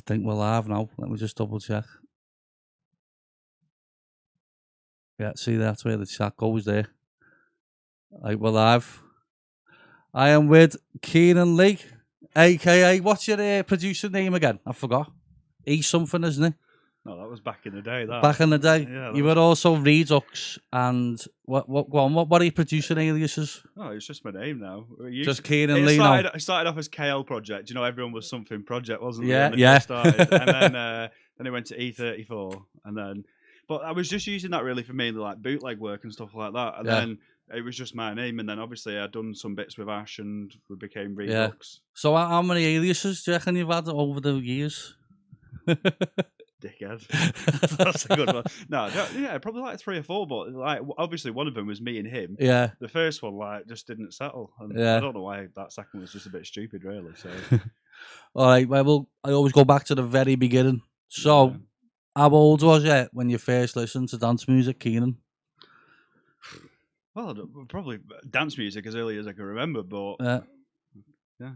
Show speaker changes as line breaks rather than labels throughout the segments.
think we're live now. Let me just double check. Yeah, see, that's where the chat goes there. Right, we're live. I am with Keenan Lee, aka, what's your producer name again? I forgot. E something, isn't it?
No, that was back in the day.
Back in the day.
Yeah,
You were also Redux and what are your producer aliases?
Oh, it's just my name now.
Just Keenan Lee now.
It started off as KL Project. You know, everyone was something project, wasn't
Yeah,
it? When
yeah.
First started. And then it went to E34, and then, but I was just using that really for mainly like bootleg work and stuff like that. And then it was just my name, and then obviously I'd done some bits with Ash, and we became Redux.
So how many aliases do you reckon you've had over the years?
Dickhead. That's a good one. No, yeah, probably like 3 or 4, but like obviously one of them was me and him.
Yeah.
The first one like just didn't settle, and I don't know why that second was just a bit stupid, really. So.
All right. Well, I always go back to the very beginning. So, how old was you when you first listened to dance music, Keenan?
Well, probably dance music as early as I can remember, but yeah.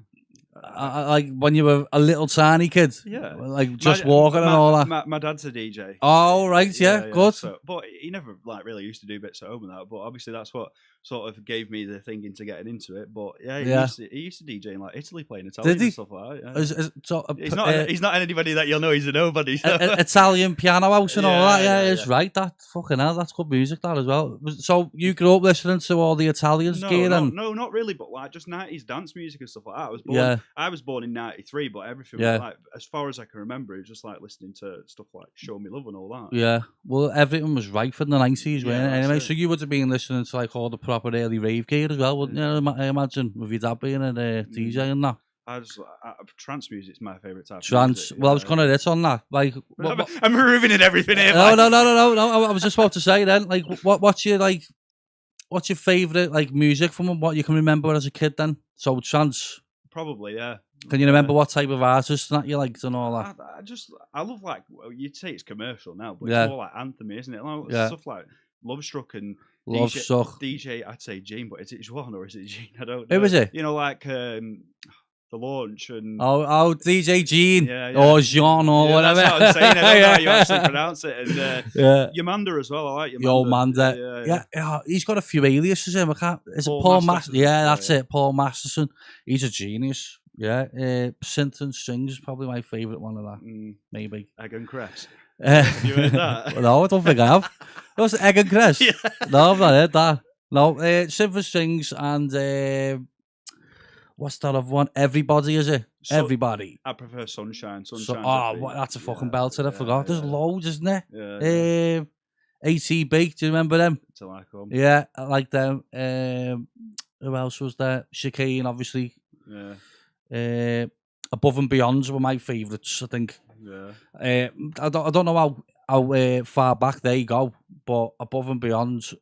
Like when you were a little tiny kid, like just walking and all that.
My dad's a DJ.
Oh right, yeah, good.
So, but he never like really used to do bits at home and that. But obviously that's what sort of gave me the thing into getting into it. But he used to DJ in like Italy, playing Italian and stuff like that. He's not anybody that you'll know. He's a nobody. So.
Italian piano house and all that. Yeah, it's right. That fucking hell, that's good music that as well. So you grew up listening to all the Italians, Keenan?
No, not really. But like just 90s dance music and stuff like that. I was born in '93, but everything was like, as far as I can remember, it was just like listening to stuff like Show Me Love and all that.
Yeah, well, everything was right for the 90s, wasn't it? Anyway, so you would have been listening to like all the proper early rave gear as well, wouldn't you? I imagine, with your dad being a DJ and that.
Trance music's my favourite type.
Trance. Well, I was going to hit on that. Like,
I'm ruining everything here.
No. I was just about to say then, like, what's your favourite like music from what you can remember as a kid then? So trance.
Probably, yeah.
Can you remember what type of artist that you liked and all that?
I love like, you'd say it's commercial now, but it's more like anthem, isn't it? Like, stuff like Love Struck and DJ, I'd say Gene, but is it Juan or is it Gene? I don't know.
Who is it?
You know, like The Launch and
DJ Gene or Jean or whatever.
That's what I'm saying. I don't know how you actually pronounce it. And Yamanda as well. I like
Yamanda. Yeah, he's got a few aliases. Is it Paul Masterson? Yeah, that's it. Paul Masterson. He's a genius. Yeah, Synth and Strings is probably my favourite one of that. Maybe
Egg and Cress. Have you heard that?
No, I don't think I have. What's Egg and Cress? No, I've not heard that. No, Synth and Strings and what's that other one? Everybody, is it? Everybody.
I prefer Sunshine.
That's a fucking belter. I forgot. There's loads, isn't there? Yeah. ATB, do you remember them?
Till I Come.
Yeah, I like them. Who else was there? Chicane, obviously.
Yeah.
Above and Beyonds were my favourites, I think.
Yeah.
I don't know how far back they go, but Above and Beyonds,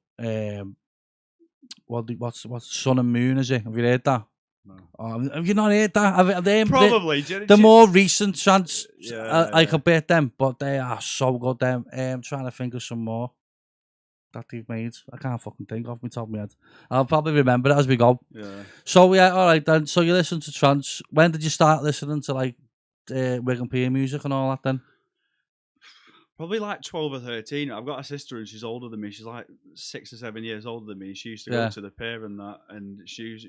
what's Sun and Moon, is it? Have you heard that?
No.
Have you not heard that?
Probably.
The more recent chants, I could bet them, but they are so good. I'm trying to think of some more that they've made. I can't fucking think off my top of my head. I'll probably remember it as we go.
Yeah.
So yeah, all right then. So you listen to trance. When did you start listening to like Wigan Pier music and all that then?
Probably like 12 or 13. I've got a sister and she's older than me. She's like 6 or 7 years older than me. She used to go to the pier and that, and she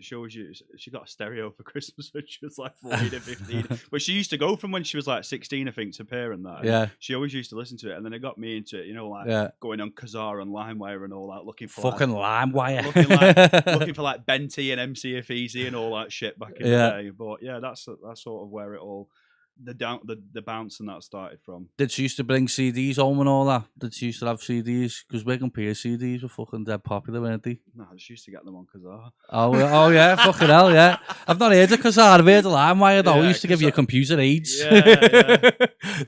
got a stereo for Christmas when she was like 14 or 15. But she used to go from when she was like 16, I think, to pier and that. And she always used to listen to it, and then it got me into it. You know, like going on Kazaa and LimeWire and all that, looking for
fucking LimeWire,
looking for like Benty and MCF Easy and all that shit back in the day. But yeah, that's sort of where it all. The bounce and that started from.
Did she used to bring CDs home and all that? Did she used to have CDs? Because Wigan Pier CDs were fucking dead popular, weren't they?
No, I just used to get them on Kazaa.
Oh yeah, fucking hell, yeah. I've not heard of Kazaa. I've heard of LimeWire though. Used to give you computer aids.
Yeah.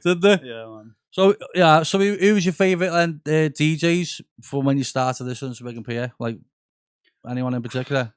Did they?
Yeah, man.
So who was your favourite DJs from when you started listening to Wigan Pier? Like anyone in particular?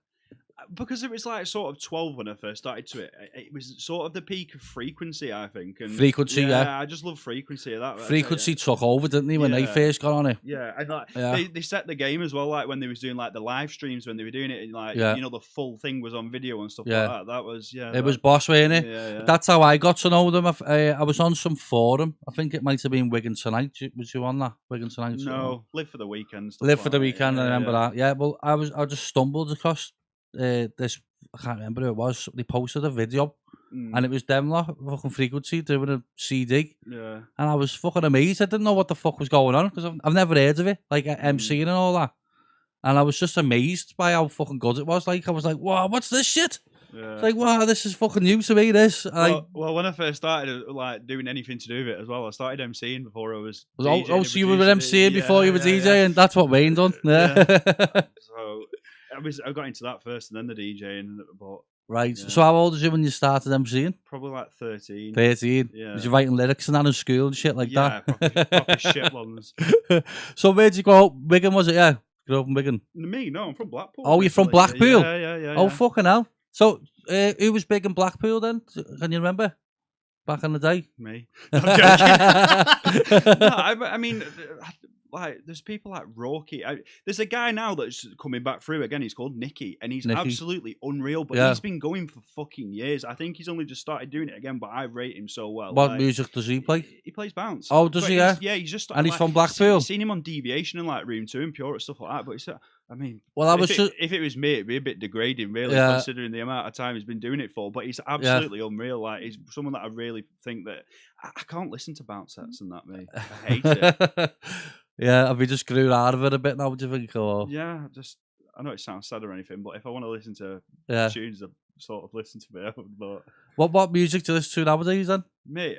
because it was like sort of 12 when I first started to it. It was sort of the peak of frequency, I think. And
Frequency, yeah.
I just love frequency. That
Frequency took over, didn't he, when they
Yeah.
first got on it?
Yeah, and like
Yeah.
they set the game as well. Like when they was doing like the live streams, when they were doing it, and like
Yeah.
you know the full thing was on video and stuff
Yeah.
like that. That was
It was boss, wasn't it?
Yeah, yeah.
That's how I got to know them. I was on some forum. I think it might have been Wigan Tonight. Was you on that? Wigan Tonight?
No, Live for the Weekend. Stuff
Live
like
for the
that.
Weekend.
Yeah,
I remember
yeah.
that. Yeah, well, I just stumbled across this. I can't remember who it was. They posted a video, and it was them lot, fucking Frequency, doing a CD.
Yeah.
And I was fucking amazed. I didn't know what the fuck was going on because I've never heard of it, like MCing and all that. And I was just amazed by how fucking good it was. Like I was like, wow, what's this shit?
Yeah.
It's like, wow, this is fucking new to me. This.
Well, when I first started like doing anything to do with it as well, I started MCing before I was.
Oh, so you were MCing before you were DJing? That's what Wayne done. Yeah.
So I got into that first, and then the DJing. But
right.
yeah.
So how old was you when you started MCing?
Probably like 13.
13.
Yeah.
Was you writing lyrics and that in school and shit like that?
Yeah, proper shit ones.
So where'd you go up? Wigan, was it? Yeah. Grew up in Wigan.
Me? No, I'm from Blackpool.
Oh, you're from Blackpool?
Yeah.
Oh, fucking hell. So, who was big in Blackpool then? Can you remember? Back in the day?
Me. I'm joking. No, I mean, like, there's people like Rocky. There's a guy now that's coming back through again. He's called Nicky, and he's absolutely unreal. But he's been going for fucking years. I think he's only just started doing it again, but I rate him so well.
What music does he play?
He plays bounce.
Oh, does he? Yeah,
yeah. He's just
and he's
like,
from Blackpool.
Seen him on Deviation and like Room 2 and Pure and stuff like that. But it's, I mean,
well,
if it was me, it'd be a bit degrading, really, considering the amount of time he's been doing it for. But he's absolutely unreal. Like, he's someone that I really think that I can't listen to bounce sets and that. Me, I hate it.
Yeah, have you just grew out of it a bit now? What do you think? Or
yeah, I know it sounds sad or anything, but if I want to listen to tunes, I sort of listen to my own. But
what music do you listen to nowadays then?
Me,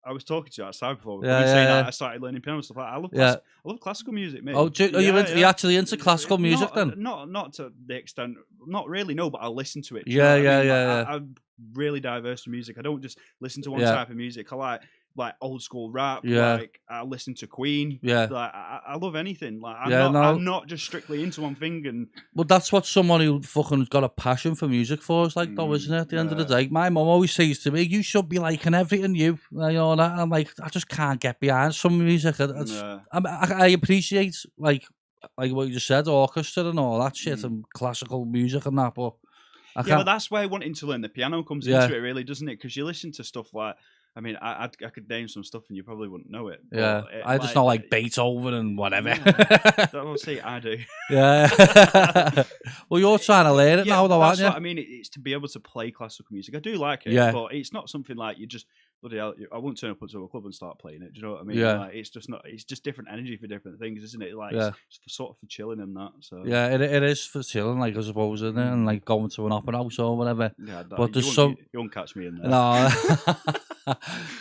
I was talking to you outside before. I started learning piano and stuff like that. I love classical music, mate.
Oh, are you actually into classical music then?
Not to the extent, not really, no, but I listen to it.
Yeah.
I'm really diverse to music. I don't just listen to one type of music. I like old school rap. Like I listen to Queen. Like I love anything. Like I'm not just strictly into one thing. And
well, that's what someone who fucking got a passion for music for is like, though, isn't it? At the end of the day, my mum always says to me, "You should be liking everything you know that." I'm like, I just can't get behind some music. I appreciate like what you just said, orchestra and all that shit, and classical music and that, but
but that's where wanting to learn the piano comes into it, really, doesn't it? Because you listen to stuff like. I mean, I could name some stuff and you probably wouldn't know it.
Yeah, I just know like Beethoven and whatever.
I'll say I do.
Yeah. Well, you're trying to learn it now, though, aren't you?
I mean, it's to be able to play classical music. I do like it, but it's not something like you just. Bloody hell, I won't turn up into a club and start playing it. Do you know what I mean?
Yeah.
Like, it's just different energy for different things, isn't it? Like it's sort of for chilling and that. So
yeah, it is for chilling, like I suppose, isn't it? And like going to an opera house or whatever.
Yeah,
but there's
you won't catch me in there.
No.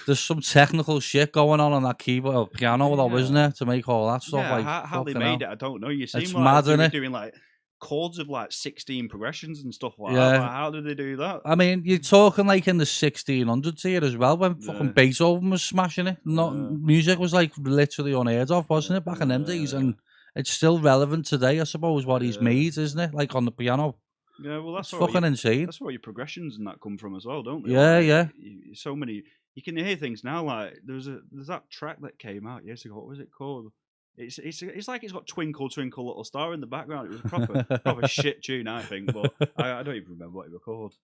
There's some technical shit going on that keyboard or piano, though, isn't there, to make all that stuff? Like
how they made it, I don't know. You seem
it's
like
mad, isn't it?
Doing like chords of like 16 progressions and stuff like that. Like, how did they do that?
I mean, you're talking like in the 1600s here as well, when fucking Beethoven was smashing it. Music was like literally unheard of, wasn't it, back in them days? And it's still relevant today, I suppose, what he's made, isn't it? Like on the piano.
Yeah, well, that's
fucking insane.
That's where your progressions and that come from as well, don't they?
Yeah.
So many. You can hear things now. Like there's that track that came out years ago. What was it called? It's like it's got Twinkle Twinkle Little Star in the background. It was a proper shit tune, I think, but I don't even remember what it was called.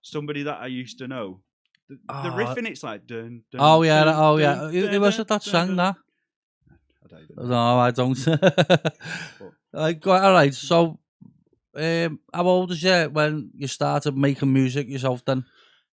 Somebody that I used to know. The riff in it's like dun, dun,
oh yeah,
dun,
oh yeah.
Dun,
Who was it that sang that?
I don't even know.
No, I don't. Like, all right. So, how old was you when you started making music yourself? Then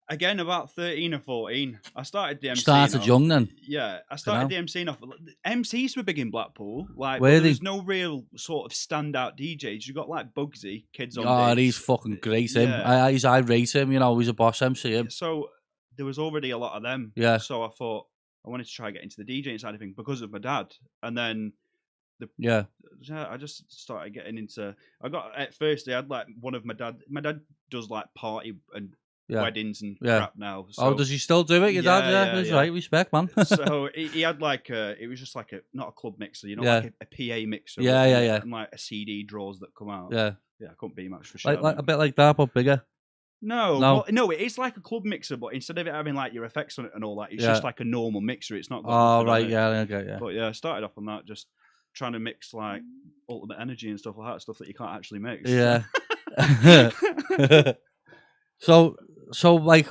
again, about 13 or 14, I started the MC.
Started young then.
Yeah, I started the MCing off. MCs were big in Blackpool. Like,
there's
no real sort of standout DJs. You got like Bugsy, Kids on.
Oh, he's fucking great. Him, I rate him. You know, he's a boss MC. Him.
So there was already a lot of them.
Yeah.
So I thought I wanted to try and get into the DJing side of things because of my dad, and then. I just started getting into. I got at first. I had like one of my dad. My dad does like party and weddings and
Yeah.
crap now.
Oh,
So,
does he still do it? Your dad? Yeah,
yeah,
he's
yeah.
right. Respect, man.
so he had like it was just like not a club mixer, you know,
Yeah.
like a PA mixer.
Yeah, yeah.
And like a CD drawers that come out.
Yeah.
Yeah, I couldn't be much for sure.
Like a bit like that, but bigger.
No,
No.
well, no, it is like a club mixer, but instead of it having like your effects on it and all that, it's just like a normal mixer. It's not got
Oh,
nothing on
right,
it.
yeah, okay, yeah.
But yeah, I started off on that, just trying to mix like Ultimate Energy and stuff like that, stuff that you can't actually mix.
Yeah. So like,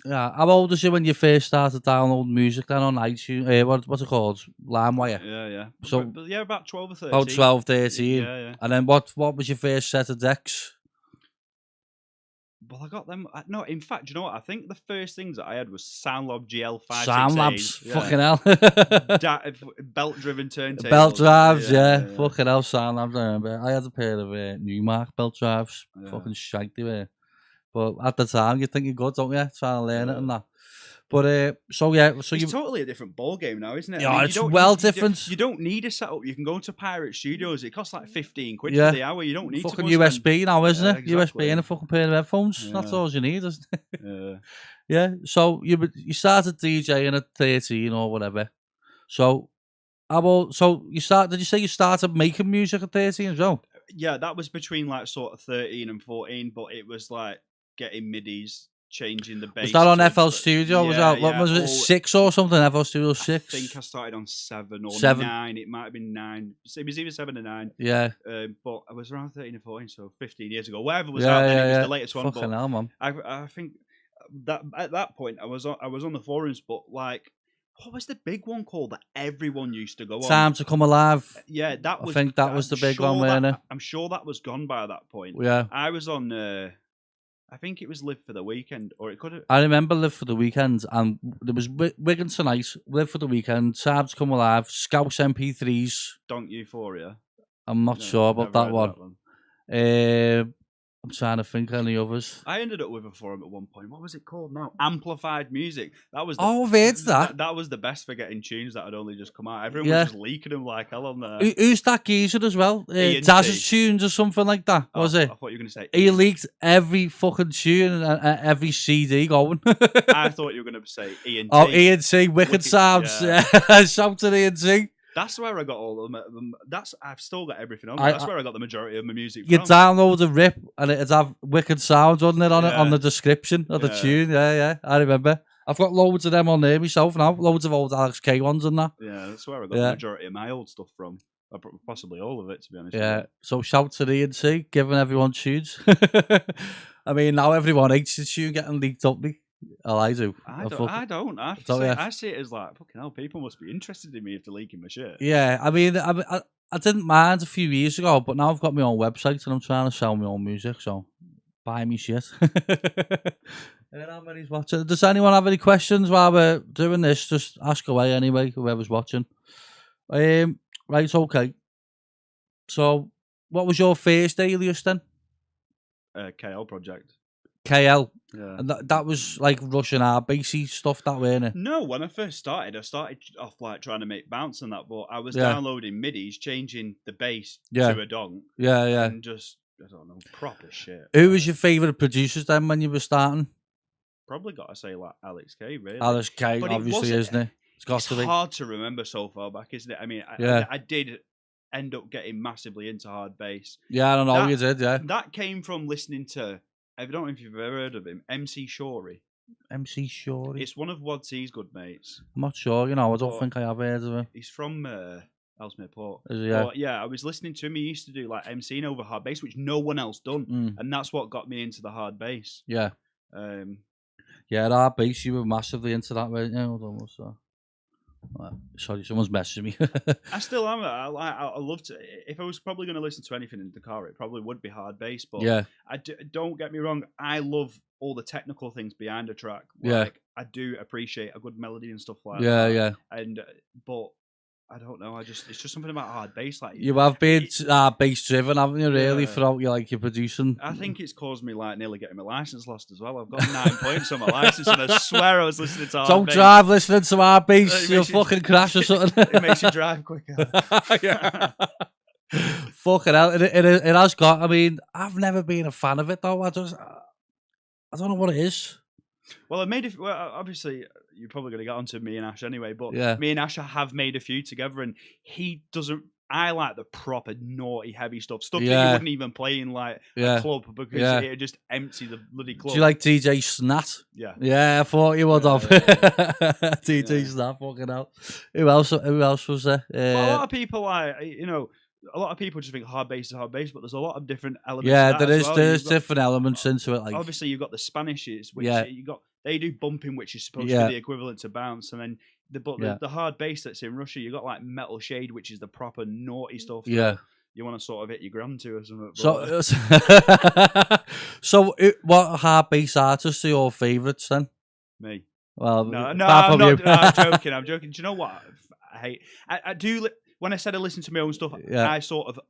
yeah, how old was you when you first started downloading music then on iTunes? What's it called? LimeWire.
Yeah.
So
but yeah, about 12 or 13.
about 12, 13.
Yeah.
And then what was your first set of decks?
Well, I got them. No, in fact, you know what? I think the first things that I had was Soundlab GL568.
Soundlabs, fucking hell.
Belt-driven turntables.
Belt drives, yeah. Fucking hell, Soundlabs. I remember. I had a pair of Newmark belt drives.
Yeah.
Fucking shanked they were. But at the time, you think you're good, don't you? Trying to learn it and that. But so
it's totally a different ball game now, isn't it?
Yeah,
I mean,
it's different.
You don't need a setup. You can go to Pirate Studios. It costs like 15 quid
Yeah.
for the hour. You don't need
fucking
to
USB now, isn't it?
exactly.
USB and a fucking pair of headphones.
Yeah.
That's all you need, isn't it?
Yeah.
Yeah. So you started DJing at 13 or whatever. So did you say you started making music at 13 as well?
Yeah, that was between like sort of 13 and 14, but it was like getting midis, changing the bass.
Was that on FL Studio? Was that what was it, 6 or something? FL Studio 6?
I think I started on 7 or
7.
9. It might have been 9. It was either 7 or 9.
Yeah.
But I was around 13 or 14, so 15 years ago. Wherever was out then, it was the latest one.
Fucking hell, man.
I think that at that point I was on the forums, but like, what was the big one called that everyone used to go on?
Time to Come Alive.
Yeah, that was.
I think that was the big one, wasn't it?
I'm sure that was gone by that point.
Yeah.
I was on. I think it was Live for the Weekend, or it could have.
I remember Live for the Weekend, and there was Wigan Tonight, Live for the Weekend, Time to Come Alive, Scouse MP3s.
Donk Euphoria.
I'm not sure about that one. I'm trying to think of any others.
I ended up with a forum at one point. What was it called now? Amplified Music. That was.
That
was the best for getting tunes that had only just come out. Everyone was just leaking them like hell on there.
Who's that geezer as well? Daz's Tunes or something like that, was it?
I thought you were going to say.
He leaked every fucking tune and every CD going.
I thought you were going to say E&T.
Oh, E&T, Wicked Sounds. Yeah. Shout to E&T.
That's where I got all of them. I've still got everything on. That's where I got the majority of my music
you
from.
You download a rip and it'd have Wicked Sounds on it on the description of the tune. Yeah. I remember. I've got loads of them on there myself now. Loads of old Alex K ones and that.
Yeah, that's where I got the majority of my old stuff from. Possibly all of it, to be honest.
Yeah. So shout to the E&T, giving everyone tunes. I mean, now everyone hates the tune getting leaked up. Oh, I do.
I don't. I see it as like, fucking hell, people must be interested in me if they're leaking my shit.
Yeah, I mean, I didn't mind a few years ago, but now I've got my own website and I'm trying to sell my own music, so buy me shit. And how many's watching? Does anyone have any questions while we're doing this? Just ask away anyway, whoever's watching. Right, okay. So, what was your first alias then?
KL Project.
KL.
Yeah.
And that was like Russian R-bassy stuff, that weren't it?
No, when I first started, I started off like trying to make bounce and that, but I was downloading MIDIs, changing the bass to a donk.
Yeah.
And just, I don't know, proper shit.
Who was your favourite producers then when you were starting?
Probably got to say like Alex K, really.
Alex K, but obviously, isn't it?
It's hard to remember so far back, isn't it? I mean, I did end up getting massively into hard bass.
Yeah, I don't know, you did, yeah.
That came from listening to, I don't know if you've ever heard of him, MC Shorey.
MC Shorey?
It's one of Wad C's good mates.
I'm not sure, I don't think I have heard of him.
He's from Ellesmere Port.
Is he, yeah?
But yeah, I was listening to him. He used to do like MCing over hard bass, which no one else done. And that's what got me into the hard bass.
Yeah. Yeah, hard bass, you were massively into that, weren't you? Hold on, what's that? Sorry, someone's messaging me.
I still am. I love to. If I was probably going to listen to anything in the car, it probably would be hard bass. But
yeah,
don't get me wrong. I love all the technical things behind a track.
Like,
I do appreciate a good melody and stuff like
that.
Yeah.
Yeah.
And but I don't know. It's just something about hard bass. Like
you have been bass driven, haven't you? Really, throughout your producing.
I think it's caused me like nearly getting my license lost as well. I've got 9 points on my license, and I swear I was listening to hard
don't
bass.
Drive listening to hard bass. You'll fucking crash or something.
It makes you drive quicker.
Yeah. Fucking hell, it has got. I mean, I've never been a fan of it though. I don't know what it is.
Well, I made well, obviously, you're probably going to get onto me and Ash anyway, but
Yeah.
me and Ash have made a few together, and he doesn't. I like the proper naughty, heavy stuff that you wouldn't even play in like a club because it just empty the bloody club.
Do you like DJ Snat?
Yeah.
Yeah, I thought you would have. DJ Snat, fucking hell. Who else was there?
Well, a lot of people like, a lot of people just think hard bass is hard bass, but there's a lot of different elements.
Yeah,
to that as well.
There's different elements into it. Like
obviously, you've got the Spanishes, which they do bumping, which is supposed to be the equivalent to bounce, and then the hard bass that's in Russia, you've got like Metal Shade, which is the proper naughty stuff.
Yeah.
You want to sort of hit your gram to or something.
So, what hard bass artists are your favourites then?
Me.
Well,
no, I'm not. No, I'm joking. I'm joking. Do you know what? I do. When I said I listen to my own stuff,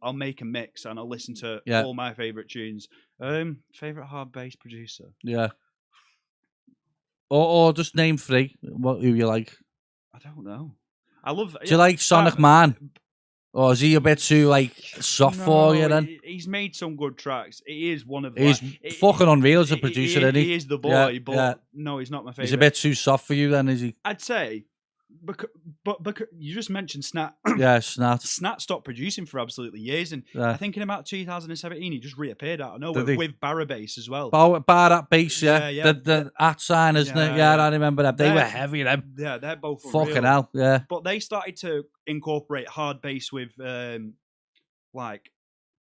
I'll make a mix and I'll listen to all my favourite tunes. Favourite hard bass producer?
Yeah. Or just name three. Who you like?
I don't know. I love.
Do you like Sonic Man? Or is he a bit too like soft for you then?
He's made some good tracks. He is one of.
He's fucking unreal as a producer, isn't he?
He is the boy, but no, he's not my favourite.
He's a bit too soft for you then, is he?
I'd say. But you just mentioned Snat.
Yeah, Snat.
Snat stopped producing for absolutely years, and I think in about 2017 he just reappeared out of nowhere with Barra Bass as well.
Bar Bass, yeah. The at sign, isn't it? Yeah, I remember that. They were heavy then.
Yeah, they're both
fucking
real.
hell. Yeah,
but they started to incorporate hard bass with like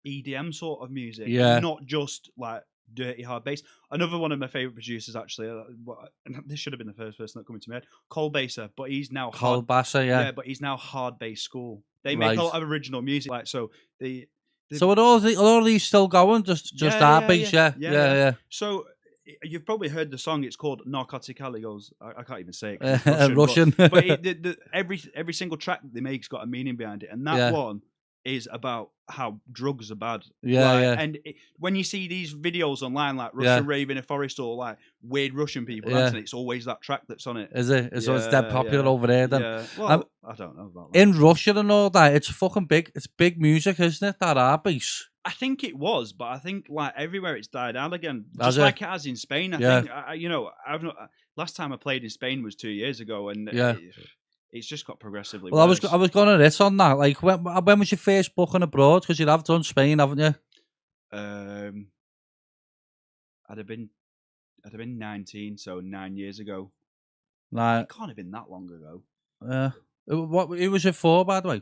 EDM sort of music.
Yeah,
not just like dirty hard bass. Another one of my favorite producers, actually, and this should have been the first person that come into my head, Cole Basser, but he's now but he's now hard bass school. They make a lot of original music, like so.
So are all these still going? Just hard bass, yeah.
So you've probably heard the song. It's called Narcotic Allegos. I can't even say it.
Russian.
But every single track that they make's got a meaning behind it, and that one is about how drugs are bad. And when you see these videos online, like Russian rave in a forest or like weird Russian people dancing, it's always that track that's on it.
Is it? So it's dead popular over there then?
Yeah. Well, I don't know about that.
In Russia and all that, it's fucking big. It's big music, isn't it? That hard bass.
I think it was, but I think like everywhere it's died out again. Just like it has in Spain. I think, I've not. Last time I played in Spain was 2 years ago, and it's just got progressively worse.
I was going to this on that. Like, when was your first booking abroad? Because you have done Spain, haven't you?
I'd have been 19, so 9 years ago.
Nah.
It can't have been that long ago.
Who was it for, by the way?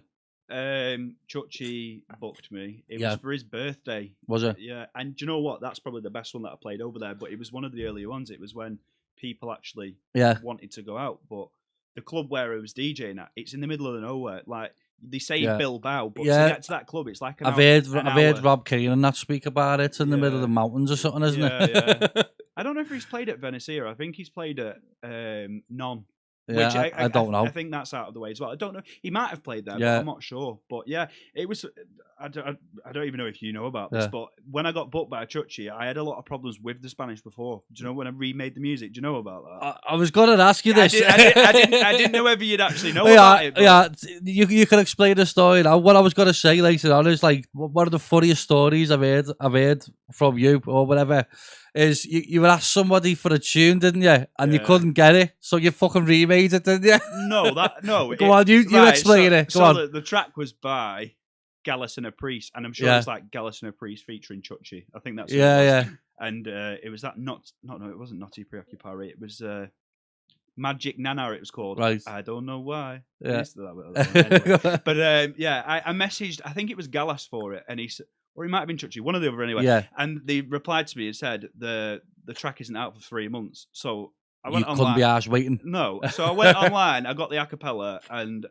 Chuchi booked me. It was for his birthday.
Was it?
Yeah, and do you know what? That's probably the best one that I played over there. But it was one of the earlier ones. It was when people actually wanted to go out, but the club where I was DJing at, it's in the middle of nowhere. Like they say Bilbao, but to get to that club, it's like
I've heard Rob Keenan that speak about it in the middle of the mountains or something, isn't it?
Yeah. I don't know if he's played at Venecia. I think he's played at Non.
Yeah, which I don't know.
I think that's out of the way as well. I don't know. He might have played there, but I'm not sure. But yeah, it was. I don't even know if you know about this, but when I got booked by Chuchi, I had a lot of problems with the Spanish before. Do you know when I remade the music? Do you know about that?
I was going to ask you this.
I didn't know whether you'd actually know about it. But...
Yeah, you can explain the story now. What I was going to say later on is like one of the funniest stories I've heard from you or whatever. Is you asked somebody for a tune, didn't you? And you couldn't get it, so you fucking remade it, didn't you?
No.
Go on, you explain it. Go on.
The track was by Gallus and a Priest, and I'm sure it's like Gallus and a Priest featuring Chuchi. I think that's And it was that it wasn't Naughty Preoccupare. It was Magic Nana. It was called.
Right.
I don't know why.
Yeah.
Anyway. But I messaged. I think it was Gallus for it, and he said. Or he might have been Chuchi, one or the other anyway.
Yeah.
And they replied to me and said the track isn't out for 3 months. So I went online.
You couldn't be arsed waiting.
No. So I went online, I got the acapella, and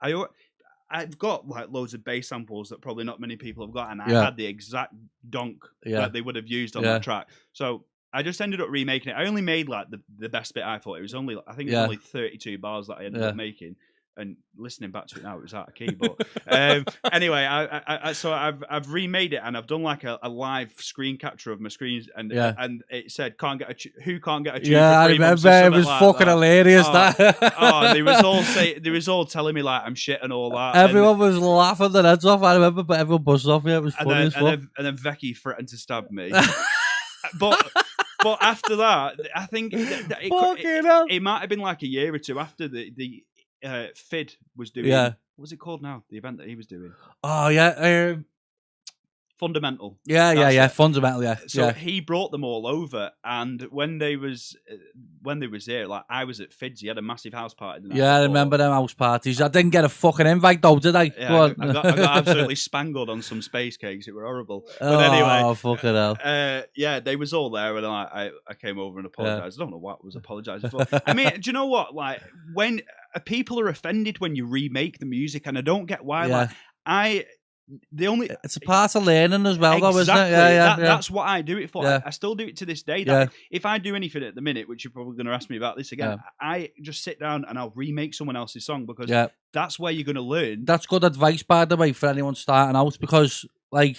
I've got like loads of bass samples that probably not many people have got, and I had the exact donk that they would have used on that track. So I just ended up remaking it. I only made like the best bit I thought. It was only, I think it was only 32 bars that I ended up making. And listening back to it now, it was out of key. But anyway, so I've remade it, and I've done like a live screen capture of my screens, and it said who can't get a tune.
Yeah,
for
3
3 months
it was
like
fucking hilarious.
They was all telling me like I'm shit and all that.
Everyone was laughing their heads off. I remember, but everyone buzzed off. Yeah, it was funny as fuck.
And then Becky threatened to stab me. But But after that, I think
Fucking hell.
it might have been like a year or two after the Fid was doing.
Yeah.
What was it called now? The event that he was doing.
Oh yeah.
Fundamental.
Yeah.
That's it.
Fundamental. Yeah.
So
yeah.
he brought them all over, and when they was there, like I was at Fid's, he had a massive house party. The night
Yeah, I
before.
remember them house parties. I didn't get a fucking invite though, did I?
Yeah, I got absolutely spangled on some space cakes. It were horrible. But
Oh,
anyway,
fucking hell.
yeah, they was all there, and I came over and apologised. I don't know what I was apologising for. I mean, do you know what? Like when people are offended when you remake the music, and I don't get why.
Yeah.
Like
it's a part of learning as well, though, isn't it?
That's what I do it for.
Yeah.
I still do it to this day.
Yeah.
If I do anything at the minute, which you're probably going to ask me about this again, I just sit down and I'll remake someone else's song because that's where you're going to learn.
That's good advice, by the way, for anyone starting out, because like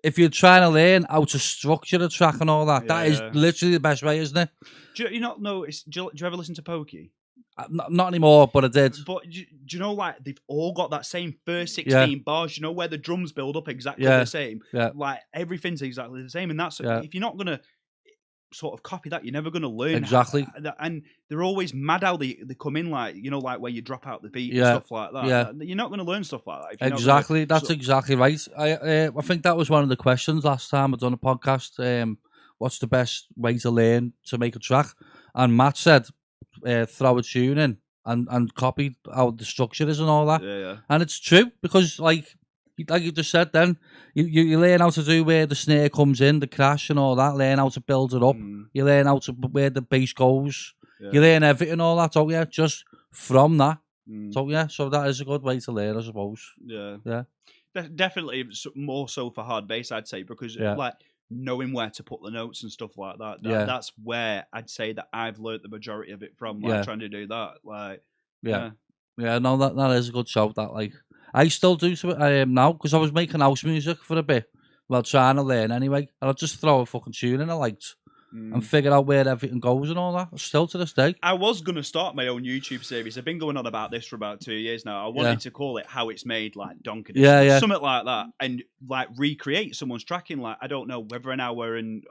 if you're trying to learn how to structure a track and all that, that is literally the best way, isn't it?
Do you not know? Do you ever listen to Pokey?
Not anymore, but I did.
But do you know, like they've all got that same first 16 bars. You know where the drums build up exactly the same.
Yeah.
Like everything's exactly the same, and that's if you're not gonna sort of copy that, you're never gonna learn
exactly.
And they're always mad how they come in, like like where you drop out the beat and stuff like that.
Yeah.
You're not gonna learn stuff like that.
Exactly. That's exactly right. I think that was one of the questions last time I done a podcast. What's the best way to learn to make a track? And Matt said, throw a tune in and copy how the structure is and all that.
Yeah.
And it's true because, like you just said, then you learn how to do where the snare comes in, the crash and all that. Learn how to build it up. You learn how to where the bass goes. Yeah. You learn everything, all that. So yeah, just from that. So yeah, so that is a good way to learn, I suppose.
Yeah. Definitely more so for hard bass, I'd say, because like knowing where to put the notes and stuff like that. That's where I'd say that I've learnt the majority of it from, like trying to do that. Like,
no, that is a good shout. That like I still do now because I was making house music for a bit while trying to learn anyway, and I'll just throw a fucking tune in I liked and figure out where everything goes and all that. Still to this day.
I was gonna start my own YouTube series. I've been going on about this for about 2 years now. I wanted to call it How It's Made, like Donkey, something like that, and like recreate someone's tracking. Like I don't know whether an hour and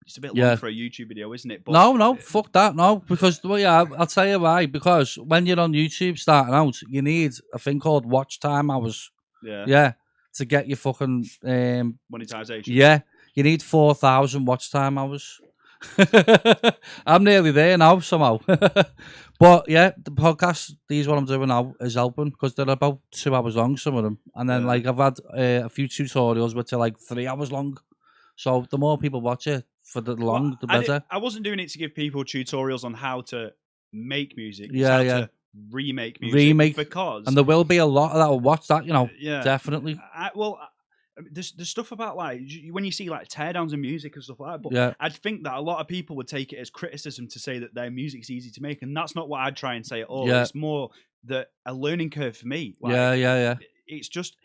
it's a bit long for a YouTube video, isn't it? But
no, fuck that, no, because I'll tell you why. Because when you're on YouTube starting out, you need a thing called watch time hours. Yeah, to get your fucking
monetization.
Yeah, you need 4,000 watch time hours. I'm nearly there now somehow. But yeah, the podcast, these what I'm doing now is helping because they're about 2 hours long, some of them, and then like I've had a few tutorials which are like 3 hours long. So the more people watch it for the the better.
I wasn't doing it to give people tutorials on how to make music. To remake music. Because
and there will be a lot that will watch that, definitely.
There's stuff about like when you see like teardowns of music and stuff like that, but I'd think that a lot of people would take it as criticism to say that their music's easy to make, and that's not what I'd try and say at all. It's more a learning curve for me. Like, it's just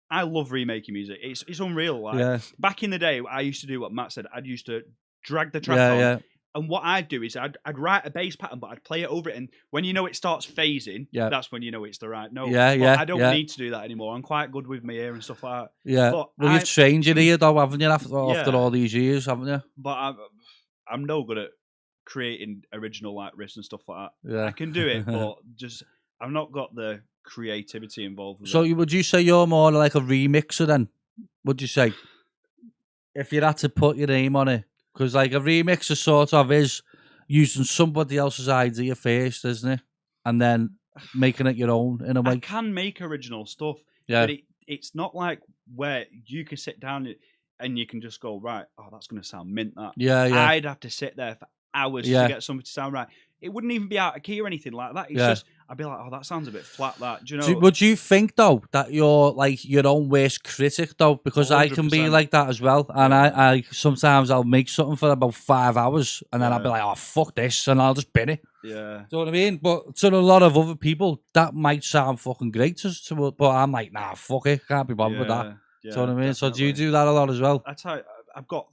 I love remaking music. It's unreal. Like back in the day, I used to do what Matt said. I'd used to drag the track on. And what I'd do is I'd write a bass pattern, but I'd play it over it. And when you know it starts phasing, that's when you know it's the right note. I don't need to do that anymore. I'm quite good with my ear and stuff like that.
Yeah. But you've changed your ear though, haven't you, after all these years, haven't you?
But I'm no good at creating original like riffs and stuff like that. Yeah. I can do it, but just I've not got the creativity involved with it.
Would you say you're more like a remixer then? Would you say? If you had to put your name on it? Because like a remixer sort of is using somebody else's idea first, isn't it? And then making it your own in a way.
I can make original stuff, but it's not like where you can sit down and you can just go, right, that's going to sound mint, that. I'd have to sit there for hours to get something to sound right. It wouldn't even be out of key or anything like that. It's just, I'd be like, that sounds a bit flat, that. Do you know?
Would you think, though, that you're like your own worst critic, though? Because 100%. I can be like that as well. And I sometimes I'll make something for about 5 hours and then I'll be like, fuck this, and I'll just bin it.
Yeah.
Do you know what I mean? But to a lot of other people, that might sound fucking great. But I'm like, nah, fuck it. Can't be bothered with that. Yeah, do you know what I mean? Definitely. So do you do that a lot as well?
That's how I've got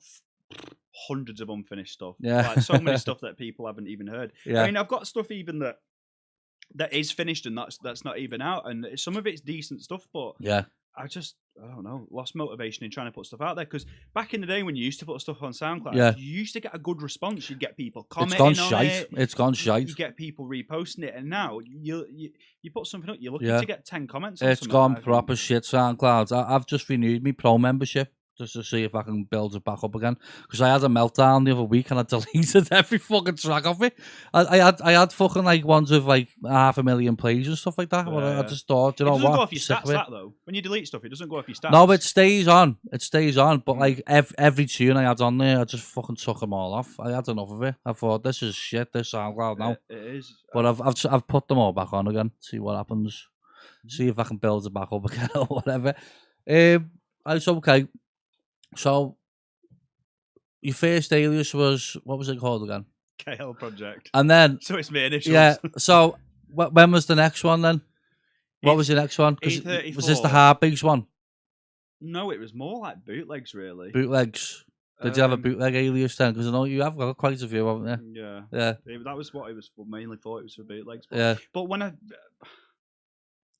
hundreds of unfinished stuff. Like so many stuff that people haven't even heard. I mean, I've got stuff even that is finished and that's not even out, and some of it's decent stuff, but I don't know, lost motivation in trying to put stuff out there. Because back in the day when you used to put stuff on SoundCloud,
Yeah.
you used to get a good response. You'd get people
It's
commenting
gone
on
shite.
it.
It's gone shite.
You get people reposting it, and now you put something up, you're lucky
Yeah.
to get 10 comments on
It's
something.
gone proper shit, SoundCloud. I've just renewed my Pro membership just to see if I can build it back up again. Because I had a meltdown the other week and I deleted every fucking track of it. I had fucking like ones with like 500,000 plays and stuff like that. But I just thought, you know
It doesn't
what?
go off your
Sick
stats,
of it.
that though. When you delete stuff, it doesn't go off your stats.
No, it stays on. It stays on. But like every tune I had on there, I just fucking took them all off. I had enough of it. I thought, this is shit. This SoundCloud now.
It is.
But I've put them all back on again. See what happens. See if I can build it back up again or whatever. It's okay. So your first alias was, what was it called again?
KL Project.
And then
So it's me initials.
yeah. So when was the next one then? What was your next one? 'Cause
E34.
was this the Heartbeats one?
No, it was more like bootlegs, really.
Bootlegs. Did you have a bootleg alias then? Because I know you have got quite a few, haven't you?
Yeah.
Yeah.
That was what it was mainly for. It was for bootlegs.
Yeah.
But when I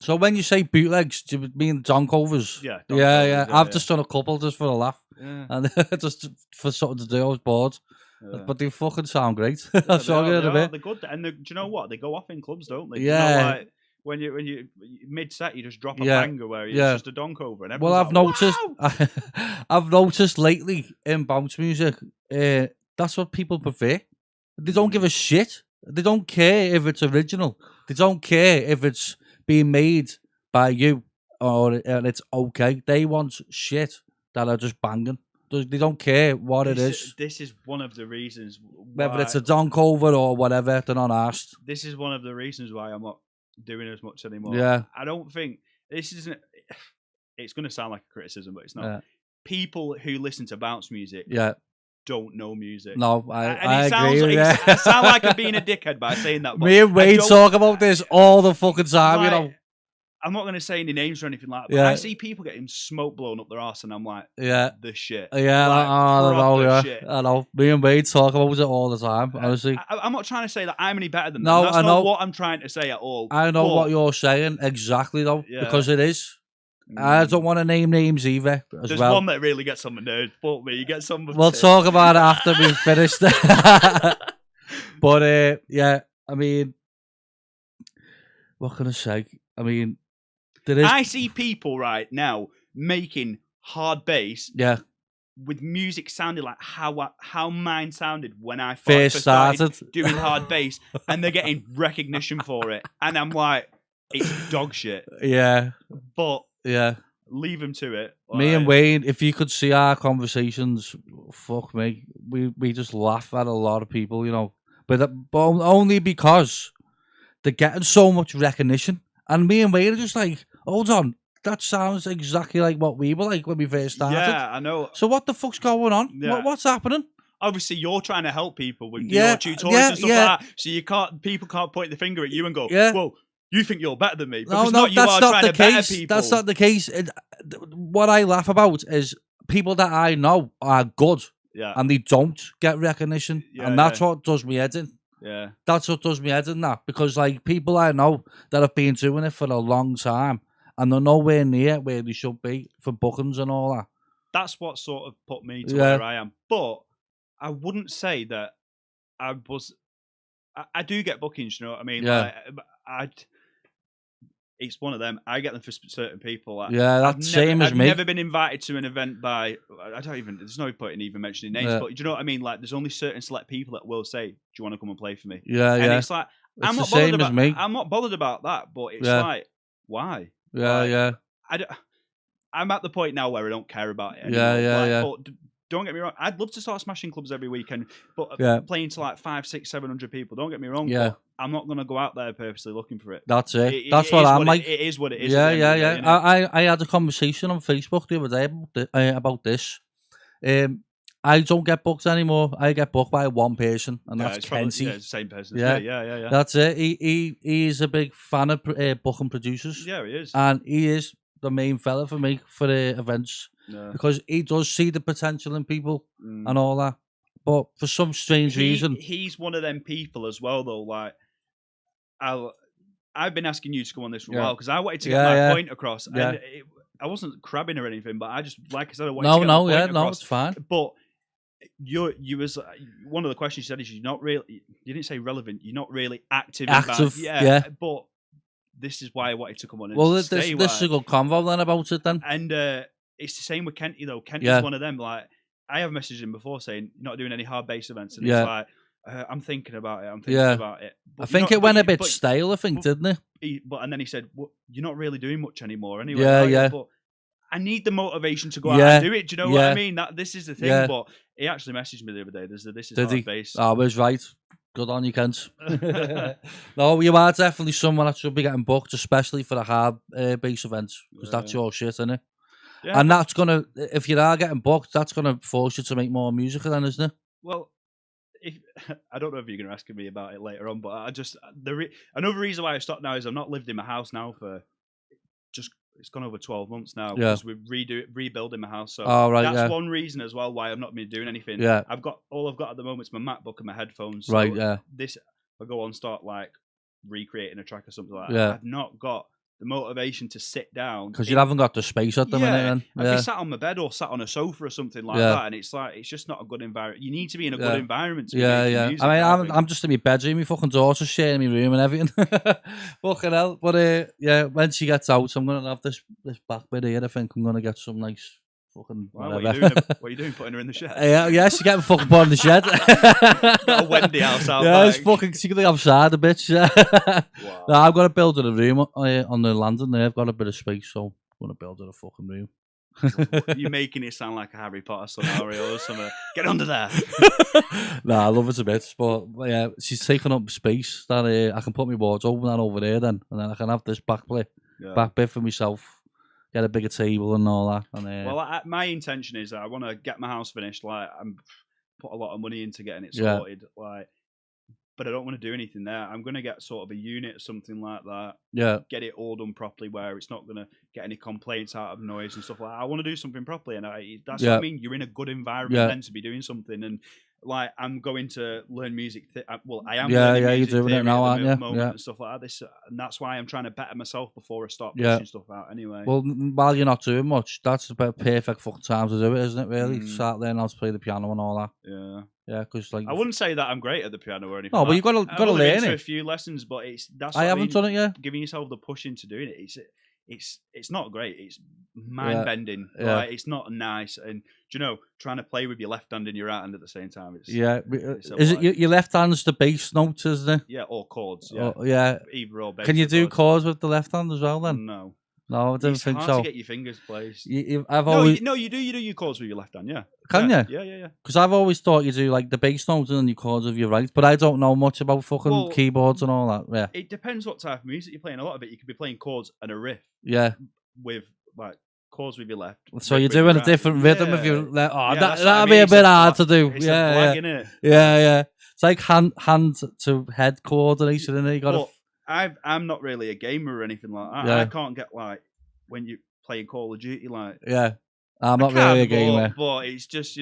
So when you say bootlegs, do you mean donk covers?
Yeah.
Yeah. I've just done a couple just for a laugh.
Yeah.
And just for something to do, I was bored.
Yeah.
But they fucking sound great. I saw you in a bit.
They're good, and do you know what? They go off in clubs, don't they?
Yeah.
You know, like when you mid set, you just drop a banger where it's just a donk over, and
well, I've
like,
noticed.
wow!
I've noticed lately in bounce music, that's what people prefer. They don't give a shit. They don't care if it's original. They don't care if it's being made by you or it's okay. They want shit that are just banging. They don't care what it is.
This is one of the reasons
Whether it's a donk over or whatever, they're not asked.
This is one of the reasons why I'm not doing as much anymore.
Yeah.
I don't think this isn't. It's going to sound like a criticism, but it's not.
Yeah.
People who listen to bounce music don't know music.
No, I
sounds,
agree.
I sound like I'm being a dickhead by saying that. But
me and Wade talk about this all the fucking time, you know.
I'm not going to say any names or anything like that, but I see people getting smoke blown up their arse, and I'm like, the shit.
Yeah,
like,
I know. Me and Wade talk about it all the time, honestly.
I'm not trying to say that I'm any better than them.
No,
That's
I know.
not what I'm trying to say at all.
I know what you're saying exactly, though, because it is. I don't want to name names either.
There's one that really gets on my nerves. Fuck me, you get some.
We'll talk about it after we've finished. But yeah, I mean, what can I say? I mean,
I see people right now making hard bass.
Yeah.
With music sounding like how mine sounded when I
first started
doing hard bass, and they're getting recognition for it, and I'm like, it's dog shit.
Yeah.
But
yeah,
leave them to it.
Me and Wayne, if you could see our conversations, fuck me, we just laugh at a lot of people, you know, but only because they're getting so much recognition, and me and Wayne are just like, hold on, that sounds exactly like what we were like when we first started.
Yeah, I know.
So what the fuck's going on?
Yeah.
What's happening?
Obviously, you're trying to help people with your tutorials and stuff like that. So people can't point the finger at you and go, well, you think you're better than me. Because
No,
you
that's
are
not
trying
the
to better
case.
people.
That's not the case. What I laugh about is people that I know are good, and they don't get recognition, and that's what does me head in.
Yeah,
that's what does me head in. That because like people I know that have been doing it for a long time, and they're nowhere near where they should be for bookings and all that.
That's what sort of put me to where I am. But I wouldn't say that I was. I do get bookings, you know what I mean?
Yeah.
Like, it's one of them. I get them for certain people.
That's same as me.
I've never been invited to an event by. I don't even. There's no point in even mentioning names. But do you know what I mean? Like, there's only certain select people that will say, "Do you want to come and play for me?" And it's like I'm not bothered about. I'm not bothered about that. But it's like, why? I'm at the point now where I don't care about it anymore. But don't get me wrong. I'd love to start smashing clubs every weekend, but playing to like 500, 600, 700 people. Don't get me wrong. But I'm not going to go out there purposely looking for it.
That's it. That's what I'm like.
It is what it is.
Yeah. I had a conversation on Facebook the other day about this. I don't get booked anymore. I get booked by one person, and that's Kenzie.
It's the same person. Yeah.
That's it. He's a big fan of booking producers.
Yeah, he is.
And he is the main fella for me for the events. Because he does see the potential in people and all that. But for some strange reason...
He's one of them people as well, though. Like, I've been asking you to come on this for a while, because I wanted to get my point across. And I wasn't crabbing or anything, but I just, like I said, I wanted
No,
to get my
no,
point
yeah, no,
across.
it's fine.
But you was one of the questions you said is you're not really. You didn't say relevant. You're not really active.
Active,
yeah,
yeah.
But this is why I wanted to come on and
Well,
stay.
this is a good convo then about it then.
And it's the same with Kenty though. Kenty's
Yeah.
one of them. Like I have messaged him before saying you're not doing any hard bass events, and
Yeah.
he's like, I'm thinking about it. I'm thinking
Yeah.
about it. But
I think it went a bit stale. I think, didn't it?
And then he said, well, "You're not really doing much anymore anyway."
Yeah,
are you?"
yeah.
But I need the motivation to go out
Yeah,
and do it. Do you know what
yeah.
I mean? This is the thing.
Yeah.
But he actually messaged me the other day. This is
Did he?
hard bass.
I was right. Good on you, Kent. No, you are definitely someone that should be getting booked, especially for the hard bass events, because that's your shit, isn't it?
Yeah,
And that's gonna, if you are getting booked, that's gonna force you to make more music, then, isn't it?
well, I don't know if you're going to ask me about it later on, but I just another reason why I stopped now is I've not lived in my house now for it's gone over 12 months now because we're rebuilding my house. So that's one reason as well why I've not been doing anything.
Yeah.
I've got at the moment is my MacBook and my headphones.
Right,
So
yeah.
This I go on start like recreating a track or something like that.
Yeah.
I've not got the motivation to sit down
Because you haven't got the space at the minute. Then.
I'd be sat on my bed or sat on a sofa or something like that, and it's like it's just not a good environment. You need to be in a good environment to be making music.
I mean, I'm just in my bedroom, my fucking daughter's sharing my room and everything. Fucking hell. But yeah, when she gets out, I'm gonna have this back bit here. I think I'm gonna get some nice fucking.
Wow, what are you doing? Putting her in the shed?
Yeah, she's getting fucking put in the shed.
Got a Wendy house out
Yeah,
back.
it's fucking. She can outside a bitch.
Wow.
No, I've got to build her a room on the landing there. I've got a bit of space, so I'm gonna build her a fucking room.
You're making it sound like a Harry Potter scenario or something. Get under there.
Nah, I love it a bit, but yeah, she's taking up space that I can put my wardrobe and that over there then, and then I can have this back bit for myself, get a bigger table and all that. And
well, my intention is that I want to get my house finished. Like I'm put a lot of money into getting it sorted. Like, but I don't want to do anything there. I'm going to get sort of a unit or something like that.
Yeah.
Get it all done properly where it's not going to get any complaints out of noise and stuff like that. I want to do something properly. And that's what I mean. You're in a good environment then to be doing something. And like, I'm going to learn music. Well, I am learning music
you're doing it now, aren't you?
And stuff like that. And that's why I'm trying to better myself before I start pushing stuff out anyway.
Well, while you're not doing much, that's the perfect fucking time to do it, isn't it, really? Start learning how to play the piano and all that.
Yeah.
Yeah, because like
I wouldn't say that I'm great at the piano or anything.
No, but you've got to learn
been to
it.
a few lessons, but that's.
I haven't done it yet.
Giving yourself the push into doing it, it's not great. It's mind bending.
Yeah.
Like, it's not nice, and do you know, trying to play with your left hand and your right hand at the same time. It's
is it your left hand's the bass note, isn't it?
Yeah, or chords. Yeah, either or.
Can you do chords with the left hand as well then? No, I didn't think so.
It's hard to get your fingers placed.
You do
your chords with your left hand, yeah.
Can you?
Yeah.
Because I've always thought you do like the bass notes and then your chords with your right, but I don't know much about fucking keyboards and all that. Yeah.
It depends what type of music you're playing. A lot of it, you could be playing chords and a riff.
Yeah.
With like chords with your left.
So you're doing a different rhythm with your left. Oh, that'd be a bit hard to do. Yeah. It's like hand to head coordination, and you got to.
I'm not really a gamer or anything like that. I can't get like when you play Call of Duty, like
I'm not really a gamer,
but it's just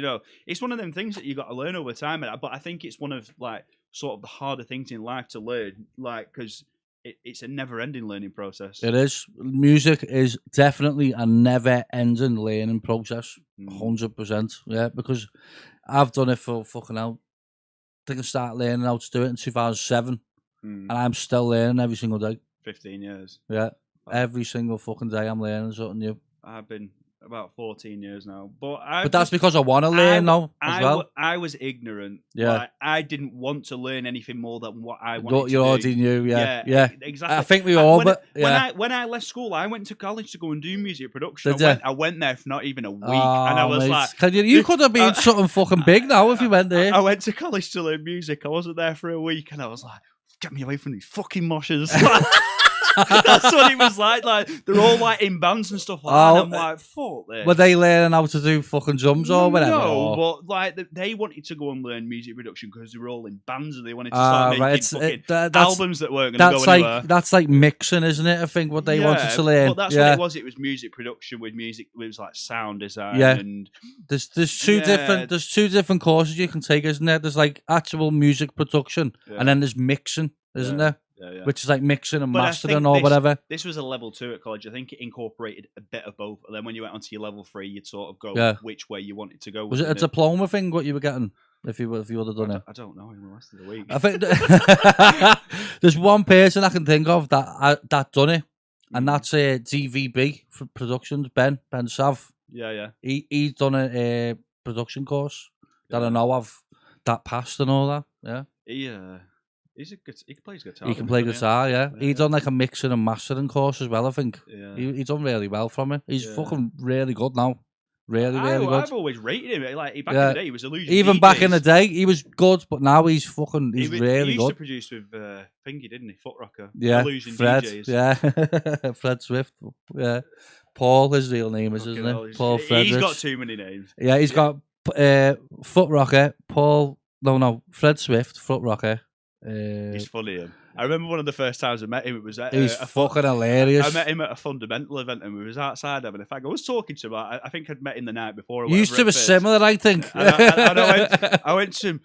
it's one of them things that you got to learn over time. But I think it's one of like sort of the harder things in life to learn, like because it's a never-ending learning process.
It is. Music is definitely a never-ending learning process. 100%. Yeah, because I've done it for fucking hell. I think I started learning how to do it in 2007. And I'm still learning every single day.
15 years.
Yeah. Every single fucking day I'm learning something new.
I've been about 14 years now. But
that's because I want to learn now as well.
I was ignorant.
Yeah.
Like, I didn't want to learn anything more than what I wanted to do.
You already knew, yeah.
Exactly.
I think we all,
when I left school, I went to college to go and do music production. I went there for not even a week. And I was like...
You could have been something fucking big now if you went there.
I went to college to learn music. I wasn't there for a week and I was like, get me away from these fucking moshers. That's what it was like. Like they're all like in bands and stuff like that. And I'm like, fuck this.
Were they learning how to do fucking drums or whatever?
No, but like they wanted to go and learn music production because they were all in bands and they wanted to start making fucking albums that weren't going to go anywhere.
That's like mixing, isn't it? I think what they wanted to learn.
But that's what it was. It was music production with music. It was like sound design.
Yeah.
And
there's two different courses you can take, isn't there? There's like actual music production and then there's mixing, isn't there? which is like mixing and
But I
mastering
think
or whatever.
This was a level 2 at college. I think it incorporated a bit of both. And then when you went onto your level 3, you'd sort of go which way you wanted to go.
Was it a diploma thing? What you were getting if you would have done it?
I don't know. In the last of the week,
I think there's one person I can think of that done it, and that's TVB for Productions. Ben Sav.
Yeah.
He's done a production course that I know of that passed and all that. Yeah.
He plays guitar.
He can play guitar, yeah. He's done like a mixing and mastering course as well, I think.
Yeah.
He's done really well from it. He's fucking really good now. Really good.
I've always rated him. Like back in the day, he was illusion.
Even back in the day, he was good, but now he's really
he
good.
used to produce with Thingy, didn't he? Foot Rocker.
Yeah,
Illusion
Fred.
DJs.
Yeah, Fred Swift. Yeah, Paul. His real name is, isn't it? Paul Fredericks.
He's got too many names.
Yeah, he's got Foot Rocker. Paul. No, Fred Swift. Foot Rocker.
He's funny. Him. I remember one of the first times I met him. It was at
he's fucking hilarious.
I met him at a fundamental event, and we was outside having a fag. I was talking to him. I think I'd met him the night before.
You used to be similar, I think.
And I went to him.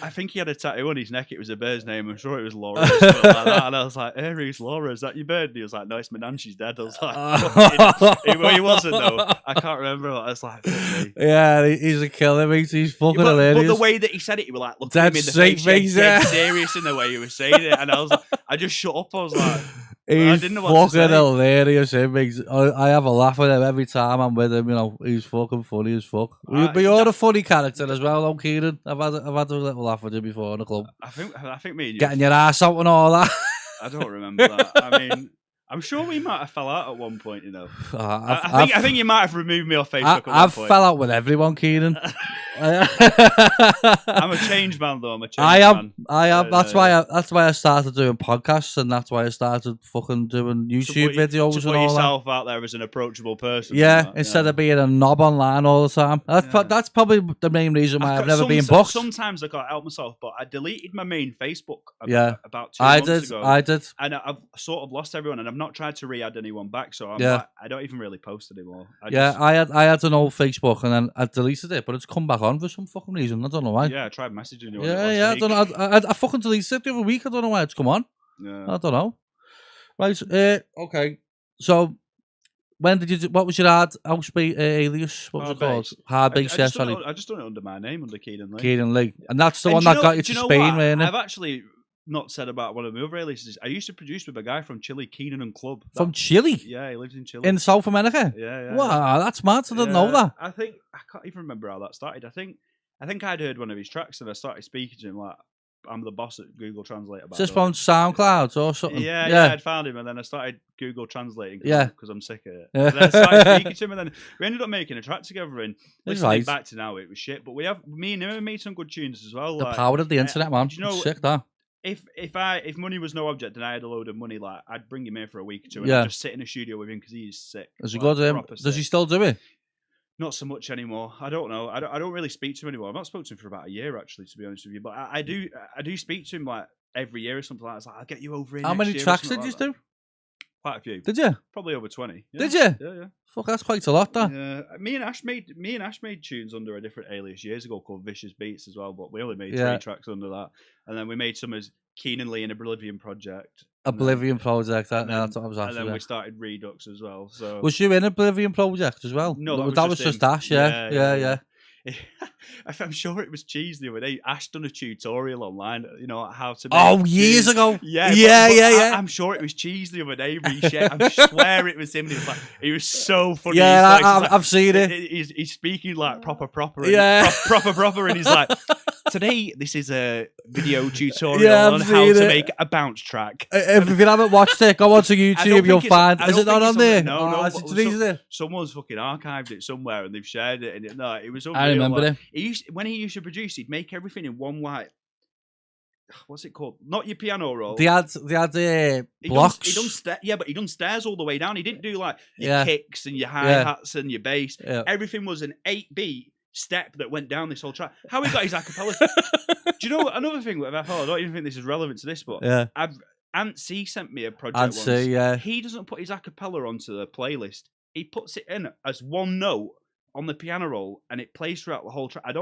I think he had a tattoo on his neck. It was a bird's name. I'm sure it was Laura. Or something like that. And I was like, "Hey, who's Laura? Is that your bird?" And he was like, "No, it's my nan. She's dead." I was like, he wasn't though. I can't remember. I was like,
yeah, he's a killer, mate. He's fucking hilarious.
But the way that he said it, he was like looking at me in the face, dead serious in the way he was saying it. And I was like, I just shut up. I was like, I didn't know what to say.
Fucking hilarious. I have a laugh with him every time I'm with him. You know, he's fucking funny as fuck. But you're a funny character as well, though, Kieran. I've had a little laugh with you before in the club.
I think me and you
getting your ass out and all that.
I don't remember that. I mean, I'm sure we might have fell out at one point. You know, I think you might have removed me off Facebook. I've
fell out with everyone, Kieran.
I'm a changed man, though. I am.
That's why I started doing podcasts, and that's why I started fucking doing YouTube videos and all that. To put
yourself out there as an approachable person.
Yeah, instead of being a knob online all the time. That's probably the main reason why I've never been booked.
Sometimes I can't help myself, but I deleted my main Facebook about 2 months ago.
I did.
And I've sort of lost everyone, and I've not tried to re-add anyone back, so I don't even really post anymore.
I had an old Facebook, and then I deleted it, but it's come back on for some fucking reason. I don't know why.
Yeah, I tried messaging you.
I don't know. I fucking deleted it the other week. I don't know why it's come on.
Yeah.
I don't know. Right. Okay. So, when did you? What was your house alias? What was it called? Hard base.
I just done it under my name, under Keenan Lee.
Keenan Lee, and that's the one that got you to Spain, wasn't it?
I've actually not said about one of my other aliases. I used to produce with a guy from Chile, Keenan and Club.
From Chile?
Yeah, he lives in Chile.
In South America?
Yeah.
Wow, that's mad. I didn't know that.
I can't even remember how that started. I think I'd heard one of his tracks and I started speaking to him like, I'm the boss at Google Translate.
Is this from SoundCloud or something?
Yeah, I'd found him and then I started Google Translating because I'm sick of it.
Yeah.
And then I started speaking to him and then we ended up making a track together and listening back to now it was shit. But me and him have made some good tunes as well.
The power of the internet, man. You know, sick that.
If money was no object and I had a load of money, like I'd bring him here for a week or two and I'd just sit in a studio with him because he's sick.
Is he good? Does he still do it?
Not so much anymore. I don't know. I don't really speak to him anymore. I've not spoken to him for about a year actually, to be honest with you. But I do speak to him like every year or something like that. It's like, I'll get you over here.
How many tracks did you do?
Quite a few.
Did you?
Probably over 20. Yeah.
Did you?
Yeah.
Fuck, that's quite a lot, that.
Yeah. Me and Ash made tunes under a different alias years ago called Vicious Beats as well, but we only made 3 tracks under that. And then we made some as Keenan Lee and Oblivion Project.
Oblivion Project, that's what I was asking.
And then we started Redux as well. So
was you in Oblivion Project as well?
No,
that was just Ash, yeah.
I'm sure it was cheese the other day. Ash done a tutorial online, you know, how to make
years ago.
Yeah. I'm sure it was cheese the other day. I swear it was him. He was so funny.
Yeah, I've seen it.
He's speaking like proper. And proper, and he's like, today this is a video tutorial on how to make a bounce track.
If you haven't watched it, go onto YouTube. You'll find. Is it not on there?
No.
Is
someone's fucking archived it somewhere and they've shared it. And it was.
I remember it.
When he used to produce, he'd make everything in one like, what's it called? Not your piano roll.
They had blocks.
He done stairs all the way down. He didn't do like your kicks and your hi-hats and your bass. Yeah. Everything was an 8-beat step that went down this whole track. How he got his acapella? Do you know another thing with FL? I don't even think this is relevant to this, but Ant C sent me a project once.
C,
He doesn't put his acapella onto the playlist. He puts it in as one note. on the piano roll, and it plays throughout the whole track. I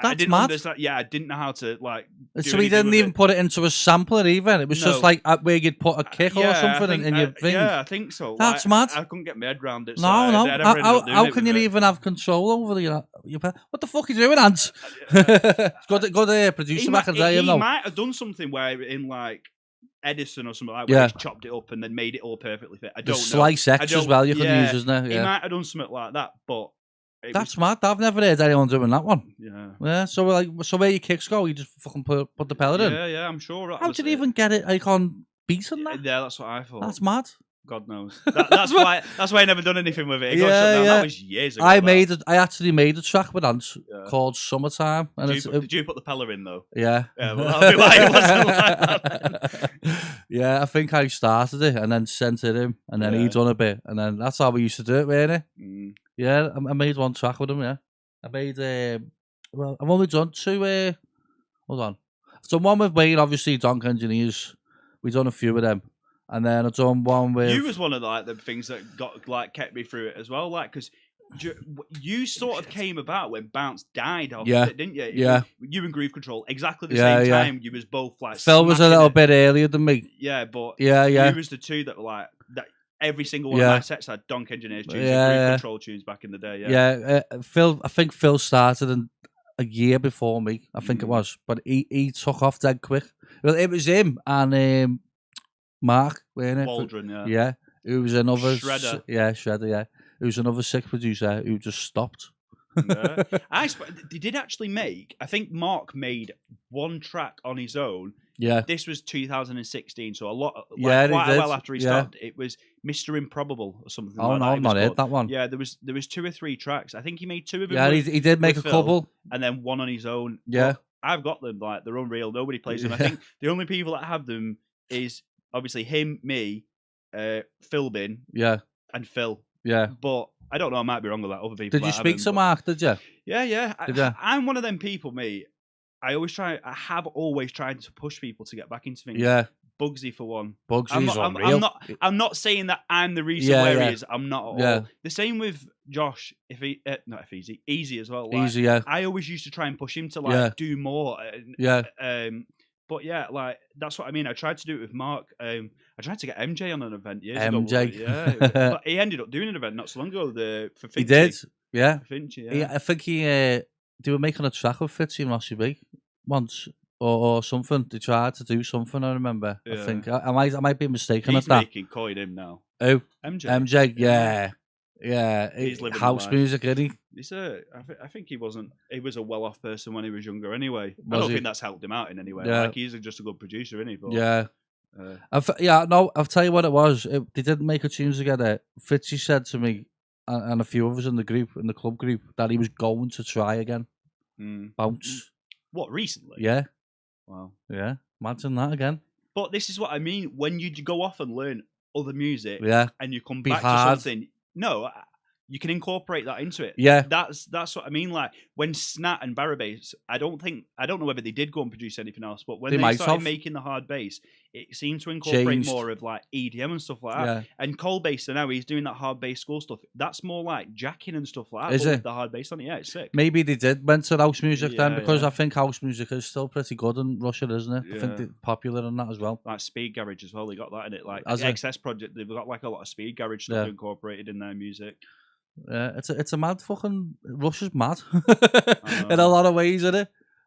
That's
didn't
mad.
understand. Yeah, I didn't know how to like. Do
So he
anything
didn't
with
even
it.
put it into a sampler even. It was just
No.
like where you'd put a kick or
Yeah,
something
I think,
in your thing.
yeah, I think so.
That's
like,
mad.
I couldn't get my head around it. So
No,
I
no.
never ended up doing
How
it
can
with
you
it.
even have control over what the fuck are you doing, Ant? Good producer back and say him
He
though.
might have done something where in like Edison or something like that,
Yeah.
where he's chopped it up and then made it all perfectly fit. I don't
There's
know.
slice X as well you can use, isn't there?
He
Yeah.
might have done something like that, but
That's mad. I've never heard anyone doing that one.
Yeah.
Yeah. So where your kicks go, you just fucking put the pellet in.
Yeah, I'm sure. That
How
was
did you even get it like on beat and that?
Yeah, that's what I thought.
That's mad.
God knows. That's why I never done anything with it. It got shut down. That was years ago.
I actually made a track with Ant called Summertime. And
did you put the peller in though?
Yeah.
Yeah, well, that'll be why it wasn't like that.
Yeah, I think I started it and then sent it him, and then he done a bit, and then that's how we used to do it, really. Yeah, I made one track with him. Yeah, I made well, I've only done two. Hold on, I've done one with Wayne, obviously Donk Engineers. We've done a few of them. And then I've done one with...
You was one of the things that kept me through it as well, because you sort of came about when Bounce died off it, didn't you?
Yeah.
You and Groove Control, exactly the same time. You was both like...
Phil was a little bit earlier than me.
Yeah, but
you
was the two that were like... that. Every single one of my sets had Donk Engineers tunes and Groove Control tunes back in the day.
I think Phil started a year before me, I think it was. But he took off dead quick. Well, it was him and... Mark, weren't it?
Waldron,
yeah. Who was another
Shredder.
Shredder, yeah. Who was another sick producer who just stopped.
Yeah. They did actually make, I think Mark made one track on his own.
Yeah.
This was 2016, so quite a while after he stopped. It was Mr. Improbable or something like that. Oh
no, I've not heard that one.
Yeah, there was 2 or 3 tracks. I think he made 2 of them.
Yeah, he did make a couple.
And then one on his own.
Yeah.
But I've got them, they're unreal. Nobody plays them. I think the only people that have them is obviously him, me, Phil Bin, and Phil.
Yeah.
But I don't know, I might be wrong with that. Other people.
Did you speak to Mark, did you?
Yeah. I'm one of them people, me. I have always tried to push people to get back into things.
Yeah.
Bugsy for one.
Bugsy's unreal.
I'm not saying that I'm the reason where he is. I'm not at all. The same with Josh, Easy as well.
Easy, yeah.
I always used to try and push him to do more. But yeah, that's what I mean. I tried to do it with Mark. I tried to get MJ on an event years ago. Yeah, but he ended up doing an event not so long ago. For Finchy.
He did, yeah.
Finchy, yeah.
I think they were making a track with Fitzy and Rossi B once or something. They tried to do something. I remember. I think I might be mistaken at that.
He's making coin him now.
Oh,
MJ,
yeah.
He's living
house music, isn't he?
I think he was a well-off person when he was younger. Anyway, I don't think that's helped him out in any way. He's just a good producer, isn't he? But,
I'll tell you what it was. They didn't make a tune together. Fitzy said to me and a few others in the club group, that he was going to try again. Bounce.
What, recently?
Yeah.
Wow.
Yeah. Imagine that again.
But this is what I mean. When you go off and learn other music, and you come back to something, you can incorporate that into it.
Yeah.
That's what I mean. Like when Snat and Barra Bass, I don't know whether they did go and produce anything else, but when they started making the hard bass, it seemed to incorporate more of like EDM and stuff like that.
Yeah.
And Cole Bass, so now he's doing that hard bass school stuff. That's more like jacking and stuff like that.
Is it?
With the hard bass on it, yeah, it's sick.
Maybe they did went to house music then, because I think house music is still pretty good in Russia, isn't it? I think they're popular in that as well.
Like Speed Garage as well, they got that in it. Like the XS project, they've got like a lot of Speed Garage stuff incorporated in their music.
Yeah, it's a mad fucking... Russia's mad in a lot of ways, isn't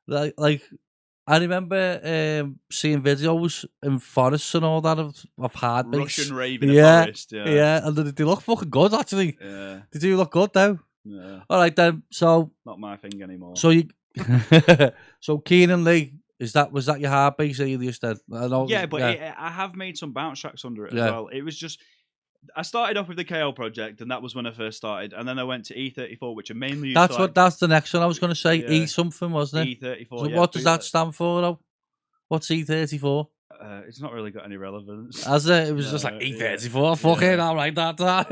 it? Like I remember seeing videos in forests and all that of hard bass.
Russian rave in a forest,
and they look fucking good actually.
Yeah,
they do look good though.
Yeah.
All right then, so
not my thing anymore.
So you, so Keenan Lee, was that your hard bass alias then?
I have made some bounce tracks under it as well. It was just. I started off with the KO project, and that was when I first started. And then I went to E34, which I mainly used
that's the next one I was going to say. E something, wasn't it?
E34.
So what does that stand for, though? What's E34?
It's not really got any relevance.
Has it? It was just like E34. Fuck it, I'll write that down.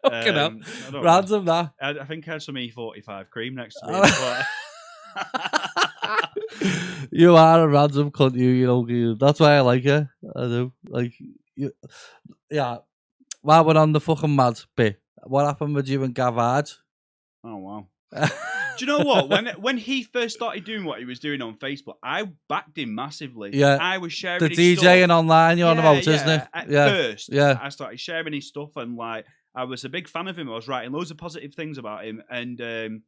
Fucking hell. Random that.
I think I had some E45 cream next to me.
You are a random cunt, you know. That's why I like you. I do. Like, yeah. While we're on the fucking mad bit, what happened with you and Gavard?
Oh wow. Do you know what? When he first started doing what he was doing on Facebook, I backed him massively.
Yeah.
I was sharing
The
his
DJing
stuff.
online you're on about, isn't it?
At
Yeah.
first,
Yeah.
I started sharing his stuff, and like I was a big fan of him. I was writing loads of positive things about him, and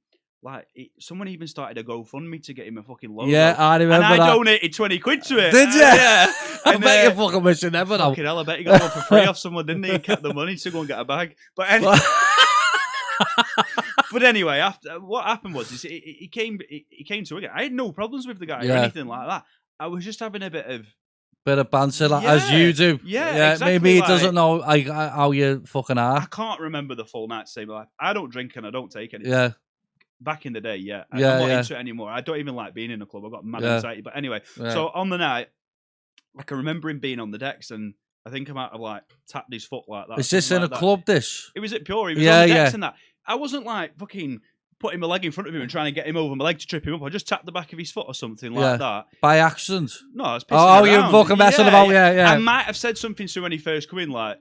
someone even started a GoFundMe to get him a fucking logo.
Yeah, I remember
and I
that.
donated 20 quid to it.
Did you?
Yeah.
I bet you fucking wish you never know.
Fucking hell, I bet he got one for free off someone, didn't he? And kept the money to go and get a bag. But anyway. But anyway, after what happened was he came to again. I had no problems with the guy or anything like that. I was just having a bit of
banter, like, as you do.
Yeah, exactly,
maybe he doesn't know like how you fucking are.
I can't remember the full night to save my life. I don't drink and I don't take anything.
Yeah.
Back in the day, I'm not into it anymore. I don't even like being in a club. I've got mad anxiety. But anyway, so on the night, I can remember him being on the decks, and I think I might have like tapped his foot like that.
Is this in a club? This?
It was at Pure. He was on the decks and that. I wasn't like fucking putting my leg in front of him and trying to get him over my leg to trip him up. I just tapped the back of his foot or something like that.
By accident?
No, I was pissing around.
You fucking messing about,
I might have said something to him when he first came in, like,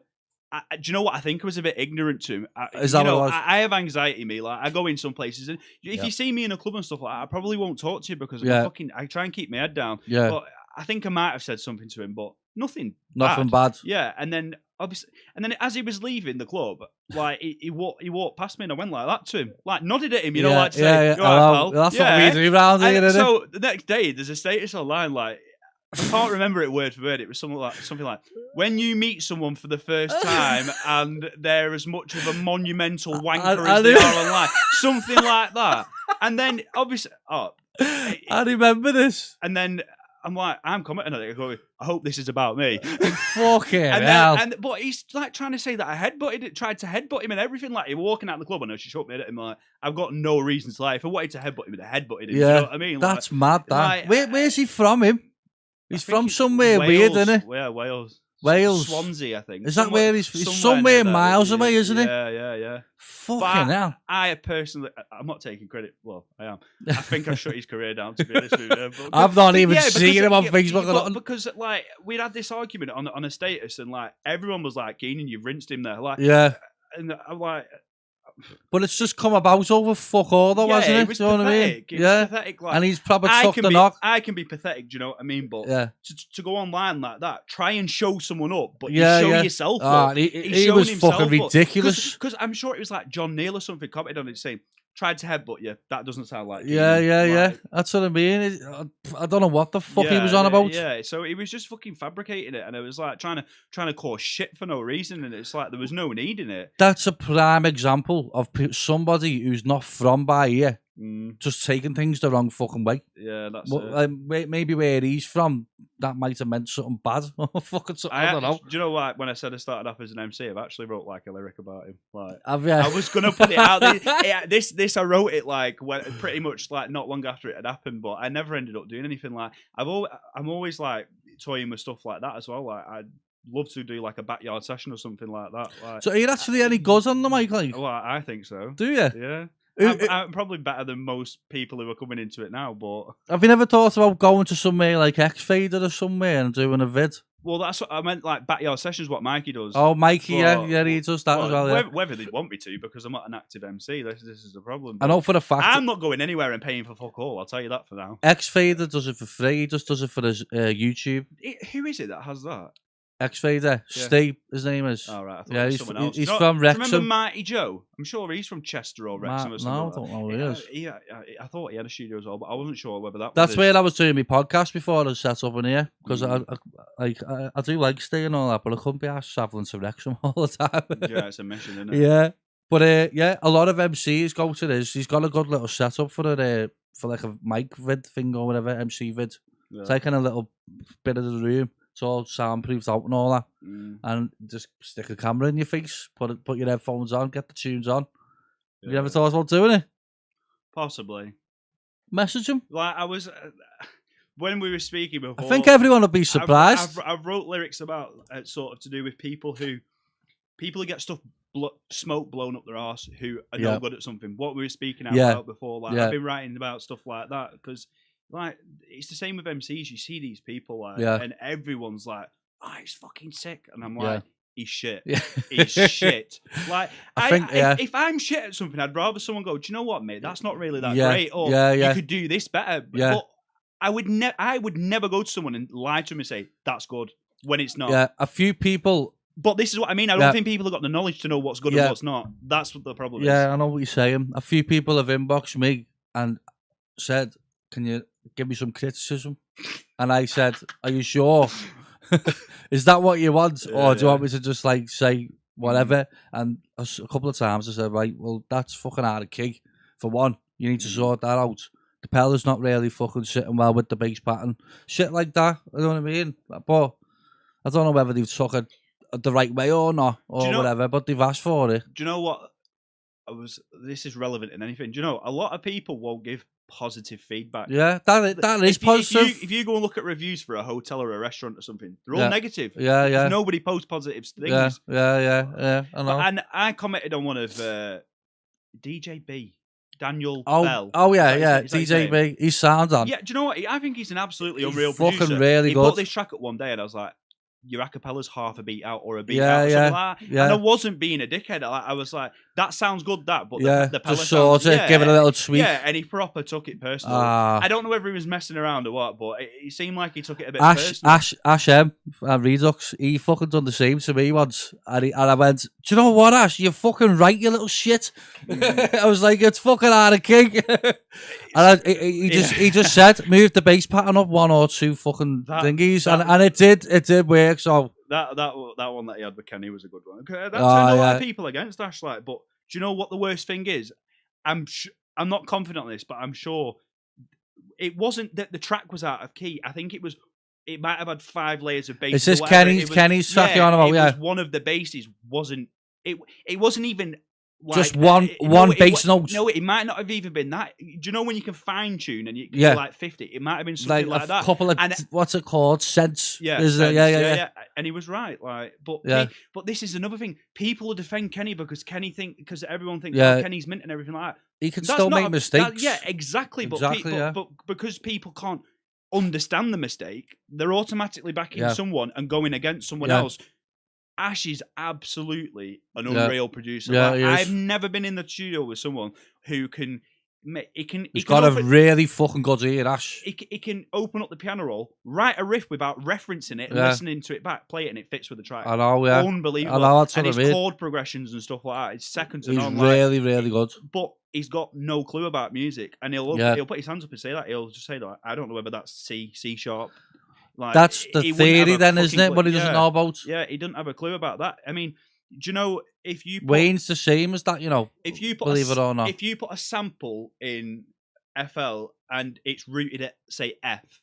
do you know what? I think I was a bit ignorant to him.
Is that what it was?
I have anxiety, me. Like, I go in some places, and if you see me in a club and stuff like that, I probably won't talk to you because I try and keep my head down.
Yeah.
But I think I might have said something to him, but nothing
bad.
Yeah, and then obviously, as he was leaving the club, like he walked past me, and I went like that to him, like nodded at him, you know, like to say, "You're right, pal."
That's what we do round here, isn't it?
So the next day, there's a status online, like I can't remember it word for word. It was something like, when you meet someone for the first time and they're as much of a monumental wanker as they are online, something like that. And then obviously,
I remember this.
And then I'm like, I'm commenting on it. I go, I hope this is about me.
Fucking hell.
But he's like trying to say that I tried to headbutt him and everything. Like, he was walking out of the club, I know she shook me at him. Like, I've got no reason to lie. If I wanted to headbutt him, I'd headbutted him.
Yeah,
you know what I mean?
That's mad, that. Where's he from, him? He's from somewhere
Wales,
weird, isn't he?
Yeah, Wales.
Wales.
Swansea, I think.
Is that where he's somewhere miles away, isn't he?
Yeah.
Fucking hell.
I personally, I'm not taking credit. Well, I am. I think I shut his career down, to be honest with you.
I've not even seen him on Facebook.
Because, like, we'd had this argument on a status, and, like, everyone was like, Keenan, you've rinsed him there. Like,
yeah.
And I'm like...
But it's just come about over fuck all, though, hasn't it?
It was
do you know
pathetic.
What I mean?
It was pathetic. Like,
and he's probably sucked the knock.
I can be pathetic, do you know what I mean? But to go online like that, try and show someone up, but you show yourself up.
He was fucking ridiculous.
Because I'm sure it was like John Neal or something commented on it saying, tried to headbutt you. That doesn't sound like you.
Yeah. That's what I mean. I don't know what the fuck he was on about.
Yeah, so he was just fucking fabricating it, and it was like trying to cause shit for no reason, and it's like there was no need in it.
That's a prime example of somebody who's not from by here just taking things the wrong fucking way.
Yeah, that's
it. Maybe where he's from, that might have meant something bad. Fucking something, I don't know.
Do you know what? When I said I started off as an MC, I've actually wrote like a lyric about him. Like,
I
was gonna put it out. This I wrote it like pretty much like not long after it had happened, but I never ended up doing anything. Like, I'm always like toying with stuff like that as well. Like, I'd love to do like a backyard session or something like that. Like,
so are you actually any good on the mic? Like,
well, I think so.
Do you?
Yeah. I'm probably better than most people who are coming into it now, but...
Have you never thought about going to somewhere like X-Fader or somewhere and doing a vid?
Well, that's what I meant, like backyard sessions, what Mikey does.
Oh, Mikey, yeah, he does that as well, yeah.
Whether they want me to, because I'm not an active MC, this is the problem.
I know for a fact...
I'm not going anywhere and paying for fuck all, I'll tell you that for now.
X-Fader does it for free, he just does it for his YouTube.
Who is it that has that?
X-Fader, Steve, his name is.
Oh, right. I thought it was someone else.
He's from Wrexham.
Remember Mighty Joe? I'm sure he's from Chester or Wrexham or something.
No, I don't know who he is.
I thought he had a studio as well, but I wasn't sure whether that was.
That's where I was doing my podcast before I set up in here, because I do like staying and all that, but I couldn't be asked travelling to Wrexham all the time.
Yeah, it's a mission, isn't it?
Yeah. But a lot of MCs go to this. He's got a good little setup for like a mic vid thing or whatever, MC vid. Yeah. It's like in a little bit of the room. It's all soundproofed out and all that, and just stick a camera in your face, put your headphones on, get the tunes on. Yeah. You ever thought about doing it?
Possibly.
Message him.
Like I was when we were speaking before.
I think everyone would be surprised.
I've wrote lyrics about sort of to do with people who get stuff smoke blown up their arse who are no good at something. What we were speaking about before, like I've been writing about stuff like that because. Like, it's the same with MCs. You see these people, like, and everyone's like, oh, he's fucking sick. And I'm like, he's shit.
Yeah.
He's shit. Like,
I think,
if I'm shit at something, I'd rather someone go, do you know what, mate? That's not really that
Yeah,
great. Or
yeah, yeah.
you could do this better.
Yeah.
But I would never go to someone and lie to them and say, that's good, when it's not.
Yeah, a few people.
But this is what I mean. I don't think people have got the knowledge to know what's good and what's not. That's what the problem is.
Yeah, I know what you're saying. A few people have inboxed me and said, can you give me some criticism? And I said, are you sure? Is that what you want? Or do you want me to just like say whatever? And a couple of times I said, right, well, that's fucking out of key. For one, you need to sort that out. The pedal's not really fucking sitting well with the bass pattern. Shit like that, you know what I mean? But I don't know whether they've took it the right way or not, or whatever, but they've asked for it.
Do you know what? This is relevant in anything. Do you know, a lot of people won't give positive feedback.
Yeah, that is positive.
If you go and look at reviews for a hotel or a restaurant or something, they're all negative.
Yeah.
Nobody posts positive things.
Yeah. I know.
And I commented on one of DJB. Daniel Bell.
Oh yeah. DJB. He's sound on.
Yeah, do you know what? I think he's an absolutely unreal
fucking
producer.
really good.
He put this track up one day and I was like, your acapella's half a beat out or a beat out or something like that.
Yeah.
And I wasn't being a dickhead. I was like, that sounds good, but the
just sort of give it a little tweak.
Yeah, and he proper took it personally. I don't know whether he was messing around or what, but it seemed like he took it a bit personal.
Ash M and Redux, he fucking done the same to me once. And I went, do you know what, Ash? You're fucking right, you little shit. I was like, it's fucking out of king. And he just said, move the bass pattern up one or two fucking thingies. And it did work, so...
That one that he had with Kenny was a good one. That turned a lot of people against Ash. Like, but do you know what the worst thing is? I'm not confident on this, but I'm sure it wasn't that the track was out of key. I think it might have had 5 layers of bass.
Is this Kenny's track you're on about? Yeah,
one of the basses wasn't. It wasn't even. Like,
just one bass note.
No, it might not have even been that. Do you know when you can fine tune and you can do like 50? It might have been something like that.
A couple of what's it called? Cents.
Yeah, yeah. And he was right. Like, but this is another thing. People defend Kenny because everyone thinks Kenny's mint and everything like that.
He can still make mistakes.
Exactly. But because people can't understand the mistake, they're automatically backing someone and going against someone else. Ash is absolutely an unreal producer.
Yeah,
I've never been in the studio with someone who can.
He's got a really fucking good ear, Ash.
He can open up the piano roll, write a riff without referencing it, and listening to it back, play it, and it fits with the track.
I know, yeah.
Unbelievable.
I know, that's
and
what
his chord progressions and stuff like that, it's second to none.
He's really, really good.
But he's got no clue about music, and he'll put his hands up and say that. He'll just say that. I don't know whether that's C sharp. Like,
that's the theory then, isn't it? What he doesn't know about.
Yeah, he doesn't have a clue about that. I mean, do you know, if you
Wayne's the same as that, you know,
if you
believe it or not.
If you put a sample in FL and it's rooted at, say, F,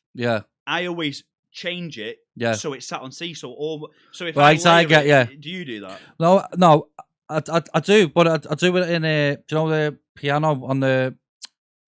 I always change it so it's sat on C. So if I get do you do that?
No, I do, but I do it in do you know the piano on the...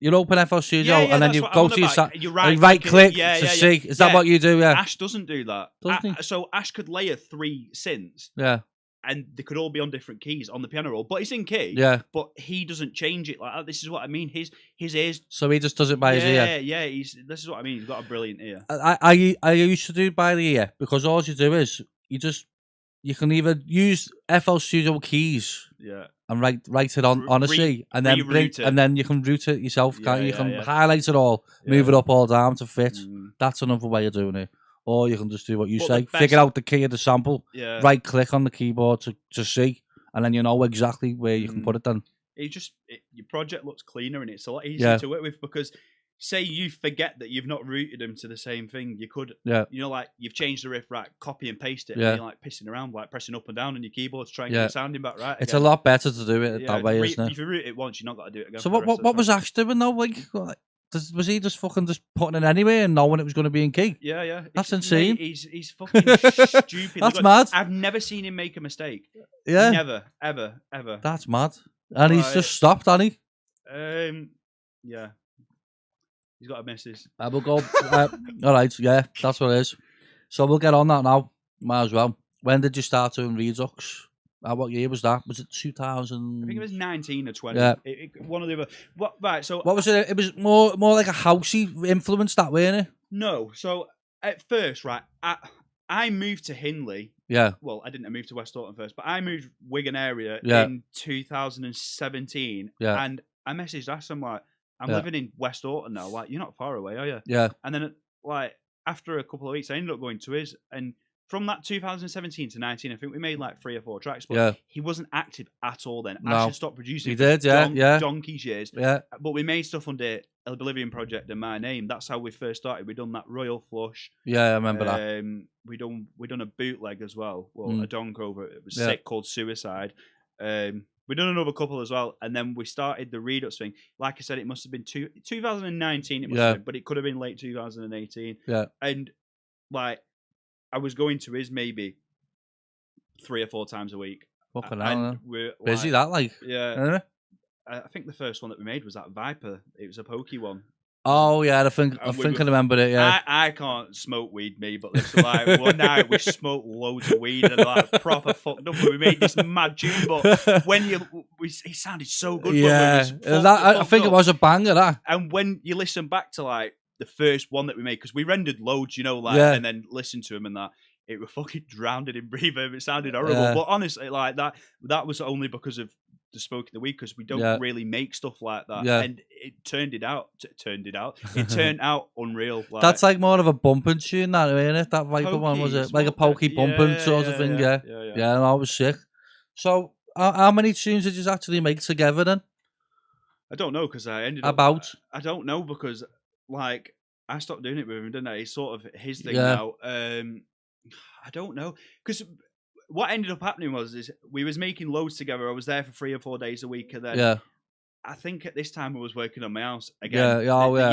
You open FL Studio and then you go to your right click to see. Is that what you do? Yeah.
Ash doesn't do that.
Doesn't he?
So Ash could layer 3 synths.
Yeah.
And they could all be on different keys on the piano roll, but it's in key.
Yeah.
But he doesn't change it like that. This is what I mean. His ears.
So he just does it by his ear.
Yeah. This is what I mean. He's got a brilliant ear.
I used to do it by the ear because all you do is you can either use FL Studio keys.
Yeah.
And write it on a C, and then you can route it yourself. You can highlight it all, move it up or down to fit. That's another way of doing it. Or you can just do what you say, figure out the key of the sample, right click on the keyboard to see, and then you know exactly where you can put it. Then
your project looks cleaner and it's a lot easier to work with because. Say you forget that you've not routed them to the same thing. You could, like you've changed the riff, right? Copy and paste it, and you're like pissing around, like pressing up and down on your keyboard to try and get the sounding back right.
It's a lot better to do it that way, isn't it?
If you route it once, you're not got to do it again.
So what was Ash doing though? Like, was he just fucking putting it anyway and knowing it was going to be in key?
Yeah.
That's insane.
He's fucking stupid.
That's mad.
I've never seen him make a mistake.
Yeah.
Never, ever.
That's mad. And he's just stopped, hasn't he?
Yeah. He's got a missus.
We'll go. All right, that's what it is. So we'll get on that now. Might as well. When did you start doing Redux? What year was that? Was it 2000?
I think it was 19 or 20.
Yeah.
One of the other. Right. So
what was it? It was more like a housey influence, that, weren't it?
No. So at first, right, I moved to Hindley.
Yeah.
Well, I didn't. I moved to West Orton first, but I moved Wigan area
Yeah.
in 2017.
Yeah.
And I messaged Ash. I'm like, I'm
Yeah.
living in West Orton now. Like, you're not far away, are you?
Yeah.
And then, like, after a couple of weeks, I ended up going to his. And from that 2017 to 19, I think we made like 3 or 4 tracks. But he wasn't active at all then.
No.
Ash had stopped producing.
He did, yeah.
Donkey's years.
Yeah.
But we made stuff under Oblivion Project and my name. That's how we first started. We done that Royal Flush.
Yeah, I remember that.
We done a bootleg as well. Well, a donk over. It was sick called Suicide. We done another couple as well, and then we started the Redux thing. Like I said, it must have been 2019. It must have been, but it could have been late 2018.
Yeah,
and like I was going to his maybe 3 or 4 times a week.
Fucking hell,
we're
busy that like.
Yeah. I think the first one that we made was that Viper. It was a pokey one.
Oh yeah, I think I remember it. Yeah,
I can't smoke weed, me, but this like one night we smoked loads of weed and like proper fucked up. We made this mad tune, but when it sounded so good.
Yeah, I think it was a banger. That,
and when you listen back to like the first one that we made, because we rendered loads, and then listened to them and that. It was fucking drowned in reverb. It sounded horrible, but honestly, like that was only because of the Smoke of the Week, because we don't really make stuff like that, and it turned out unreal. Like,
that's like more of a bumping tune, that, ain't it? That Viper one, was it like a pokey bumping sort of thing? Yeah, no, it was sick. So, how many tunes did you actually make together then?
I don't know, because I ended
up.
I don't know, because like I stopped doing it with him, didn't I? It's sort of his thing now. I don't know, because what ended up happening is we was making loads together. I was there for 3 or 4 days a week, and then I think at this time I was working on my house again.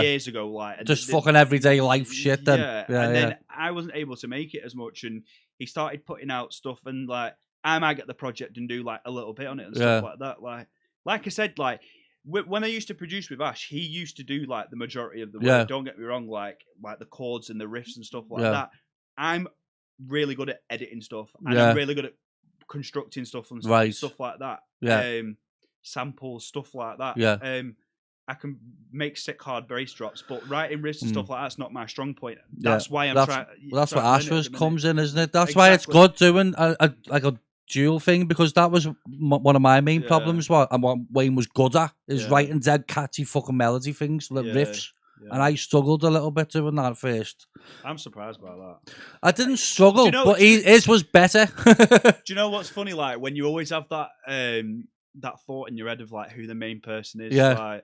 Years ago, like
just fucking everyday life shit. Then
then I wasn't able to make it as much, and he started putting out stuff, and like I might get the project and do like a little bit on it and stuff like that. Like I said, like when I used to produce with Ash, he used to do like the majority of the work. Don't get me wrong, like the chords and the riffs and stuff like that. I'm really good at editing stuff, and I'm really good at constructing stuff and stuff like that. Samples, stuff like that. I can make sick hard bass drops, but writing riffs and stuff like that's not my strong point. That's why I'm trying.
Well, that's what Ashford comes in, isn't it? That's why it's good doing like a dual thing, because that was one of my main problems. What Wayne was good at is writing dead catchy fucking melody things, like riffs. Yeah. And I struggled a little bit doing that at first.
I'm surprised by that.
I didn't struggle, but his was better.
Do you know what's funny? Like when you always have that that thought in your head of like who the main person is. Like,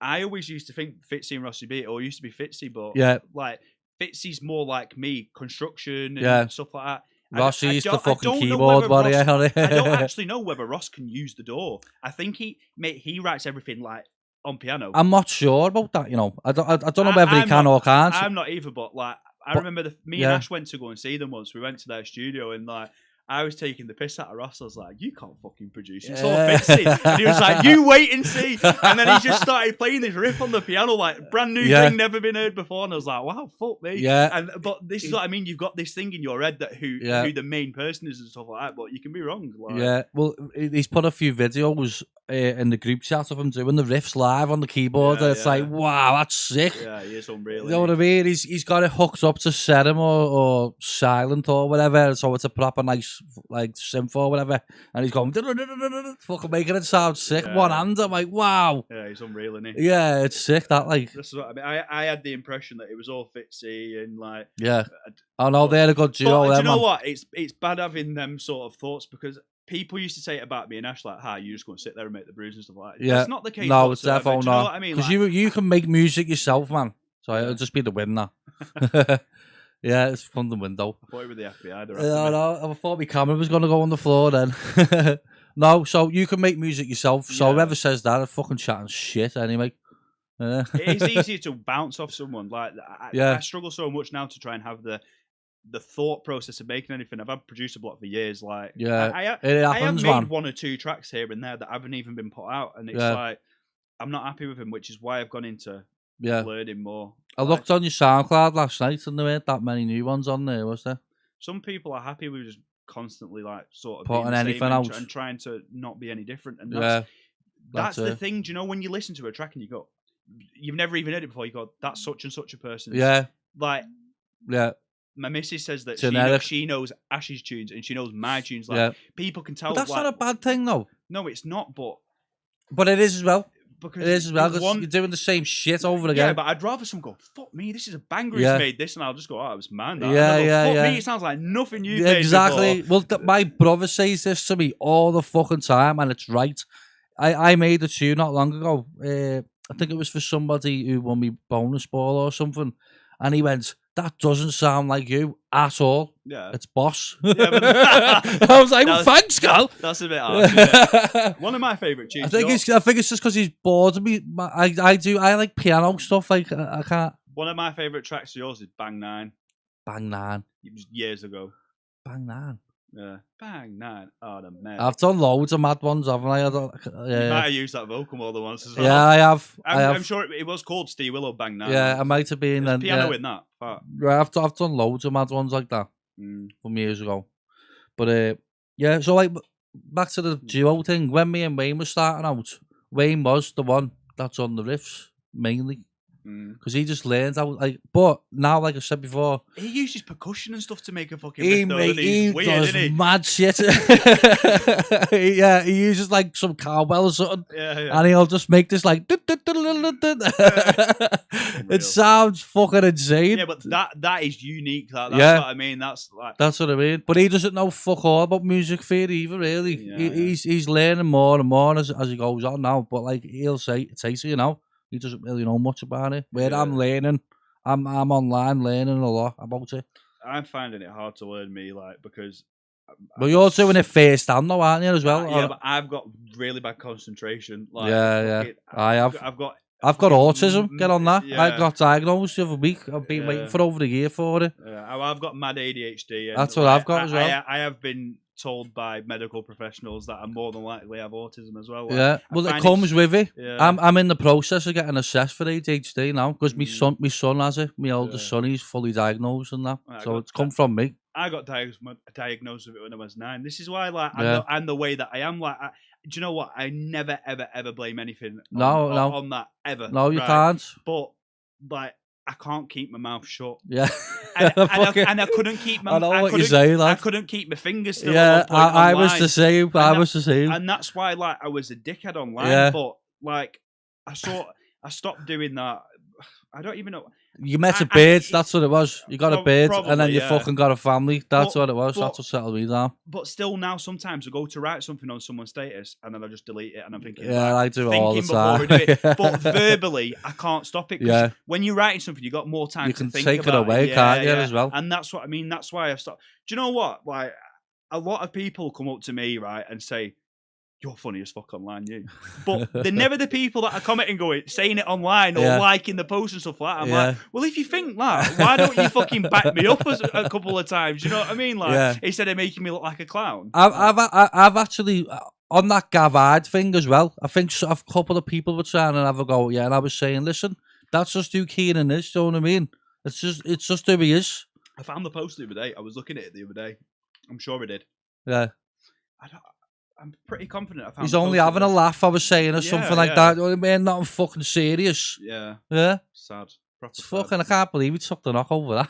I always used to think Fitzy and Rossi B, or used to be Fitzy, but like Fitzy's more like me, construction and stuff like that.
Rossi's the fucking keyboard buddy.
I don't actually know whether Ross can use the DAW. I think he writes everything like on piano.
I'm not sure about that, I don't know whether he can or can't.
I'm not either, but like I remember me and Ash went to go and see them once. We went to their studio, and like I was taking the piss out of Ross. I was like, "You can't fucking produce. It's all Fitzy." And he was like, "You wait and see." And then he just started playing this riff on the piano, like brand new thing, never been heard before. And I was like, "Wow, fuck me." But this is what I mean. You've got this thing in your head that who the main person is and stuff like that. But you can be wrong. Like,
well, he's put a few videos in the group chat of him doing the riffs live on the keyboard, and it's like, wow, that's sick.
Yeah, he is unreal.
You know what I mean? He's got it hooked up to Serum or Silent or whatever, so it's a proper nice like synth or whatever, and he's going fucking making it sound sick. One hand, I'm like, wow.
Yeah, he's unreal, isn't
he? Yeah, it's sick. That like
this is what I mean. I had the impression that it was all Fitzy and like
oh no, they're a good duo.
Do you know what? It's bad having them sort of thoughts, because people used to say it about me and Ash, like, "Hi, you're just going to sit there and make the brews and stuff like that." That's not the case.
No, it's definitely not.
Do you know what I mean?
Because you can make music yourself, man. So it'll just be the winner. Yeah, it's from the window.
I thought you were the FBI director.
I thought my camera was going to go on the floor then. No, so you can make music yourself. So whoever says that, I'm fucking chatting shit anyway.
It's easier to bounce off someone. Like I struggle so much now to try and have the thought process of making anything. I've had producer block for years. Like I have made 1 or 2 tracks here and there that haven't even been put out, and it's like I'm not happy with them, which is why I've gone into learning more.
I looked on your SoundCloud last night, and there weren't that many new ones on there, was there?
Some people are happy with just constantly like sort of
putting anything out
and trying to not be any different, and that's the thing. Do you know when you listen to a track and you go, you've never even heard it before, you go, that's such and such a person.
Yeah,
like my missus says that
Generic.
she knows Ash's tunes and she knows my tunes. Like
Yeah.
people can tell.
But that's
like,
not a bad thing, though.
No, it's not.
But it is as well.
Because
It is as well,
there's
because you're doing the same shit over again.
Yeah, but I'd rather someone go, fuck me, this is a banger
Yeah.
who's made this, and I'll just go, oh, it was man. That.
Yeah,
And
yeah,
go, fuck
yeah.
me, it sounds like nothing you've
Yeah,
made
exactly.
before.
Well, my brother says this to me all the fucking time, and it's right. I made a tune not long ago. I think it was for somebody who won me bonus ball or something, and he went, "That doesn't sound like you at all.
Yeah.
It's Boss."
Yeah, but
I was like, "Thanks, Cal."
That's a bit harsh, isn't it? One of my favourite tunes.
I think it's just because he's bored of me. I like piano stuff. Like I can't.
One of my favourite tracks of yours is Bang 9.
Bang 9.
It was years ago.
Bang 9.
Yeah. Bang 9. Oh, the man.
I've done loads of mad ones, haven't I?
You might have used that vocal more than once as well.
Yeah, I have.
I'm sure it was called Steve Willow Bang 9.
Yeah, I might have been.
There's piano in that part.
Right, I've done loads of mad ones like that from years ago. But yeah, so like back to the duo thing. When me and Wayne were starting out, Wayne was the one that's on the riffs mainly. Because he just learned how, like, but now, like I said before,
he uses percussion and stuff to make a fucking
he
weird,
does
isn't he?
mad shit. Yeah, he uses like some cowbell or something, and he'll just make this like. It sounds fucking insane.
Yeah, but that is unique. That's what I mean. That's
what I mean. But he doesn't know fuck all about music theory either. Really, he's learning more and more as he goes on now. But like he'll say, you know. He doesn't really know much about it. Where I'm learning, I'm online learning a lot about it.
I'm finding it hard to learn because.
But you're doing it first hand though, aren't you, as well?
Yeah, but I've got really bad concentration. Like,
I have.
I've
got autism. Get on that.
Yeah.
I got diagnosed the other week. I've been waiting for over a year for it.
I've got mad ADHD. And
that's what I've got as well.
I have been told by medical professionals that I more than likely have autism as well.
Yeah, well, it comes with it.
Yeah.
I'm in the process of getting assessed for ADHD now because my son has it. My oldest son, he's fully diagnosed and that. So it's come from me.
I got diagnosed with it when I was 9. This is why, I'm the way that I am. Like, do you know what? I never, ever, ever blame anything on that ever.
No, you can't.
But like, I can't keep my mouth shut.
Yeah,
and I couldn't keep my.
I know what you say, lad.
I couldn't keep my fingers still.
Yeah, I was the same. I was the same.
And that's why, like, I was a dickhead online. Yeah. But like, I stopped doing that. I don't even know.
You met a bird, that's what it was. You got a bird, and then you fucking got a family. That's what it was. That's what settled me down.
But still now, sometimes I go to write something on someone's status, and then I just delete it, and I'm thinking,
I do it all the time.
I do it. But verbally, I can't stop it. Because when you're writing something, you got more time to think about it. You can take it
away, can't you, as well?
And that's what I mean. That's why I've stopped. Do you know what? Like, a lot of people come up to me, right, and say, "You're funny as fuck online, you." But they're never the people that are commenting, saying it online or liking the post and stuff like that. I'm like, well, if you think that, why don't you fucking back me up a couple of times? You know what I mean? Like, instead of making me look like a clown.
I've actually on that Gavard thing as well. I think a couple of people were trying to have a go. Yeah, and I was saying, listen, that's just who Keenan is. Do you know what I mean? It's just who he is.
I found the post the other day. I was looking at it the other day. I'm sure I did.
Yeah.
I'm pretty confident.
He's only having a laugh, I was saying, or something like that. You know what I mean? Nothing fucking serious.
Yeah.
Yeah.
Sad.
It's fucking, I can't believe he took the knock over that.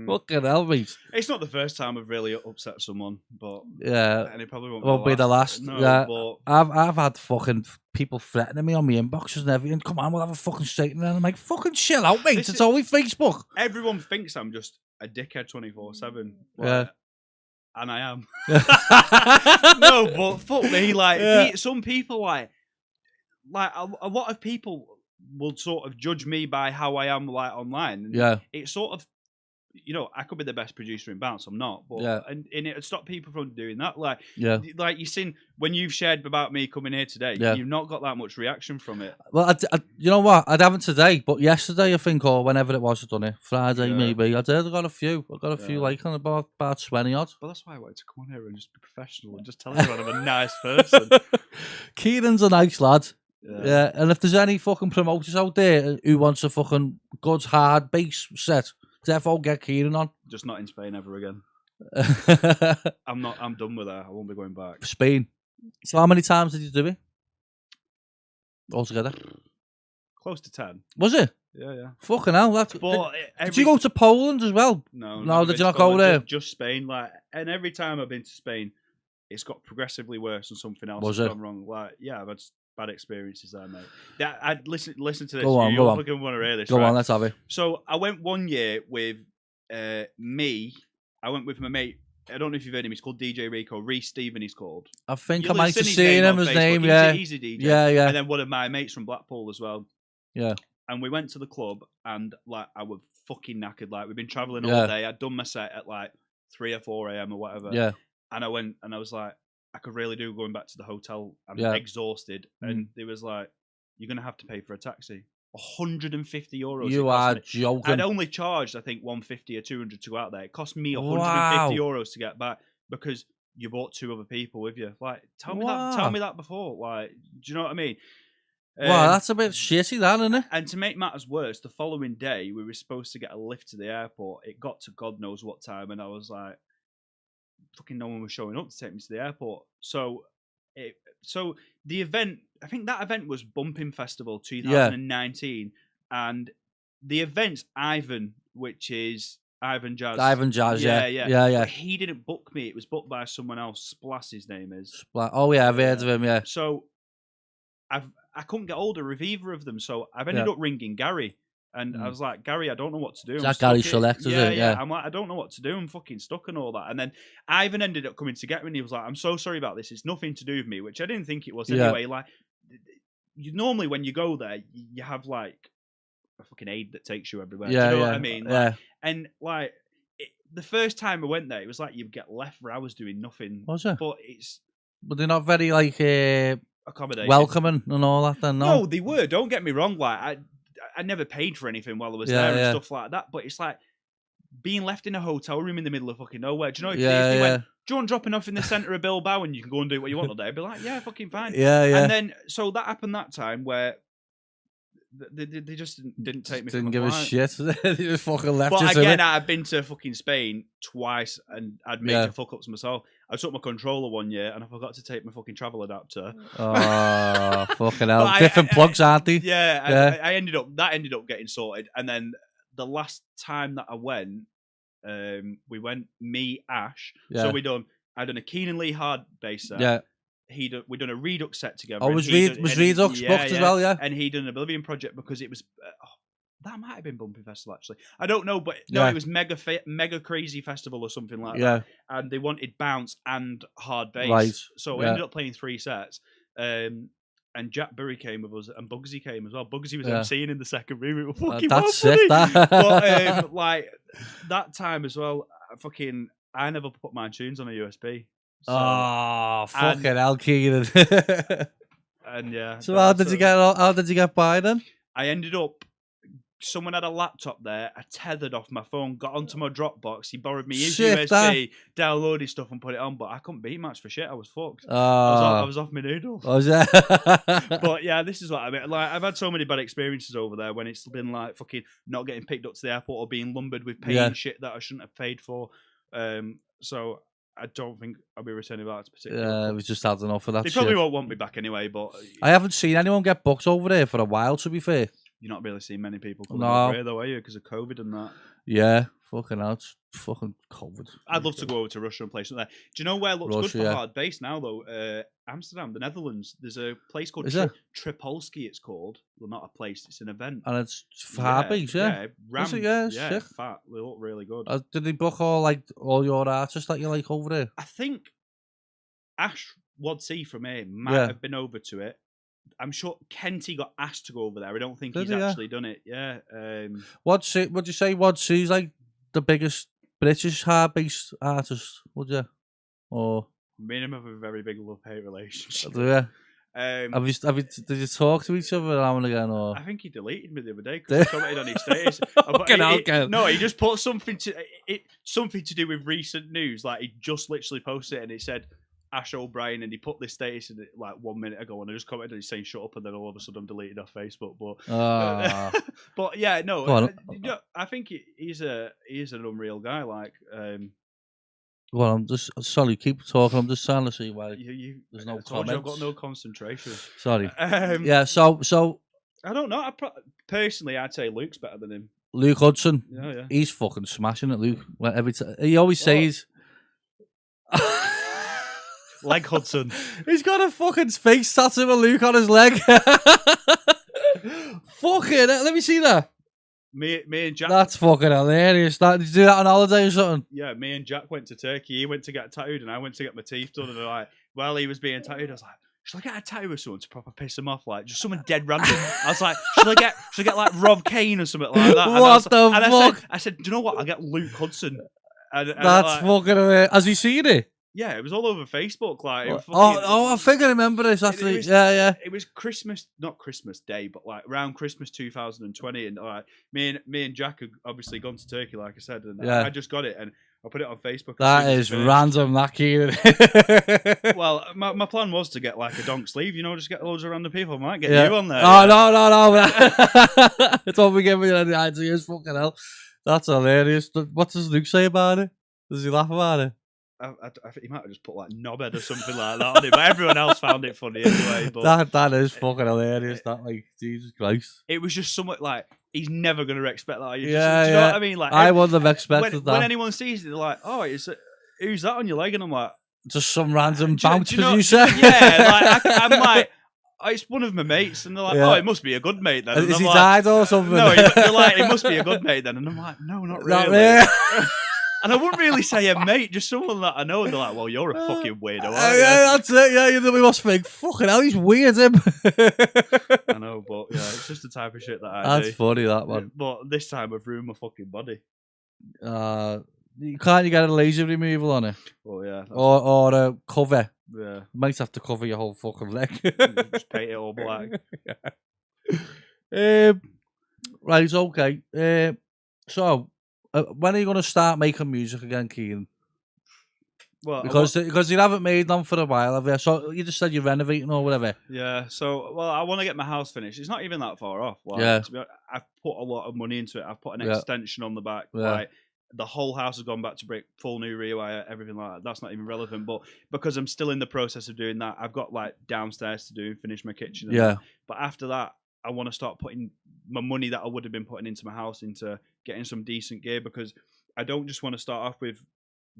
Fucking hell, mate.
It's not the first time I've really upset someone, but
and
it probably
won't be the last.
No,
yeah.
But
I've had fucking people threatening me on my inboxes and everything. Come on, we'll have a fucking statement. And I'm like, fucking chill out, mate. It's only Facebook.
Everyone thinks I'm just a dickhead 24/7.
Yeah.
And I am. No, but fuck me, like some people like a lot of people will sort of judge me by how I am like online.
Yeah.
It's sort of, you know, I could be the best producer in Bounce, I'm not. But and it would stop people from doing that. Like you've seen when you've shared about me coming here today, you've not got that much reaction from it.
Well, you know what? I haven't today, but yesterday I think, or whenever it was I done it, Friday maybe. I got a few. I got a few like on about 20 odd.
Well, that's why I wanted to come on here and just be professional and just tell everyone I'm a nice person.
Keenan's a nice lad. Yeah, and if there's any fucking promoters out there who wants a fucking good hard bass set, therefore get Keenan on.
Just not in Spain ever again. I'm done with that. I won't be going back.
Spain. So how many times did you do it? Altogether?
Close to 10.
Was it?
Yeah.
Fucking hell.
But
did you go to Poland as well?
No,
did you not go there?
Just Spain. Like, and every time I've been to Spain, it's got progressively worse and something else has gone wrong. Like, yeah, I've had bad experiences there, mate. I'd listen to this.
Go on.
You're fucking want to hear this.
Go on, let's have it.
So I went one year with me. I went with my mate. I don't know if you've heard him. He's called DJ Rico. Reece Stephen, he's called.
I think I might have seen him. His name, yeah.
He's a DJ.
Yeah.
And then one of my mates from Blackpool as well.
Yeah.
And we went to the club, and like I was fucking knackered. Like, we've been traveling all day. I'd done my set at like 3 or 4 a.m. or whatever.
Yeah.
And I went, and I was like, I could really do going back to the hotel. I'm exhausted. And it was like, you're gonna have to pay for a taxi. 150 euros.
You are joking.
I'd only charged, I think, 150 or 200 to go out there. It cost me 150 euros to get back because you brought 2 other people with you. Like, tell me that before. Like, do you know what I mean?
Wow, that's a bit shitty, that, isn't it?
And to make matters worse, the following day we were supposed to get a lift to the airport. It got to God knows what time, and I was like, fucking no one was showing up to take me to the airport. So the event, I think that event was Bumping Festival 2019, and the event's Ivan, which is Ivan Jazz.
Ivan Jazz, yeah.
He didn't book me; it was booked by someone else. Splass, his name is.
Oh yeah, I've heard of him. Yeah.
So I couldn't get older with either of them, so I've ended up ringing Gary. And I was like, Gary, I don't know what to do.
Is that Gary Select, is it?
Yeah. I'm like, I don't know what to do. I'm fucking stuck and all that. And then Ivan ended up coming to get me, and he was like, I'm so sorry about this. It's nothing to do with me, which I didn't think it was anyway. Like, normally when you go there, you have like a fucking aide that takes you everywhere.
Yeah,
do you know what I mean?
Like,
and like, the first time I went there, it was like you get left for hours doing nothing.
Was it?
But
they're not very like
accommodating,
welcoming and all that. Then
no, they were. Don't get me wrong. Like, I never paid for anything while I was there and stuff like that. But it's like being left in a hotel room in the middle of fucking nowhere. Do you know if they went, do you want dropping off in the centre of Bilbao and you can go and do what you want all day? I'd be like, yeah, fucking fine.
Yeah.
And then so that happened that time where they just didn't take me.
Didn't give a shit. They just fucking left.
But again, I've been to fucking Spain twice and I'd major fuck ups myself. I took my controller one year and I forgot to take my fucking travel adapter.
Oh, fucking hell! Different plugs, aren't they?
Yeah. I ended up getting sorted, and then the last time that I went, we went me Ash. So I done a Keenan Lee hard bass set.
Yeah.
We done a Redux set together.
Oh, was Redux booked as well? Yeah.
And he done an Oblivion project because it was. That might have been Bumping Festival, actually. I don't know, but no, it was mega crazy festival or something like that. And they wanted bounce and hard bass. Right. So we ended up playing 3 sets. And Jack Burry came with us, and Bugsy came as well. Bugsy was MCing in the second room. It was fucking
that's sick, that.
But like that time as well, I never put my tunes on a USB. So,
fucking hell, Keenan.
And yeah.
So how did you get by then?
I ended up. Someone had a laptop there. I tethered off my phone, got onto my Dropbox. He borrowed me his USB, downloaded stuff, and put it on. But I couldn't beat match for shit. I was fucked. I was off my noodle.
Was it?
But yeah, this is what I mean. Like, I've had so many bad experiences over there when it's been like fucking not getting picked up to the airport or being lumbered with paying shit that I shouldn't have paid for. So I don't think I'll be returning back to particular.
Yeah, we just had enough of that.
They probably won't want me back anyway. But
I haven't seen anyone get booked over there for a while. To be fair.
You're not really seeing many people coming over here, though, are you? Because of COVID and that.
Yeah, fucking hell, it's fucking COVID.
I'd love to go over to Russia and play something there. Do you know where looks good for hard bass now, though? Amsterdam, the Netherlands. There's a place called Tripolski, it's called. Well, not a place, it's an event.
And it's hard bass,
Yeah,
sick.
Fat. They look really good.
Did they book all your artists that you like over there?
I think Ash Wadsey from here might have been over to it. I'm sure Kenty got asked to go over there. I don't think he's actually done it. Yeah.
Would you say Wadsey's like the biggest British hard bass artist? Would you? Or
me and him have a very big love-hate relationship.
Do you? Did you talk to each other now and again? Or
I think he deleted me the other day because he commented on his status. No, he just put something to do with recent news. Like he just literally posted it and it said Ash O'Brien, and he put this status in it like 1 minute ago, and I just commented on it saying "shut up," and then all of a sudden I'm deleted off Facebook. But but yeah, no, I think he's an unreal guy. Like,
well, I'm just sorry. Keep talking. I'm just trying to see why there's no comments.
I've got no concentration.
Sorry. Yeah. So
I don't know. Personally, I'd say Luke's better than him.
Luke Hudson.
Yeah, yeah.
He's fucking smashing it, Luke. Like, every time he always says.
Leg Hudson.
He's got a fucking face tattoo of Luke on his leg. Fucking, let me see that.
Me and Jack.
That's fucking hilarious. Did you do that on holiday or something?
Yeah, me and Jack went to Turkey. He went to get tattooed, and I went to get my teeth done. And like, while he was being tattooed, I was like, should I get a tattoo or something to proper piss him off? Like, just someone dead random. I was like, should I get like Rob Kane or something like that?
What the fuck?
I said, do you know what? I'll get Luke Hudson. And
that's
like,
fucking hilarious. Has he seen it?
Yeah, it was all over Facebook. Like,
I think I remember this actually. Yeah.
It was Christmas, not Christmas Day, but like around Christmas 2020, and like me and Jack had obviously gone to Turkey, like I said, and I just got it, and I put it on Facebook.
That is random, that Keenan.
Well, my plan was to get like a donk sleeve, just get loads of random people. I might get you on there.
Oh, no. Don't be giving me any ideas, fucking hell. That's hilarious. What does Luke say about it? Does he laugh about it?
I think he might have just put like knobhead or something like that on it, but everyone else found it funny anyway. But
that is fucking hilarious. That, like, Jesus Christ.
It was just somewhat like he's never going to expect that. Do you
know
what I mean? Like,
I wouldn't have expected that.
When anyone sees it, they're like, "Oh, who's that on your leg?" And I'm like,
just some random bounce producer.
Yeah, I'm like. Oh, it's one of my mates, and they're like, "Oh, it must be a good mate then." And
is he died or something?
No, they're like, "It must be a good mate then," and I'm like, "No, not really." And I wouldn't really say a mate, just someone that I know, and they're like, "Well, you're a fucking weirdo."
Yeah, that's it. Yeah, we must think, fucking hell, he's weird, him.
I know, but yeah, it's just the type of shit that I do.
That's funny, that one.
But this time I've ruined my fucking body.
Can't you get a laser removal on it?
Well, yeah.
Or a cover.
Yeah.
You might have to cover your whole fucking leg.
Just paint it all black.
Right, okay. So, when are you going to start making music again, Keenan?
Well,
because you haven't made them for a while, have you? So you just said you're renovating or whatever.
Yeah. So, I want to get my house finished. It's not even that far off. Like,
yeah.
To be honest, I've put a lot of money into it. I've put an extension on the back.
Yeah.
Like, the whole house has gone back to brick, full new rewire, everything like that. That's not even relevant. But because I'm still in the process of doing that, I've got like downstairs to do and finish my kitchen.
Yeah.
But after that, I want to start putting my money that I would have been putting into my house into getting some decent gear, because I don't just want to start off with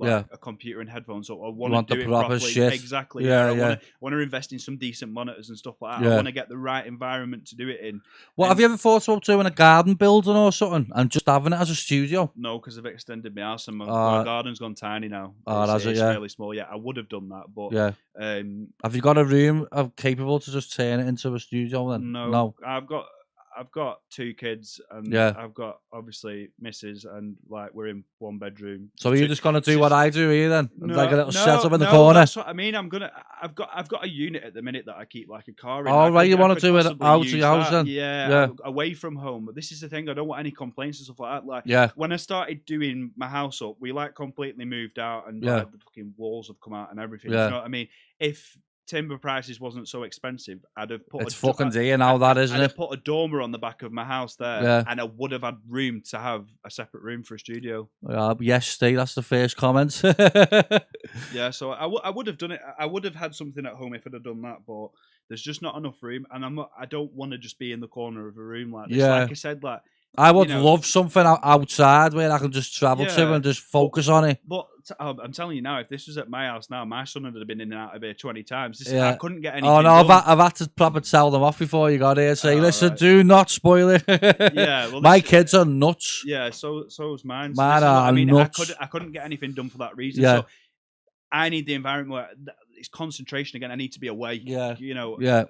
a computer and headphones. So I want to do it properly.
Shit.
Exactly. I want to invest in some decent monitors and stuff like that.
Yeah.
I want to get the right environment to do it in.
Well, have you ever thought about doing a garden building or something and just having it as a studio?
No, because I've extended my house and my garden's gone tiny now.
It's
fairly small. Yeah, I would have done that, but
have you got a room capable to just turn it into a studio then?
No. I've got 2 kids, and I've got obviously missus, and like we're in 1 bedroom.
So are you just gonna do what I do here then?
No,
like a little setup in the corner?
That's what I mean. I've got a unit at the minute that I keep like a car in.
Oh, right, you want to do it out of your house then?
Yeah, away from home. But this is the thing, I don't want any complaints and stuff like that. Like, when I started doing my house up, we like completely moved out, and like, the fucking walls have come out and everything.
Yeah.
You know what I mean? If timber prices wasn't so expensive, I'd have put.
It's fucking dear now, that isn't it?
I'd have put a dormer on the back of my house there, and I would have had room to have a separate room for a studio.
Yes, Steve, that's the first comment.
Yeah, so I would have done it. I would have had something at home if I'd have done that, but there's just not enough room, and I don't want to just be in the corner of a room like this.
Yeah.
Like I said, like,
I would love something outside where I can just travel to and just focus on it.
But I'm telling you now, if this was at my house now, my son would have been in and out of here 20 times. I couldn't get anything done.
I've had to proper tell them off before you got here. Say, listen, do not spoil it.
Well,
my kids are nuts.
Yeah, so is mine. So
mine are nuts.
I couldn't get anything done for that reason. So I need the environment where it's concentration again. I need to be away.
Yeah,
Yeah.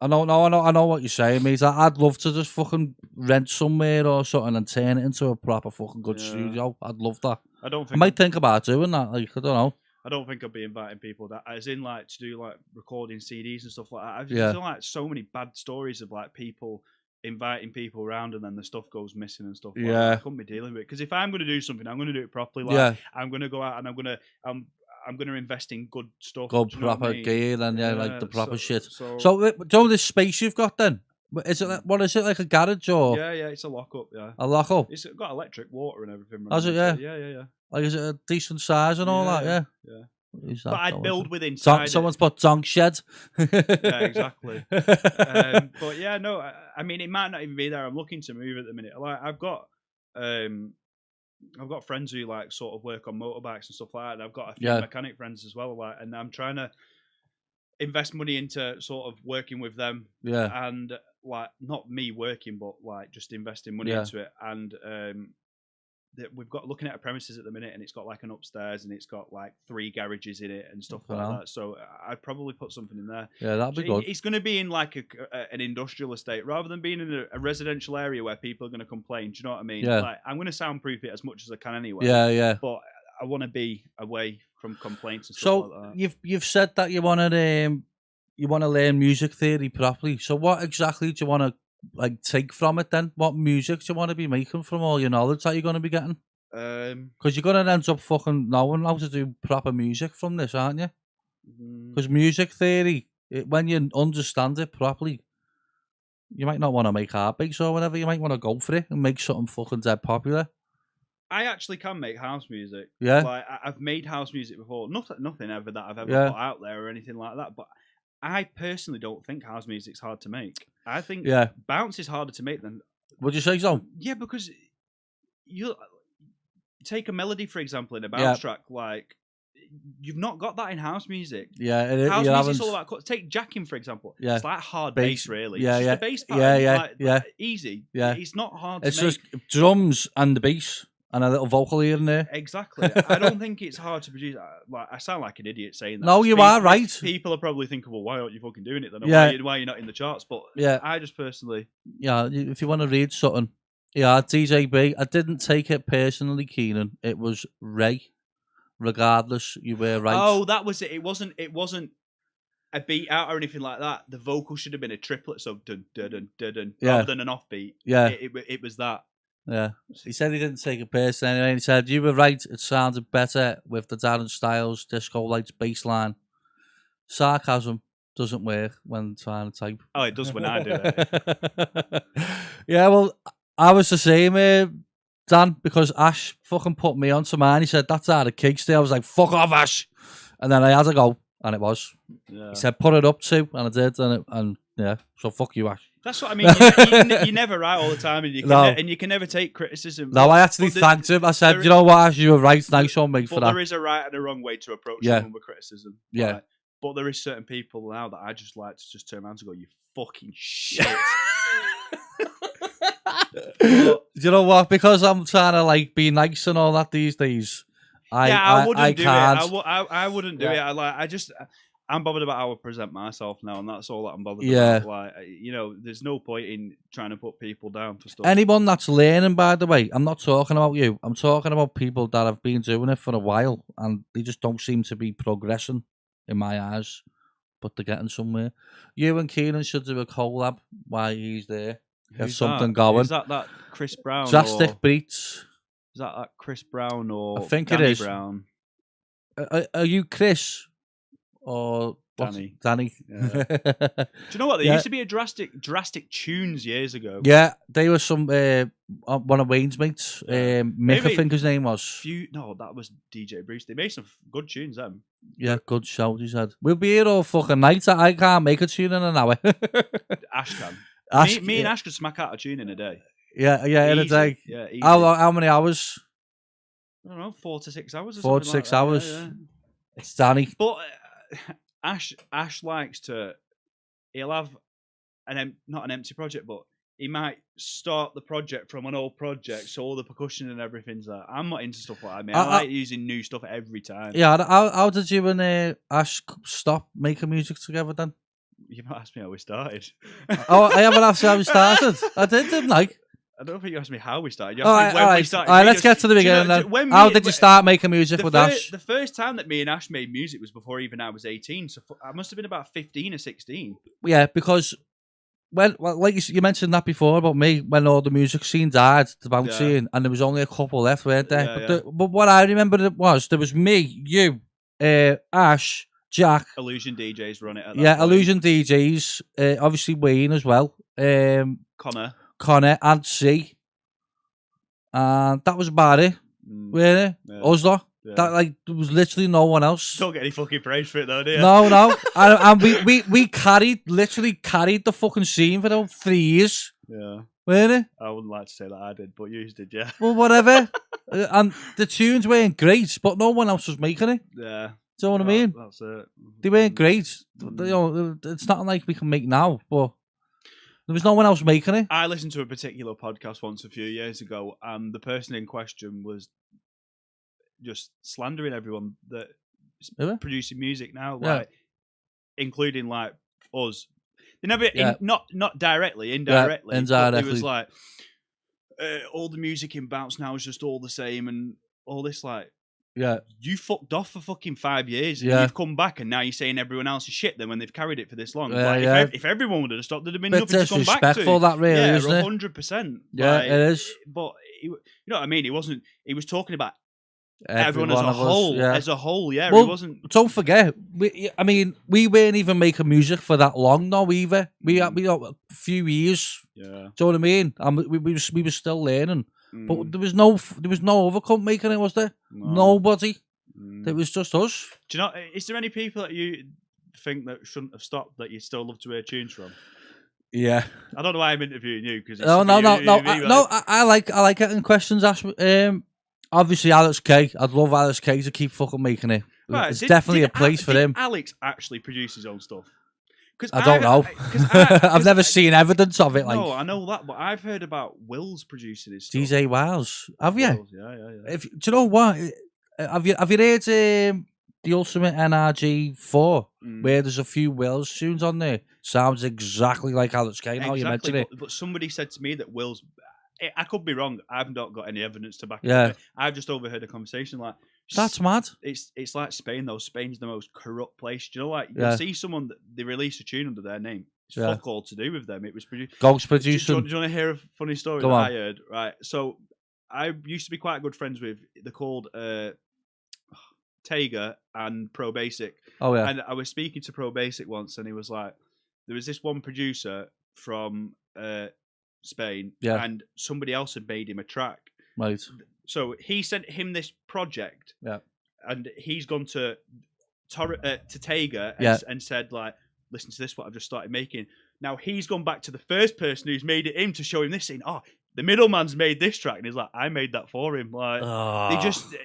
I know what you're saying, mate. I'd love to just fucking rent somewhere or something and turn it into a proper fucking good studio. I'd love that. I might think about doing that. Like, I don't know.
I don't think I'd be inviting people that, as in like to do like recording CDs and stuff like that. I've just done like so many bad stories of like people inviting people around and then the stuff goes missing and stuff. Like that. I couldn't be dealing with it, because if I'm going to do something, I'm going to do it properly. Like, I'm going to go out and I'm going to invest in good stuff.
Good proper gear and like the proper shit. So this space you've got then, is it what is it, like a garage or?
Yeah, it's a lock-up,
A lock-up?
It's got electric water and everything.
Has it, yeah?
Yeah.
Like, is it a decent size and all that, yeah?
Yeah.
Who's
But
that
I'd
going
build
to?
with inside.
Someone's put Donk Shed.
Yeah, exactly. But yeah, no, I mean, it might not even be there. I'm looking to move at the minute. Like, I've got friends who like sort of work on motorbikes and stuff like that. And I've got a few mechanic friends as well. Like, and I'm trying to invest money into sort of working with them.
Yeah.
And like, not me working, but like just investing money into it. And we've got looking at a premises at the minute, and it's got like an upstairs, and it's got like 3 garages in it and stuff like that. So I'd probably put something in there.
Yeah, that'd be good.
It's going to be in like an industrial estate rather than being in a residential area where people are going to complain. Do you know what I mean?
Yeah.
Like, I'm going to soundproof it as much as I can anyway.
Yeah, yeah.
But I want to be away from complaints and stuff like
that. You've said that you want to learn music theory properly. So what exactly do you want to like take from it then? What music do you want to be making from all your knowledge that you're going to be getting? Because you're going to end up fucking knowing how to do proper music from this, aren't you? Because music theory, when you understand it properly, you might not want to make heartbeats or whatever. You might want to go for it and make something fucking dead popular.
I actually can make house music.
Yeah.
Like, I've made house music before. Nothing ever that I've ever put out there or anything like that. But I personally don't think house music's hard to make. I think bounce is harder to make than...
Would you say so?
Yeah, because you take a melody, for example, in a bounce track, like, you've not got that in house music.
Yeah,
house music's all about... Take jacking, for example.
Yeah.
It's like hard bass, really.
Yeah,
it's just a bass pattern. Like, easy.
Yeah.
It's not hard to make.
It's just drums and the bass. And a little vocal here and there.
Exactly. I don't think it's hard to produce. Like, I sound like an idiot saying that.
No, you are right.
People are probably thinking, well, why aren't you fucking doing it then? Why are you not in the charts? But I just personally...
Yeah, if you want to read something. Yeah, DJB. I didn't take it personally, Keenan. It was Ray. Regardless, you were right.
Oh, that was it. It wasn't a beat out or anything like that. The vocal should have been a triplet, so dun dun dun dun dun, rather than an offbeat.
Yeah.
It was that.
Yeah, he said he didn't take it personally anyway. He said, you were right, it sounded better with the Darren Styles Disco Lights bass line. Sarcasm doesn't work when trying to type.
Oh, it does when I do it.
Yeah, well, I was the same, Dan, because Ash fucking put me onto mine. He said, that's out of Kingston. I was like, fuck off, Ash. And then I had to go, and it was. Yeah. He said, put it up to, and I did, and yeah, so fuck you, Ash.
That's what I mean. You're never right all the time, and you can never take criticism.
No, I actually thanked him. I said, you know what, Ash, you were right. Nice one, mate, for that.
There is a right and a wrong way to approach someone with criticism.
Yeah.
Right? But there is certain people now that I just like to just turn around and go, you fucking shit.
You know what? Because I'm trying to like be nice and all that these days.
I wouldn't do it. I wouldn't do it. I'm bothered about how I present myself now, and that's all that I'm bothered about. Like, there's no point in trying to put people down for stuff.
Anyone that's learning, by the way, I'm not talking about you. I'm talking about people that have been doing it for a while, and they just don't seem to be progressing in my eyes. But they're getting somewhere. You and Keenan should do a collab while he's there. Get something going.
Is that Chris Brown?
Drastic Beats.
Is that Chris Brown or
I think
Danny
it is.
Brown?
Are you Chris? Or
Danny.
Yeah.
Do you know what? There used to be a drastic tunes years ago.
Yeah, they were some one of Wayne's mates. Mick, I think his name was.
No, that was DJ Bruce. They made some good tunes then.
Yeah, good show, he said. We'll be here all fucking night. I can't make a tune in an hour.
Ash can. Me and Ash could smack out a tune in a day.
Yeah, in a day.
Yeah, easy.
How many hours?
I don't know, 4 to 6 hours.
4 to 6 hours. Yeah. It's Danny.
But Ash likes to. He'll have not an empty project, but he might start the project from an old project, so all the percussion and everything's there. I'm not into stuff like that. I mean, I like using new stuff every time.
Yeah, how did you and Ash stop making music together then?
You've not asked me how we started.
Oh, I haven't asked you how we started. I didn't I?
I don't think you asked me how we started. You
all
asked me when we started.
All right, let's get to the beginning then. How did you start making music with Ash?
The first time that me and Ash made music was before even I was 18, so I must have been about 15 or 16.
Yeah, because like you mentioned that before about me, when all the music scene died, the bounce scene, and there was only a couple left, weren't there? But what I remember there was me, you, Ash, Jack.
Illusion DJs run it at that point.
Illusion DJs, obviously Wayne as well. Connor and C. And that was about it, really. Yeah. Oslo.
Yeah.
That like there was literally no one else.
Don't get any fucking praise for it though, do you?
No. And we literally carried the fucking scene for about 3 years.
Yeah.
Weren't it?
I wouldn't like to say that I did, but you did, yeah.
Well, whatever. And the tunes weren't great, but no one else was making it.
Yeah.
Do you know what I mean?
That's it.
They weren't great. You know, it's not like we can make now, but there was no one else making it.
I listened to a particular podcast once a few years ago, and the person in question was just slandering everyone that's
Really?
producing music now,
Yeah.
like including like us. They never,
Yeah.
not directly, indirectly.
indirectly.
But it was like all the music in bounce now is just all the same, and all this like.
Yeah.
You fucked off for fucking 5 years. And
Yeah.
you've come back, and now you're saying everyone else is shit. Then when they've carried it for this long,
Yeah,
like,
yeah.
if everyone would have stopped, there'd have been
Bit
nothing to come back to.
disrespectful, that really,
yeah,
isn't it?
100%.
Yeah,
Like,
it is.
But you know what I mean? He wasn't. He was talking about
Every
everyone as
one
a
of us,
whole.
yeah.
As a whole, yeah.
Well,
He wasn't.
Don't forget, we weren't even making music for that long, though, either. We got a few years.
Yeah.
Do you know what I mean? And we were still learning, but
Mm,
there was no other company making it, was there?
no.
Nobody.
Mm.
It was just us.
Do you know? Is there any people that you think that shouldn't have stopped that you still love to hear tunes from?
Yeah.
I don't know why I'm interviewing you because
No. I like getting questions asked. Obviously Alex K. I'd love Alex K to keep fucking making it.
Right,
It's definitely a place for him.
Alex actually produce his own stuff? Cause
I don't know. I've never seen evidence of it. Like,
No, I know that, but I've heard about Will's producing his stuff.
DJ Wiles. Have you?
Wills, yeah.
Do you know what? Have you heard the Ultimate NRG 4 where there's a few Wills tunes on there? Sounds exactly like Alex K. Now you mention it.
But somebody said to me that Will's. I could be wrong. I've not got any evidence to back it
Yeah.
up. I've just overheard a conversation like
That's mad.
It's like Spain though. Spain's the most corrupt place. Do you know, like
Yeah.
you'll see someone that they release a tune under their name. It's
Yeah.
fuck all to do with them. It was produced.
Ghost
Do
producing.
you want to hear a funny story
Go
that
on.
I heard? Right. So I used to be quite good friends with. They're called Tega and Pro Basic.
Oh yeah.
And I was speaking to Pro Basic once, and he was like, there was this one producer from Spain,
Yeah.
and somebody else had made him a track.
Right.
So he sent him this project,
Yeah.
and he's gone to Tega and,
Yeah.
and said like, listen to this, what I've just started making. Now he's gone back to the first person who's made it him to show him this, saying, oh, the middleman's made this track, and he's like, I made that for him. Like,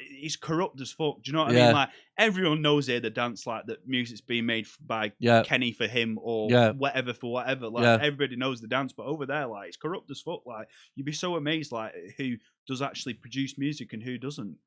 he's corrupt as fuck. Do you know what I mean? Like, everyone knows here the dance, like, that music's being made by Kenny for him or whatever for whatever. Like, everybody knows the dance, but over there, like, it's corrupt as fuck. Like, you'd be so amazed, like, who does actually produce music and who doesn't.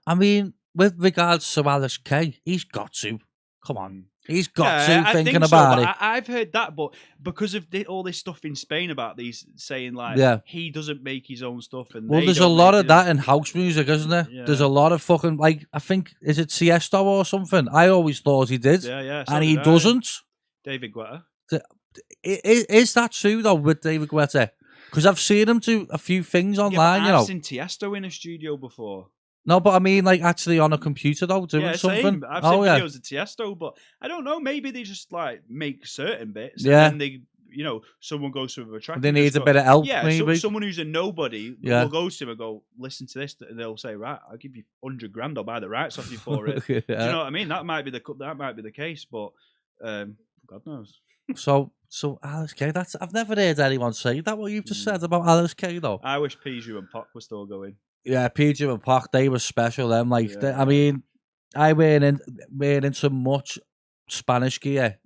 I mean, with regards to Alex K, he's got to. Come on. He's got to, thinking about it.
I've heard that, but because of all this stuff in Spain about these saying like he doesn't make his own stuff, and
there's a lot of that in house music, isn't there? Yeah. There's a lot of fucking like I think is it Tiesto or something? I always thought he did, and he doesn't.
David Guetta.
Is that true though with David Guetta? Because I've seen him do a few things online.
I've seen Tiesto in a studio before.
No, but I mean, like, actually on a computer, though, doing something.
Same. I've seen videos of Tiesto, but I don't know. Maybe they just, like, make certain bits. And then they, someone goes through a track.
They need a bit of help, maybe.
So someone who's a nobody will go to him and go, listen to this. And they'll say, right, I'll give you 100 grand. I'll buy the rights off you for it. Do you know what I mean? That might be the case, but God knows.
So Alex K, I've never heard anyone say that, what you've just said about Alex K, though.
I wish Piju and Pac were still going.
Yeah, PJ and Pac, they were special. Them, like, I mean, I weren't into much Spanish gear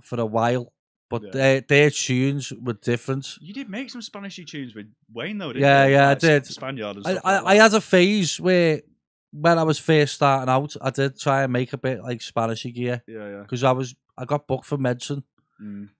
for a while, but their tunes were different.
You did make some Spanishy tunes with Wayne, though, didn't
you? Yeah,
like,
I did.
Spaniard and stuff
I had a phase where, when I was first starting out, I did try and make a bit like Spanishy gear.
Yeah.
Because I got booked for medicine.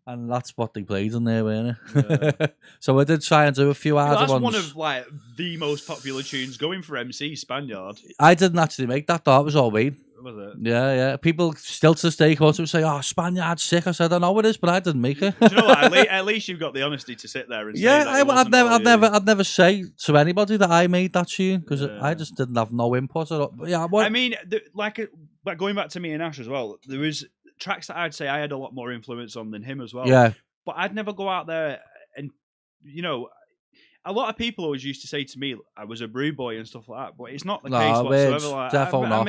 And that's what they played in there, weren't it? Yeah. So I did try and do a few harder ones.
That's one of like the most popular tunes going for MC, Spaniard.
I didn't actually make that though, it was all Wayne.
Was it?
Yeah. People still to this day come up and say, oh, Spaniard's sick. I said, I know it is, but I didn't make it.
Do you know what? At least you've got the honesty to sit there and say that
I'd never say to anybody that I made that tune because I just didn't have no input. I
mean, like going back to me and Ash as well, there was tracks that I'd say I had a lot more influence on than him as well.
Yeah.
But I'd never go out there and, a lot of people always used to say to me, I was a brew boy and stuff like that, but it's not the
No,
case whatsoever.
it's
Like,
defo not.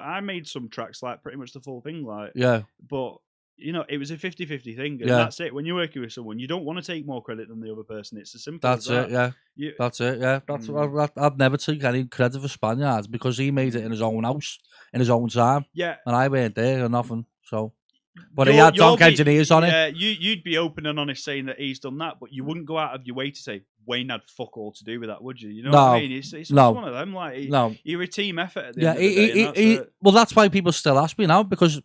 I made some tracks like pretty much the full thing, like,
Yeah,
but you know, it was a 50-50 thing, and
Yeah.
that's it. When you're working with someone, you don't want to take more credit than the other person. It's as simple
that's
as that.
it. Yeah,
You-
that's it. Yeah, I'd never take any credit for Spaniards because he made it in his own house, in his own time,
yeah,
and I weren't there or nothing. So, but he
You're-
had
you'll
Donk
be-
engineers on it.
Yeah, you'd be open and honest saying that he's done that, but you wouldn't go out of your way to say Wayne had fuck all to do with that, would you? You know what I
No,
mean? It's
no.
one of them. Like,
No,
you're a team effort at the
yeah,
end of the day. And that's it.
well, that's why people still ask me now because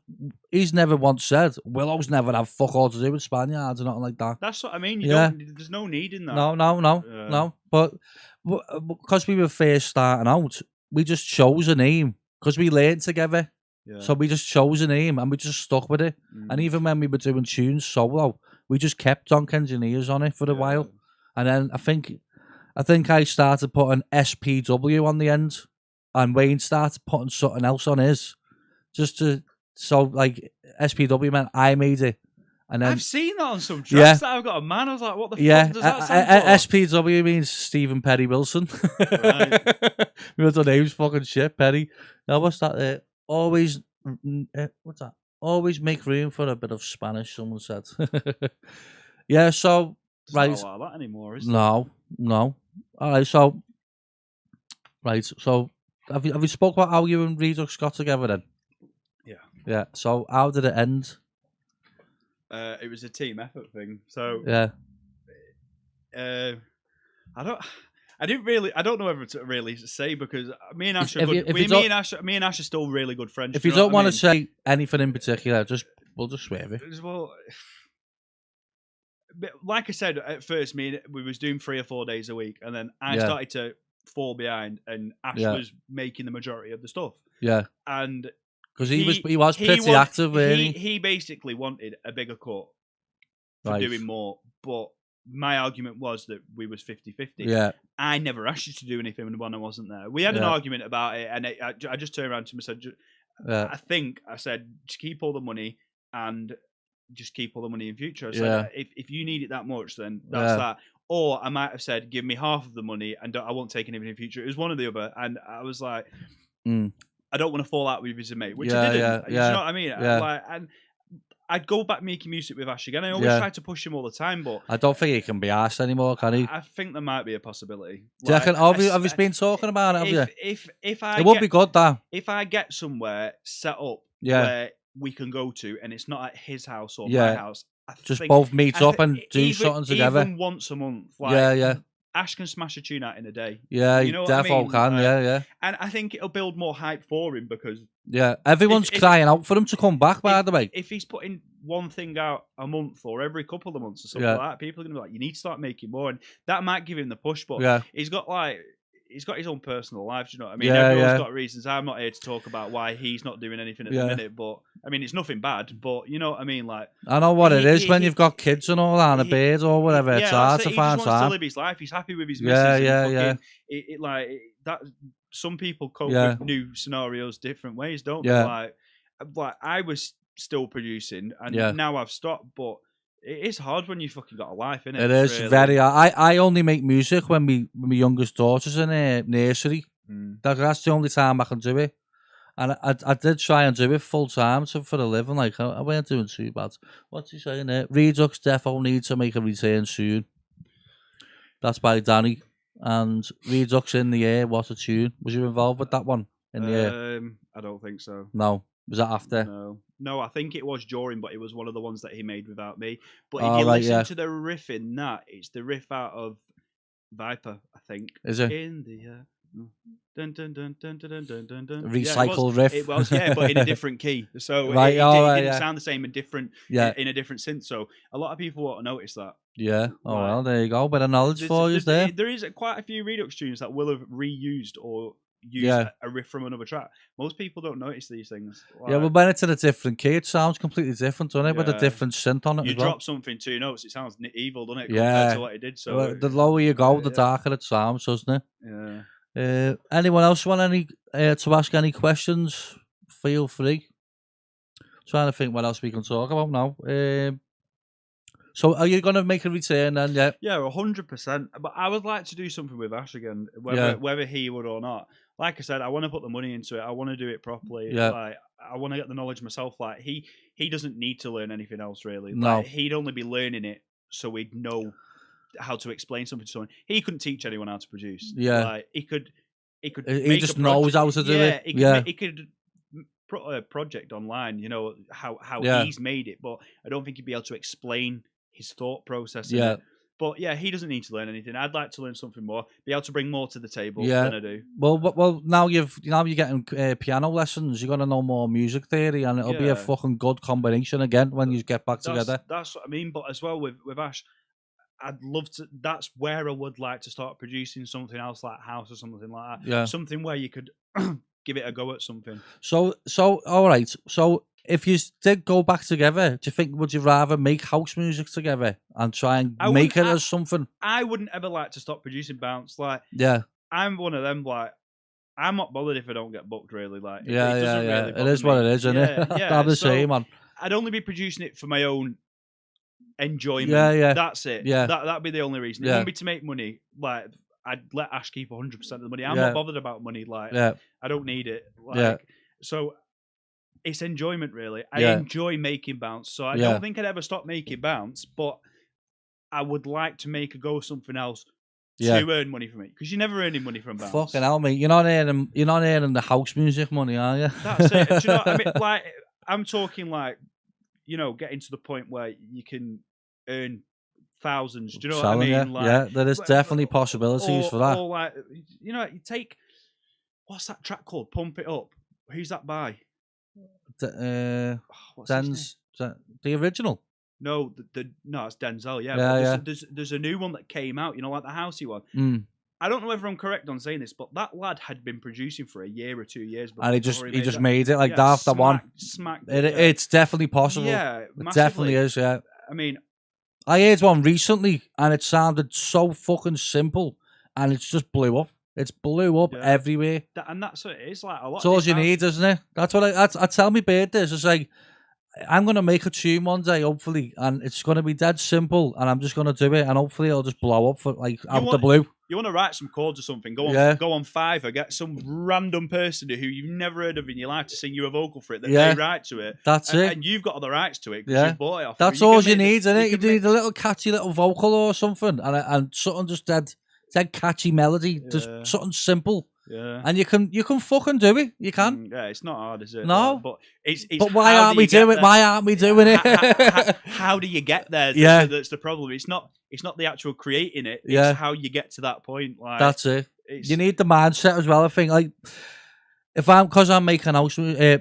he's never once said Willow's never have fuck all to do with Spaniards or nothing like that.
That's what I mean.
Yeah.
There's no need in that.
No. But because we were first starting out, we just chose a name because we learned together.
Yeah.
So we just chose a name and we just stuck with it. And even when we were doing tunes solo, we just kept Donk engineers on it for a while. And then I think I started putting SPW on the end, and Wayne started putting something else on his, like SPW meant I made it. And then
I've seen that on some tracks that I've got a man. I was like, what the fuck does that stand for?
SPW means Stephen Perry Wilson.
Right.
We the name's fucking shit, Perry. Now what's that? Always, what's that? Always make room for a bit of Spanish. Someone said. Yeah. So
It's
right.
not a lot of that anymore, is it?
No. All right. So right. So have you spoke about how you and Redux got together then?
Yeah.
Yeah. So how did it end?
It was a team effort thing. So
Yeah.
I don't know whether to really say because me and Ash are
If
good.
you- if
Me
you
and Ash are still really good friends.
If you don't want to say anything in particular, we'll just swear it.
Well, but like I said at first, we was doing 3 or 4 days a week, and then I started to fall behind, and Ash was making the majority of the stuff.
Yeah.
And
because he was pretty active, really.
He basically wanted a bigger cut for
Right.
doing more, but my argument was that we was 50-50.
Yeah.
I never asked you to do anything when I wasn't there. We had an argument about it, and I just turned around to him and said, I said, just keep all the money and just keep all the money in future. I said, if you need it that much, then that's that. Or I might have said, give me half of the money and I won't take anything in future. It was one or the other. And I was like, I don't want to fall out with you as a mate, which I didn't. You know what I mean? And I'd go back making music with Ash again. I always try to push him all the time, but
I don't think he can be asked anymore, can he?
I think there might be a possibility.
Do you reckon, have you been talking about it, have you?
If I
it would be good, that.
If I get somewhere set up where we can go to and it's not at his house or my house,
just both meet up and do something together.
Even once a month. Ash can smash a tune out in a day.
Yeah,
you know what
defo
I mean?
can, yeah.
And I think it'll build more hype for him because...
Yeah, everyone's crying out for him to come back, by the way.
If he's putting one thing out a month or every couple of months or something like that, people are going to be like, you need to start making more. And that might give him the push, but he's got his own personal life, do you know what I mean? Everyone's got reasons. I'm not here to talk about why he's not doing anything at the minute, but I mean, it's nothing bad, but you know what I mean? Like,
I know what it is when you've got kids and all that, and a beard or whatever. It's hard to find time.
He just wants to live his life. He's happy with his missus. That. Some people cope with new scenarios different ways, don't they? Like I was still producing, and now I've stopped, but it's hard when you fucking got a life, innit?
It is really. Very hard. I only make music when my youngest daughter's in nursery. That's the only time I can do it. And I did try and do it full time for a living. Like I weren't doing too bad. What's he saying there? Redux defo need to make a return soon. That's by Danny. And Redux in the Air, what a tune. Was you involved with that one? In the Air?
I don't think so.
No. Was that after?
No, I think it was during, but it was one of the ones that he made without me. But if you listen to the riff in that, it's the riff out of Viper, I think.
Is it?
In the Air. Dun, dun, dun, dun, dun, dun, dun, dun.
Recycle riff.
It was, but in a different key. So it didn't sound the same in a different synth. So a lot of people won't notice that.
Yeah. Oh, well, there you go. Bit of knowledge for you there.
There is quite a few Redux tunes that will have reused or used a riff from another track. Most people don't notice these things.
Like, but when it's in a different key, it sounds completely different, doesn't it? With a different synth on it.
You drop something 2 notes, it sounds evil, doesn't it? Compared to what it did. So
well, the lower you go, the darker it sounds, doesn't it?
Yeah.
Anyone else want to ask any questions? Feel free. Trying to think what else we can talk about now. So are you gonna make a return then? Yeah.
Yeah, 100%. But I would like to do something with Ash again,
Yeah.
whether he would or not. Like I said, I want to put the money into it. I want to do it properly.
Yeah.
Like I want to get the knowledge myself. Like he doesn't need to learn anything else really.
No.
Like, he'd only be learning it so we'd know how to explain something to someone. He couldn't teach anyone how to produce.
Yeah.
Like he could.
He just knows how to do it.
He could put a project online. You know how
Yeah.
he's made it, but I don't think he'd be able to explain his thought process. In
Yeah.
it. But yeah, he doesn't need to learn anything. I'd like to learn something more, be able to bring more to the table than I do.
Well, now you're getting piano lessons. You're gonna know more music theory, and it'll be a fucking good combination again when you get back together.
That's what I mean. But as well with Ash, I'd love to. That's where I would like to start producing something else like house or something like that.
Yeah.
Something where you could give it a go at something.
So all right. So if you did go back together, do you think would you rather make house music together and try and make it as something?
I wouldn't ever like to stop producing bounce. Like I'm one of them. Like I'm not bothered if I don't get booked. Really, like
Really it is what it is, isn't it? I'm the same, man.
I'd only be producing it for my own enjoyment. That's it. That'd be the only reason. It wouldn't be to make money. Like I'd let Ash keep 100% of the money. I'm not bothered about money. Like I don't need it. Like so it's enjoyment really. I enjoy making bounce. So I don't think I'd ever stop making bounce, but I would like to make a go of something else to earn money from it. Because you're never earning money from bounce.
Fucking hell, mate. You're not earning the house music money, are you?
That's it. Do you know what I mean? Like I'm talking like, you know, getting to the point where you can earn thousands. Do you know what I mean? Like,
there is definitely possibilities for that.
Or like, you know, you take what's that track called? Pump It Up. Who's that by?
Den's the original.
No, no, it's Denzel. Yeah, there's a new one that came out. You know, like the housey one. I don't know whether I'm correct on saying this, but that lad had been producing for a year or 2 years,
and he just made it like that after one. It's definitely possible. Yeah, it definitely is. Yeah,
I mean,
I heard one recently, and it sounded so fucking simple, and it's just blew up. It's blew up everywhere,
and that's what it is. Like a lot.
It's all you need, isn't it? That's what I tell me bird this. It's like I'm gonna make a tune one day, hopefully, and it's gonna be dead simple, and I'm just gonna do it, and hopefully it'll just blow up for like out the blue.
You want to write some chords or something? Go on Fiverr, get some random person who you've never heard of in your life to sing you a vocal for it. That they write to it.
That's it,
and you've got all the rights to it because you bought it off.
That's all you need, isn't it? You need a little catchy little vocal or something, and something just dead catchy melody, just something simple.
Yeah,
and you can fucking do it. You can.
Yeah, it's not hard, is it?
No,
but it's
but why aren't we doing it? Why aren't we doing it?
How do you get there? That's the problem. It's not the actual creating it. It's how you get to that point. Like
that's it. You need the mindset as well. I think like because I'm making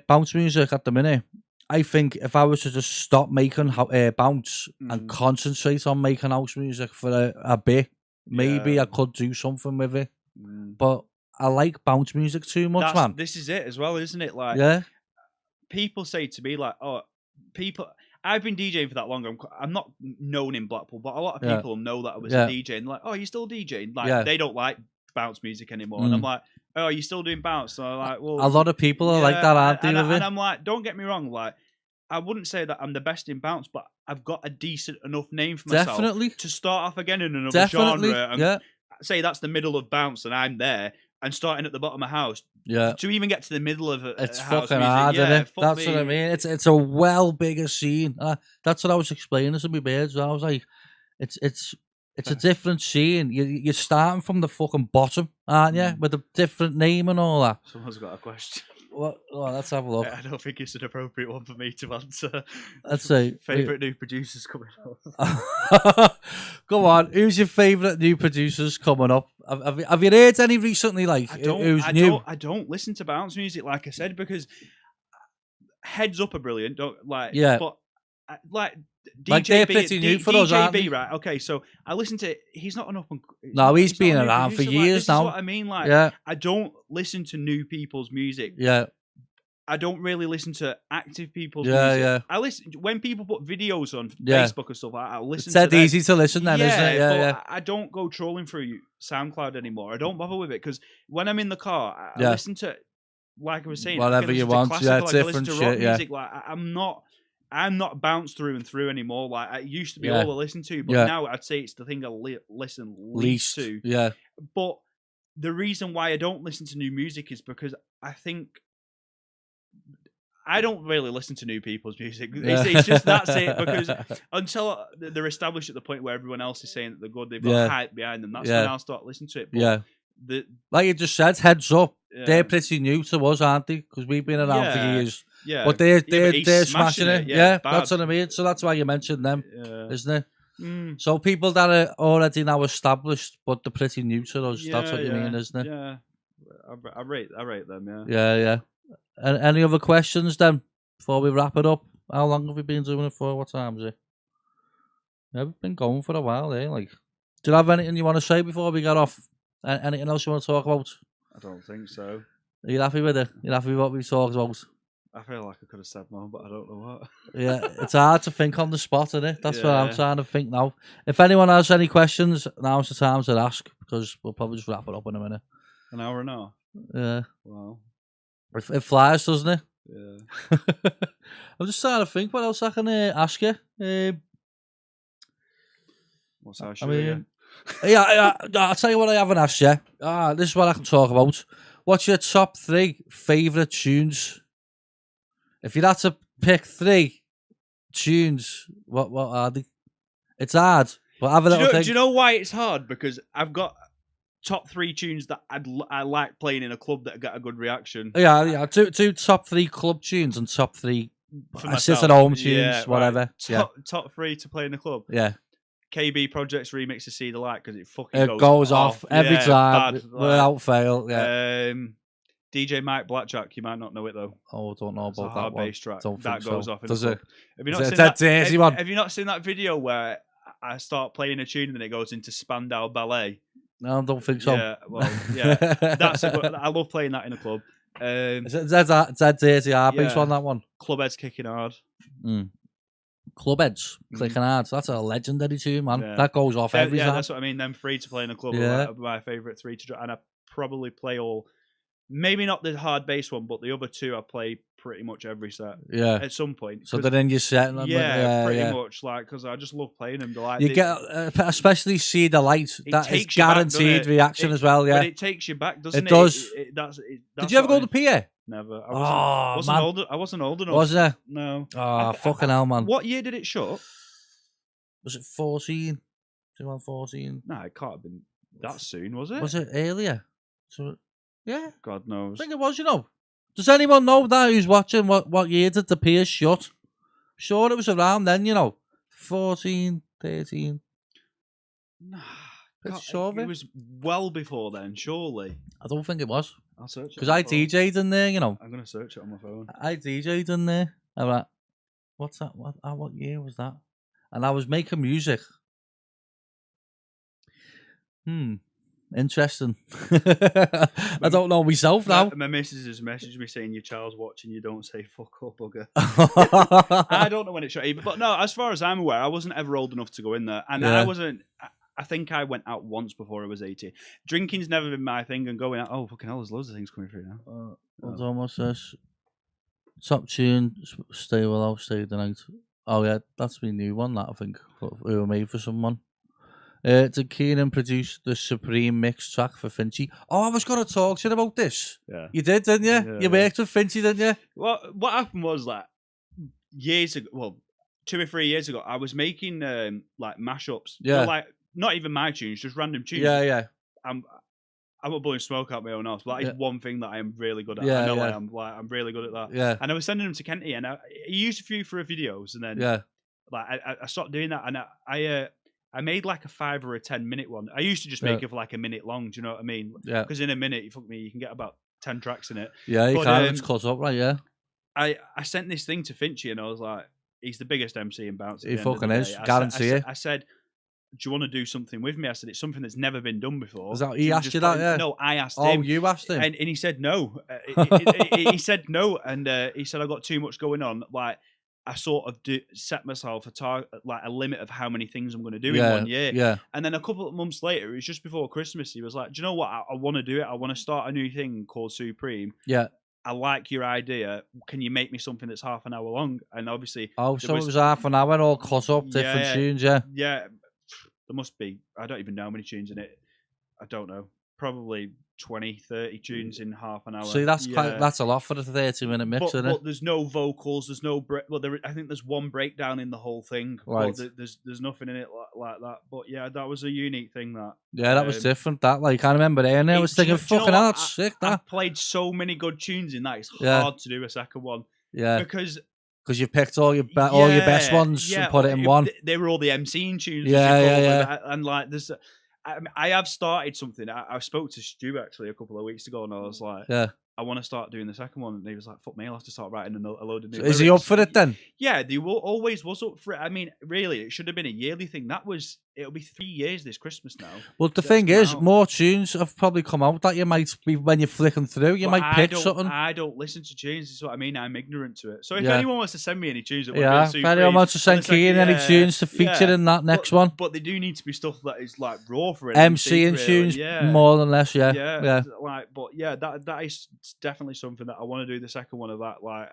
bounce music at the minute. I think if I was to just stop making bounce and concentrate on making house music for a bit, maybe I could do something with it. But I like bounce music too much, man.
This is it as well, isn't it? Like, people say to me, like, I've been DJing for that long. I'm not known in Blackpool, but a lot of people know that I was a DJ. And like, oh, you're still DJing? Like, they don't like bounce music anymore. And I'm like, oh, you're still doing bounce? So I'm like, well,
a lot of people are like that, aren't they?
And I'm like, don't get me wrong, like, I wouldn't say that I'm the best in bounce, but I've got a decent enough name for myself to start off again in another genre. And say that's the middle of bounce, and I'm there. And starting at the bottom of house, to even get to the middle of it's house
fucking
music,
hard, isn't it? That's what I mean. It's a well bigger scene. That's what I was explaining to my birds. I was like, it's a different scene. You're starting from the fucking bottom, aren't you? With a different name and all that.
Someone's got a question.
Well, let's have a look.
I don't think it's an appropriate one for me to answer.
Let's see.
Favourite new producers coming up.
Go on. Who's your favourite new producers coming up? Have you heard any recently? Like, who's new?
I don't listen to bounce music, like I said, because Heads Up are brilliant. But like DJ
like they're pretty new for us, aren't they?
Right? Okay, so I listen to. He's not enough.
No, he's been around for years now.
This is what I mean. Like, I don't listen to new people's music.
Yeah.
I don't really listen to active people's music.
Yeah.
I listen when people put videos on Facebook and stuff. I listen.
It's dead easy to listen then, isn't it? Yeah.
I don't go trolling through SoundCloud anymore. I don't bother with it because when I'm in the car, I listen to, like I was saying,
whatever you want.
Different shit. Music. Like I'm not. I'm not bounced through and through anymore. Like I used to be
Yeah.
all I listen to, but
Yeah.
now I'd say it's the thing I listen
Least.
to.
Yeah.
But the reason why I don't listen to new music is because I think I don't really listen to new people's music. It's just that's it. Because until they're established at the point where everyone else is saying that they're good, they've got hype behind them. That's when I'll start listening to it. But
like you just said, heads up.
Yeah.
They're pretty new to us, aren't they? Because we've been around for years.
Yeah,
but they're smashing it. Yeah, that's what I mean. So that's why you mentioned them, isn't it?
Mm.
So people that are already now established, but they're pretty new to us. That's what you mean, isn't it?
Yeah, I rate them. Yeah.
Yeah. And any other questions then before we wrap it up? How long have we been doing it for? What time is it? Yeah, we've been going for a while, eh? Like, do you have anything you want to say before we get off? Anything else you want to talk about?
I don't think so.
Are you happy with it? You happy with what we talked about?
I feel like I could have said more, but I don't know what.
Yeah, it's hard to think on the spot, isn't it? That's what I'm trying to think now. If anyone has any questions, now's the time to ask, because we'll probably just wrap it up in a minute.
An hour and a half?
Yeah.
Wow.
It flies, doesn't it?
Yeah.
I'm just trying to think what else I can ask you.
What's our show again?
I'll tell you what I haven't asked you. This is what I can talk about. What's your top 3 favourite tunes? If you had to pick 3 tunes, what are they? It's hard, but have a little think.
Do you know why it's hard? Because I've got top 3 tunes that I like playing in a club that get a good reaction.
Yeah. Two top 3 club tunes and top 3 sit at home tunes, whatever.
Right. Top 3 to play in the club.
Yeah.
KB Project's remix of See the Light, because it fucking
goes off every time without fail. Yeah.
DJ Mike Blackjack, you might not know it though.
Oh, I don't know
it's
about
a hard
that one.
bass track
Don't
that goes off.
Does it?
Have you not seen that
dirty one?
Have you not seen that video where I start playing a tune and then it goes into Spandau Ballet?
No, I don't think so.
Yeah, well, yeah, I love playing that in a club.
Is that dirty hard bass one? That one.
Clubhead's kicking hard.
Clubheads clicking hard. That's a legendary tune, man. That goes off every time.
That's what I mean. Them 3 to play in a club are my favourite 3 to, and I probably play all. Maybe not the hard bass one, but the other 2 I play pretty much every set. Yeah, at some point.
So they're in your set.
Pretty much, like, because I just love playing them. Like,
you get, especially See the Light. That is guaranteed reaction as well. Yeah,
but it takes you back, doesn't it?
It does.
That's
Did you ever go to PA?
Never. I wasn't old enough.
Was there?
No.
Oh, fucking hell, man.
What year did it shut?
Was it 14? 2014?
No, it can't have been that soon, was it?
Was it earlier? So, yeah.
God knows.
I think it was, Does anyone know that who's watching? What year did the pier shut? Sure, it was around then, 14, 13.
Nah.
Sure
it was well before then, surely.
I don't think it was.
I'll search it.
Because I DJ'd in there,
I'm going to search it on my phone.
I DJ'd in there. I'm like, what's that? What year was that? And I was making music. Interesting. I don't know myself now.
My missus has messaged me saying your child's watching, you don't say fuck up, bugger. I don't know when it shot either. But no, as far as I'm aware, I wasn't ever old enough to go in there. And I think I went out once before I was 18. Drinking's never been my thing, and going out, oh, fucking hell, there's loads of things coming through now.
It's almost this. Top tune, Stay Well Out, Stay the Night. Oh, yeah, that's my new one, that I think. We were made for someone. Did Keenan produce the Supreme mix track for Finchy? Oh, I was going to talk to you about this.
Yeah.
You did, didn't you?
Yeah,
you worked with Finchy, didn't you?
Well, what happened was that years ago, well, 2 or 3 years ago, I was making like mashups.
Yeah.
Like, not even my tunes, just random tunes.
Yeah.
I'm not blowing smoke out my own house, but that is one thing that I am really good at.
Yeah,
I know I am. Like, I'm really good at that.
Yeah.
And I was sending them to Kenty, and he used a few for videos, and then like I stopped doing that, and I made like a 5 or a 10-minute one. I used to just make it for like a minute long. Do you know what I mean?
Yeah.
Because in a minute, you can get about 10 tracks in it.
Yeah, you can. It's cut up, right? Yeah.
I sent this thing to Finchy, and I was like, he's the biggest MC in Bounce.
He fucking is. Guarantee it.
I said, do you want to do something with me? I said, it's something that's never been done before.
Was that, he asked you that, yeah?
No, I asked him.
Oh, you asked him?
And he said no. He said no, and he said, I've got too much going on. Like, I sort of set myself a limit of how many things I'm going to do in 1 year.
Yeah.
And then a couple of months later, it was just before Christmas, he was like, do you know what? I want to do it. I want to start a new thing called Supreme.
Yeah.
I like your idea. Can you make me something that's half an hour long? And obviously,
Oh, so it was half an hour, all cut up, different tunes, yeah.
Yeah, there must be. I don't even know how many tunes in it. I don't know. Probably 20, 30 tunes in half an hour.
See, that's that's a lot for a 30-minute mix, isn't it?
But there's no vocals. There's no I think there's one breakdown in the whole thing.
Right.
But there's nothing in it like that. But yeah, that was a unique thing.
That was different. That I remember there, and I was thinking, fucking hell, that's sick. That
I've played so many good tunes in that. It's hard to do a second one.
Yeah.
Because
you picked all your best ones and put it in one.
They were all the MCing tunes.
Yeah.
And like there's. I have started something. I spoke to Stu actually a couple of weeks ago, and I was like, I want to start doing the second one. And he was like, fuck me, I'll have to start writing a load of new lyrics.
Is he up for it then?
Yeah, they always was up for it. I mean, really, it should have been a yearly thing. It'll be 3 years this Christmas now.
Well, the thing is, more tunes have probably come out that you might be, when you're flicking through, you might pick something.
I don't listen to tunes, is what I mean. I'm ignorant to it. So if anyone wants to send me any tunes,
if anyone wants to send Keenan any tunes to feature in that next one.
But they do need to be stuff that is like raw for it.
MC and tunes, more than less,
yeah. That is definitely something that I want to do the second one of that. Like,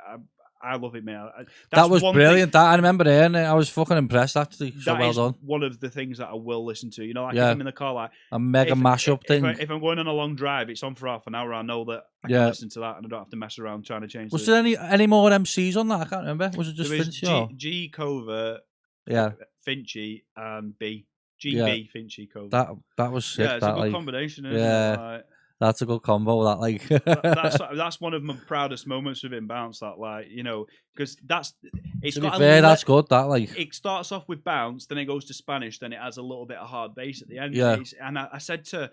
I love it, man.
That was brilliant. I remember hearing it. I was fucking impressed, actually. So well done.
One of the things that I will listen to. You know, like if I'm in the car, like
a mega mashup thing.
If I'm going on a long drive, it's on for half an hour. I know that I can listen to that, and I don't have to mess around trying to change.
Was there any more MCs on that? I can't remember. Was it just Finchy?
G Covert, Finchy, and B. GB Finchy Covert.
That was sick.
Yeah, it's a good combination. Isn't it? Like,
that's a good combo.
That's one of my proudest moments within Bounce. That because that's it's
to be fair, that's good.
It starts off with Bounce, then it goes to Spanish, then it has a little bit of hard bass at the end.
Yeah.
And I said to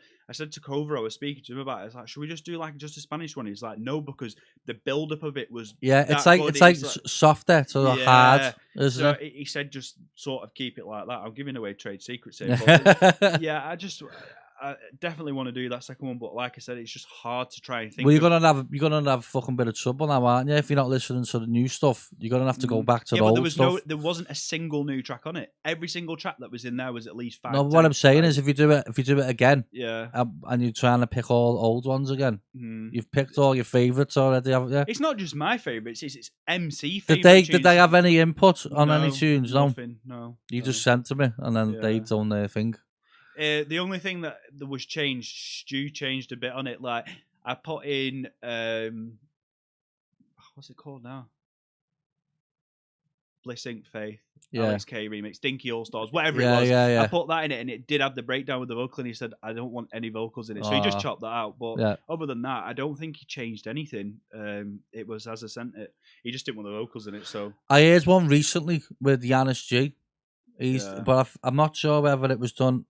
Cover, I was speaking to him about it. It's like, should we just do just a Spanish one? He's like, no, because the build up of it was
it's like softer, so hard.
So he said just sort of keep it like that. I'm giving away trade secrets here. But I definitely want to do that second one, but like I said, it's just hard to try and think.
Well, you're gonna have a fucking bit of trouble now, aren't you? If you're not listening to the new stuff, you're gonna have to go back to the old stuff.
There wasn't a single new track on it. Every single track that was in there was at least 5.
No, what I'm saying is, if you do it again,
and
you're trying to pick all old ones again, you've picked all your favourites already, haven't you?
It's not just my favourites; it's MC favourites.
Did they have any input on any tunes?
Nothing. No.
You just sent to me, and then they done their thing.
The only thing that was changed, Stu changed a bit on it. Like I put in, what's it called now? Bliss Inc. Faith, Alex K remix, Dinky All Stars, whatever it was. I put that in it, and it did have the breakdown with the vocal. And he said, "I don't want any vocals in it," so he just chopped that out. But other than that, I don't think he changed anything. It was as I sent it. He just didn't want the vocals in it. So
I heard one recently with Yanis G. But I'm not sure whether it was done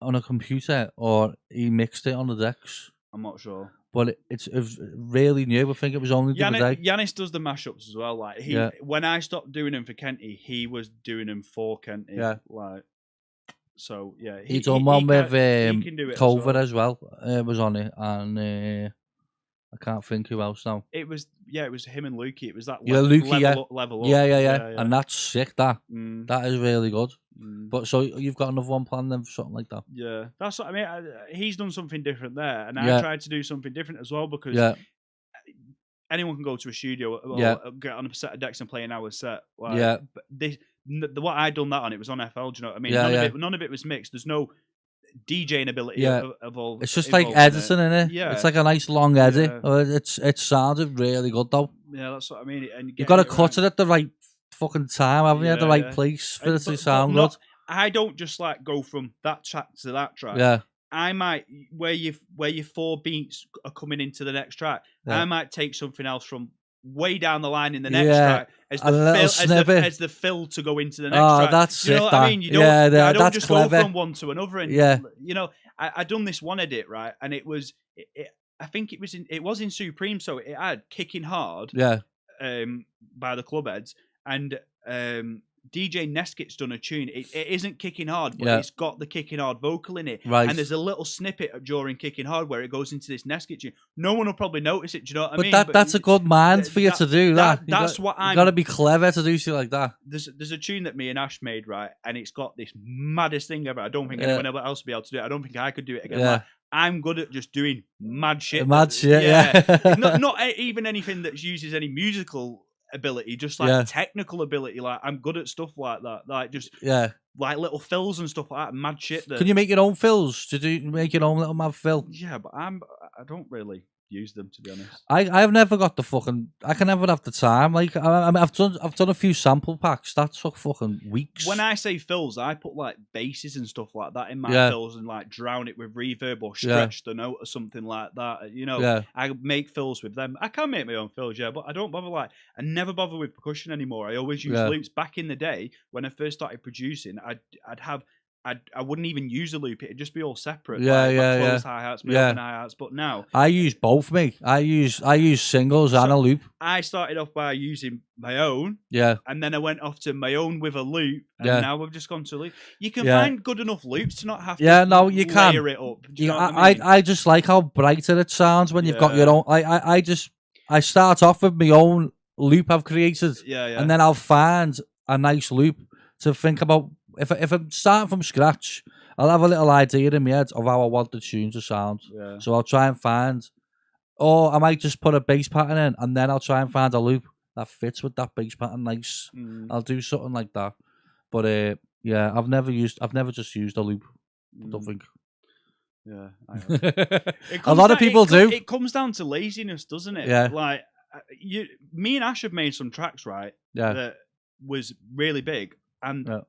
on a computer or he mixed it on the decks.
I'm not sure.
But it was really new. I think it was only the other day.
Yanis does the mashups as well. Like when I stopped doing them for Kenty, he was doing them for Kenty.
Yeah.
Like so, yeah.
He done one with Cover as well. Was on it, and I can't think who else now.
It was him and Lukey. It was that level up.
Yeah. And that's sick. That is really good. But so you've got another one planned then for something like that?
Yeah, that's what I mean. He's done something different there, and I tried to do something different as well because anyone can go to a studio or get on a set of decks and play an hour set. But what I done that on, it was on FL. Do you know what I mean? None of it was mixed. There's no DJing ability of all.
It's just like editing, innit?
Yeah,
it's like a nice long edit. It sounded really good though.
Yeah, that's what I mean. And
you've got to cut it at the right fucking time, haven't you? At the right place for it to sound good.
I don't just like go from that track to that track.
Yeah.
I might where your 4 beats are coming into the next track. I might take something else from way down the line in the next track as the fill to go into the next track.
That's
you know what I mean? You don't, I don't just go from one to another. And you know, I done this one edit right, and it was I think it was in Supreme, so it had Kicking Hard. By the Clubheads, and DJ Neskit's done a tune. It isn't Kicking Hard, but it's got the Kicking Hard vocal in it.
Right.
And there's a little snippet during Kicking Hard where it goes into this Neskit tune. No one will probably notice it. Do you know what I mean?
But that's a good mind for you to do that.
That's what I'm.
You got to be clever to do shit like that.
There's a tune that me and Ash made, right, and it's got this maddest thing ever. I don't think anyone else will be able to do it. I don't think I could do it again. Like, I'm good at just doing mad shit.
Mad shit, yeah.
not even anything that uses any musical ability, just like technical ability. Like I'm good at stuff like that. Like just like little fills and stuff like that. Mad shit.
Can you make your own fills? Did you make your own little mad fill?
Yeah, but I don't really use them, to be honest.
I've never got the fucking. I can never have the time. Like I've done a few sample packs. That took fucking weeks.
When I say fills, I put like basses and stuff like that in my fills and like drown it with reverb or stretch the note or something like that. You know, I make fills with them. I can make my own fills, but I don't bother I never bother with percussion anymore. I always use loops. Back in the day when I first started producing, I wouldn't even use a loop. It'd just be all separate. Closed hi-hats, open hi-hats. But now
I use both, mate. I use singles and a loop.
I started off by using my own.
Yeah.
And then I went off to my own with a loop. And now we've just gone to loop. You can find good enough loops to not have to
you can
layer it up. Do you know what I mean?
I just like how brighter it sounds when you've got your own. I start off with my own loop I've created. And then I'll find a nice loop to think about. If I'm starting from scratch, I'll have a little idea in my head of how I want the tune to sound.
Yeah.
So I'll try and find, or I might just put a bass pattern in, and then I'll try and find a loop that fits with that bass pattern nice. I'll do something like that. But I've never just used a loop. I don't think.
Yeah,
a lot of people do.
It comes down to laziness, doesn't it?
Yeah.
Like me and Ash have made some tracks, right?
Yeah.
That was really big, and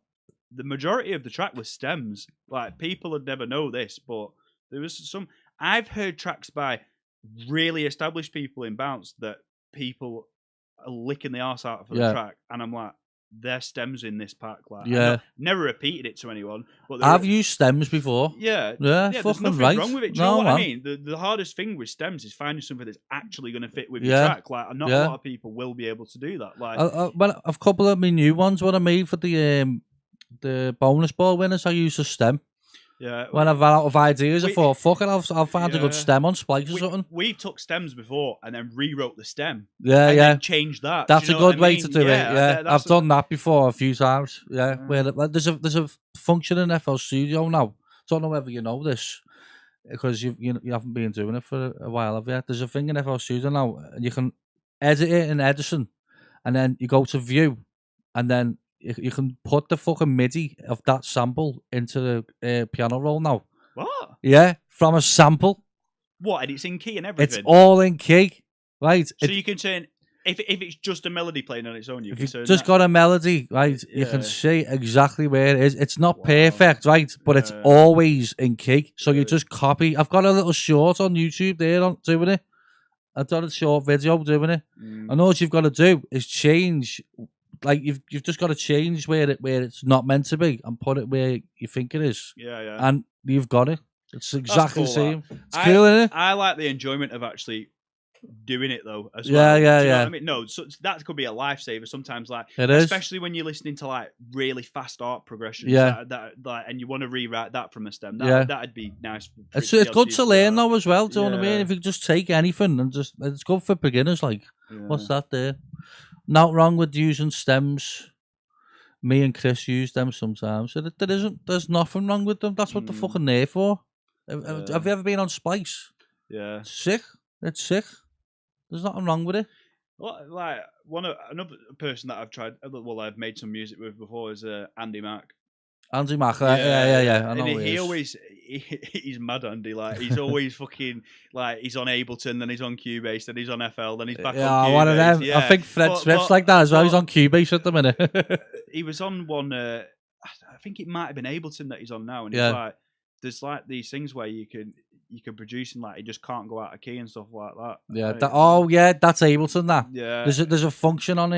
the majority of the track was stems. Like people would never know this, but there was some. I've heard tracks by really established people in bounce that people are licking the arse out for the track, and I'm like, there's stems in this pack. Like, never repeated it to anyone, but
I've used stems before.
Yeah,
there's
nothing
right.
wrong with it. Do you know what I mean? The hardest thing with stems is finding something that's actually going to fit with your track. Like, not a lot of people will be able to do that. Like,
well, a couple of my new ones, what I made for the bonus ball winners, I use a stem.
Yeah.
When I've run out of ideas, I thought, fuck it, I'll find a good stem on Splice or something.
We took stems before and then rewrote the stem.
And
then changed that.
That's a good way to do it. Yeah, I've done that before a few times. Yeah, where there's a function in FL Studio now. Don't know whether you know this because you haven't been doing it for a while, have you? There's a thing in FL Studio now, and you can edit it in Edison, and then you go to View, and then you can put the fucking MIDI of that sample into the piano roll now.
What?
Yeah, from a sample.
What? And it's in key and everything?
It's all in key. Right.
So you can turn... If it's just a melody playing on its own, you can turn
just got a melody, right? You can see exactly where it is. It's not perfect, right? But it's always in key. So you just copy... I've got a little short on YouTube there doing it. I've done a short video doing it. And all you've got to do is change... Like you've just got to change where it's not meant to be and put it where you think it is.
Yeah.
And you've got it. It's exactly the same. It's
cool,
isn't it?
I like the enjoyment of actually doing it though as
well.
Yeah.
You know
what I mean? No, so that could be a lifesaver sometimes. Like
it is.
Especially when you're listening to like really fast art progressions. That and you want to rewrite that from a stem. That'd be nice.
It's good to learn though as well. Do you know what I mean? If you just take anything and it's good for beginners. Like what's that there? Not wrong with using stems. Me and Chris use them sometimes. So there's nothing wrong with them. That's what they're fucking there for. Have you ever been on Splice?
Yeah.
It's sick. It's sick. There's nothing wrong with it.
Well, like another person that I've made some music with before is Andy Mack.
Andy Mack, yeah. I know
he's mad, Andy. Like he's always fucking like he's on Ableton, then he's on Cubase, then he's on FL, then he's back on Cubase.
One of them. Yeah. I think Fred Swift's like that as well. He's on Cubase at the minute.
He was on one. I think it might have been Ableton that he's on now, and it's like there's like these things where you can produce and like it just can't go out of key and stuff like that.
Yeah, that's Ableton. That there's a function on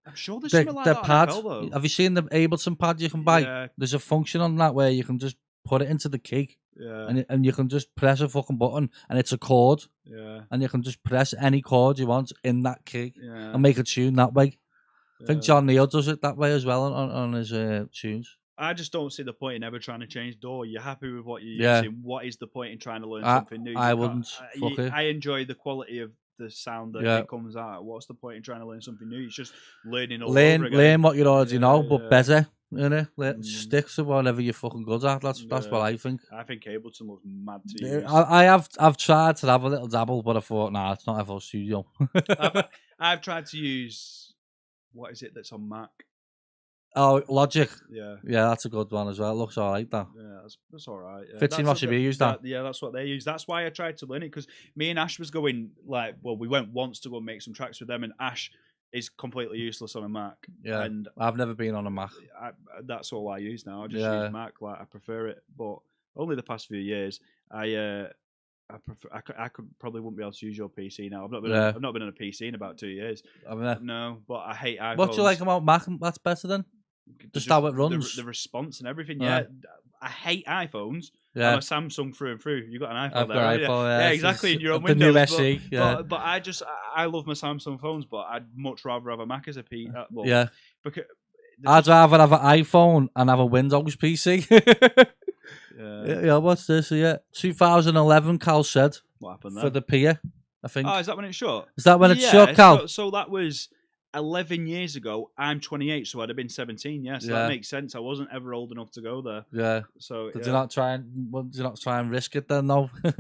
I'm sure there's something like that
pad.
on FL, though.
Have you seen the Ableton pad you can buy?
Yeah.
There's a function on that where you can just put it into the key.
Yeah.
And you can just press a fucking button and it's a chord.
Yeah.
And you can just press any chord you want in that key and make a tune that way. I think John Neal does it that way as well on his tunes.
I just don't see the point in ever trying to change DAW. You're happy with what you're using. What is the point in trying to learn something new?
I wouldn't.
I enjoy the quality of the sound that it comes out. What's the point in trying to learn something new? It's just learning all over again.
Learn what you already know, but better. innit? Stick to whatever you're fucking good at. That's what I think.
I think Ableton looks mad to use.
I've tried to have a little dabble, but I thought, nah, it's not FL Studio.
I've tried to use, what is it that's on Mac?
Oh, Logic.
Yeah,
that's a good one as well. It looks alright, that.
Yeah, that's alright. Yeah.
Fitting what you use that.
Yeah, that's what they use. That's why I tried to learn it, because me and Ash was going, like, well, we went once to go make some tracks with them, and Ash is completely useless on a Mac.
Yeah, and I've never been on a Mac.
That's all I use now. I just use Mac. Like, I prefer it, but only the past few years, I could probably wouldn't be able to use your PC now. I've not been on a PC in about 2 years. No, but I hate iPhones.
What do you like about Mac? That's better then. Just how it runs,
the response and everything. Yeah, I hate iPhones.
Yeah,
I'm a Samsung through and through. You got an iPhone?
I've got an iPhone.
Yeah, exactly. And you're on
the
Windows.
New SE.
But I love my Samsung phones, but I'd much rather have a Mac as a PC. Because
I'd rather have an iPhone and have a Windows PC. Yeah. What's this? Yeah, 2011. Cal said.
What happened there?
For the Pia, I think.
Oh, is that when it shut?
Is that when it shut, Cal?
So that was 11 years ago. I'm 28, so I'd have been 17. Yeah, so that makes sense. I wasn't ever old enough to go there.
Yeah.
So
did you not try and risk it then? No.
Do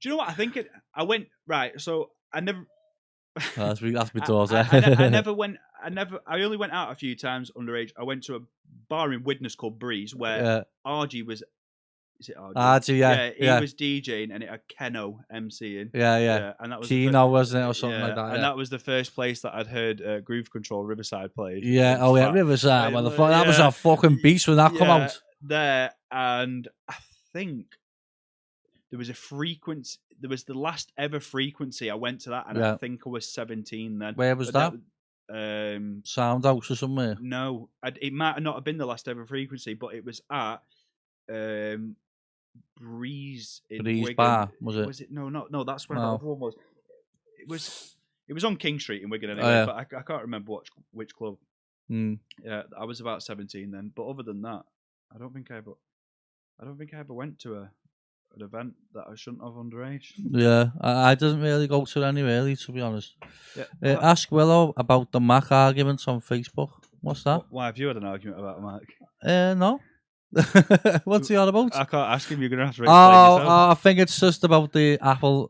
you know what I think? I went right. So I never.
That's me doors.
I never went. I only went out a few times underage. I went to a bar in Widnes called Breeze, where RG was. Is it RG?
RG, yeah.
He was DJing, and it had Keno MCing.
Yeah.
And that was
Keno, wasn't it, or something like that?
And that was the first place that I'd heard Groove Control Riverside played.
Yeah. Oh yeah, Riverside. That was a fucking beast when that come out.
There, and I think there was a frequency. There was the last ever frequency. I went to that, and I think I was 17 then.
Where was that? Soundhouse or somewhere?
No, it might not have been the last ever frequency, but it was at Breeze Wigan.
Bar, was it?
Was it? No. That's where the other one was. It was on King Street in Wigan anyway, but I can't remember which club. Yeah, I was about 17 then. But other than that, I don't think I ever went to an event that I shouldn't have underage. Yeah,
I didn't really go to any really, to be honest. Yeah. Ask Willow about the Mac arguments on Facebook. What's that?
Why have you had an argument about a Mac?
No. What's he on about?
I can't ask him. You're gonna have to explain yourself.
I think it's just about the Apple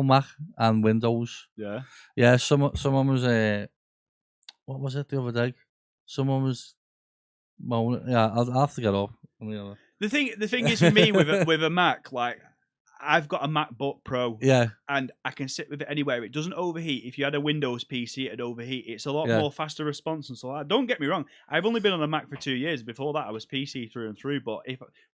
Mac and Windows. Yeah. Someone was what was it the other day? Someone was moaning. Yeah, I'll have to get up.
The thing is with me with a Mac, like, I've got a MacBook Pro.
Yeah.
And I can sit with it anywhere. It doesn't overheat. If you had a Windows PC, it'd overheat. It's a lot more faster response and so like that. Don't get me wrong. I've only been on a Mac for 2 years. Before that, I was PC through and through. But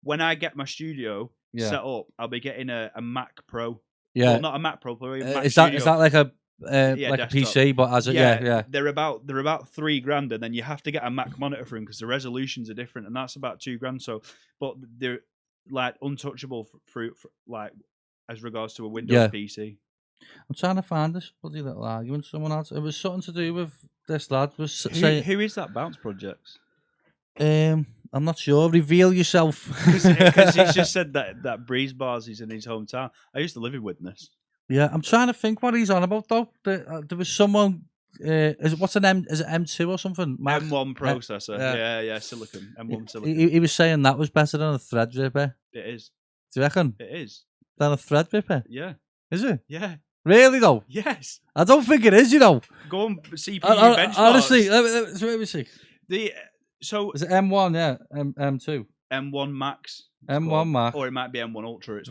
when I get my studio set up, I'll be getting a Mac Pro.
Yeah.
Well, not a Mac Pro, but a Mac
is that like a like a PC, but as
they're about $3,000, and then you have to get a Mac monitor for them because the resolutions are different, and that's about $2,000. So, but they're like untouchable for like as regards to a Windows PC.
I'm trying to find this bloody little argument someone else. It was something to do with this lad was
saying. Who is that Bounce Projects?
I'm not sure. Reveal yourself.
Because he's just said that Breeze Bars is in his hometown. I used to live in Widnes.
Yeah, I'm trying to think what he's on about though. There was someone. Is it M2 or something?
M1 processor. Yeah, silicon. M1 silicon.
He was saying that was better than a Threadripper.
It is.
Do you reckon?
It is.
Than a Threadripper?
Yeah.
Is it?
Yeah.
Really though?
Yes.
I don't think it is. You know.
Go on CPU benchmarks.
Honestly, let me see.
So
is it M1? Yeah, M2.
M1 Max.
M1 Max.
Or it might be M1 Ultra. It's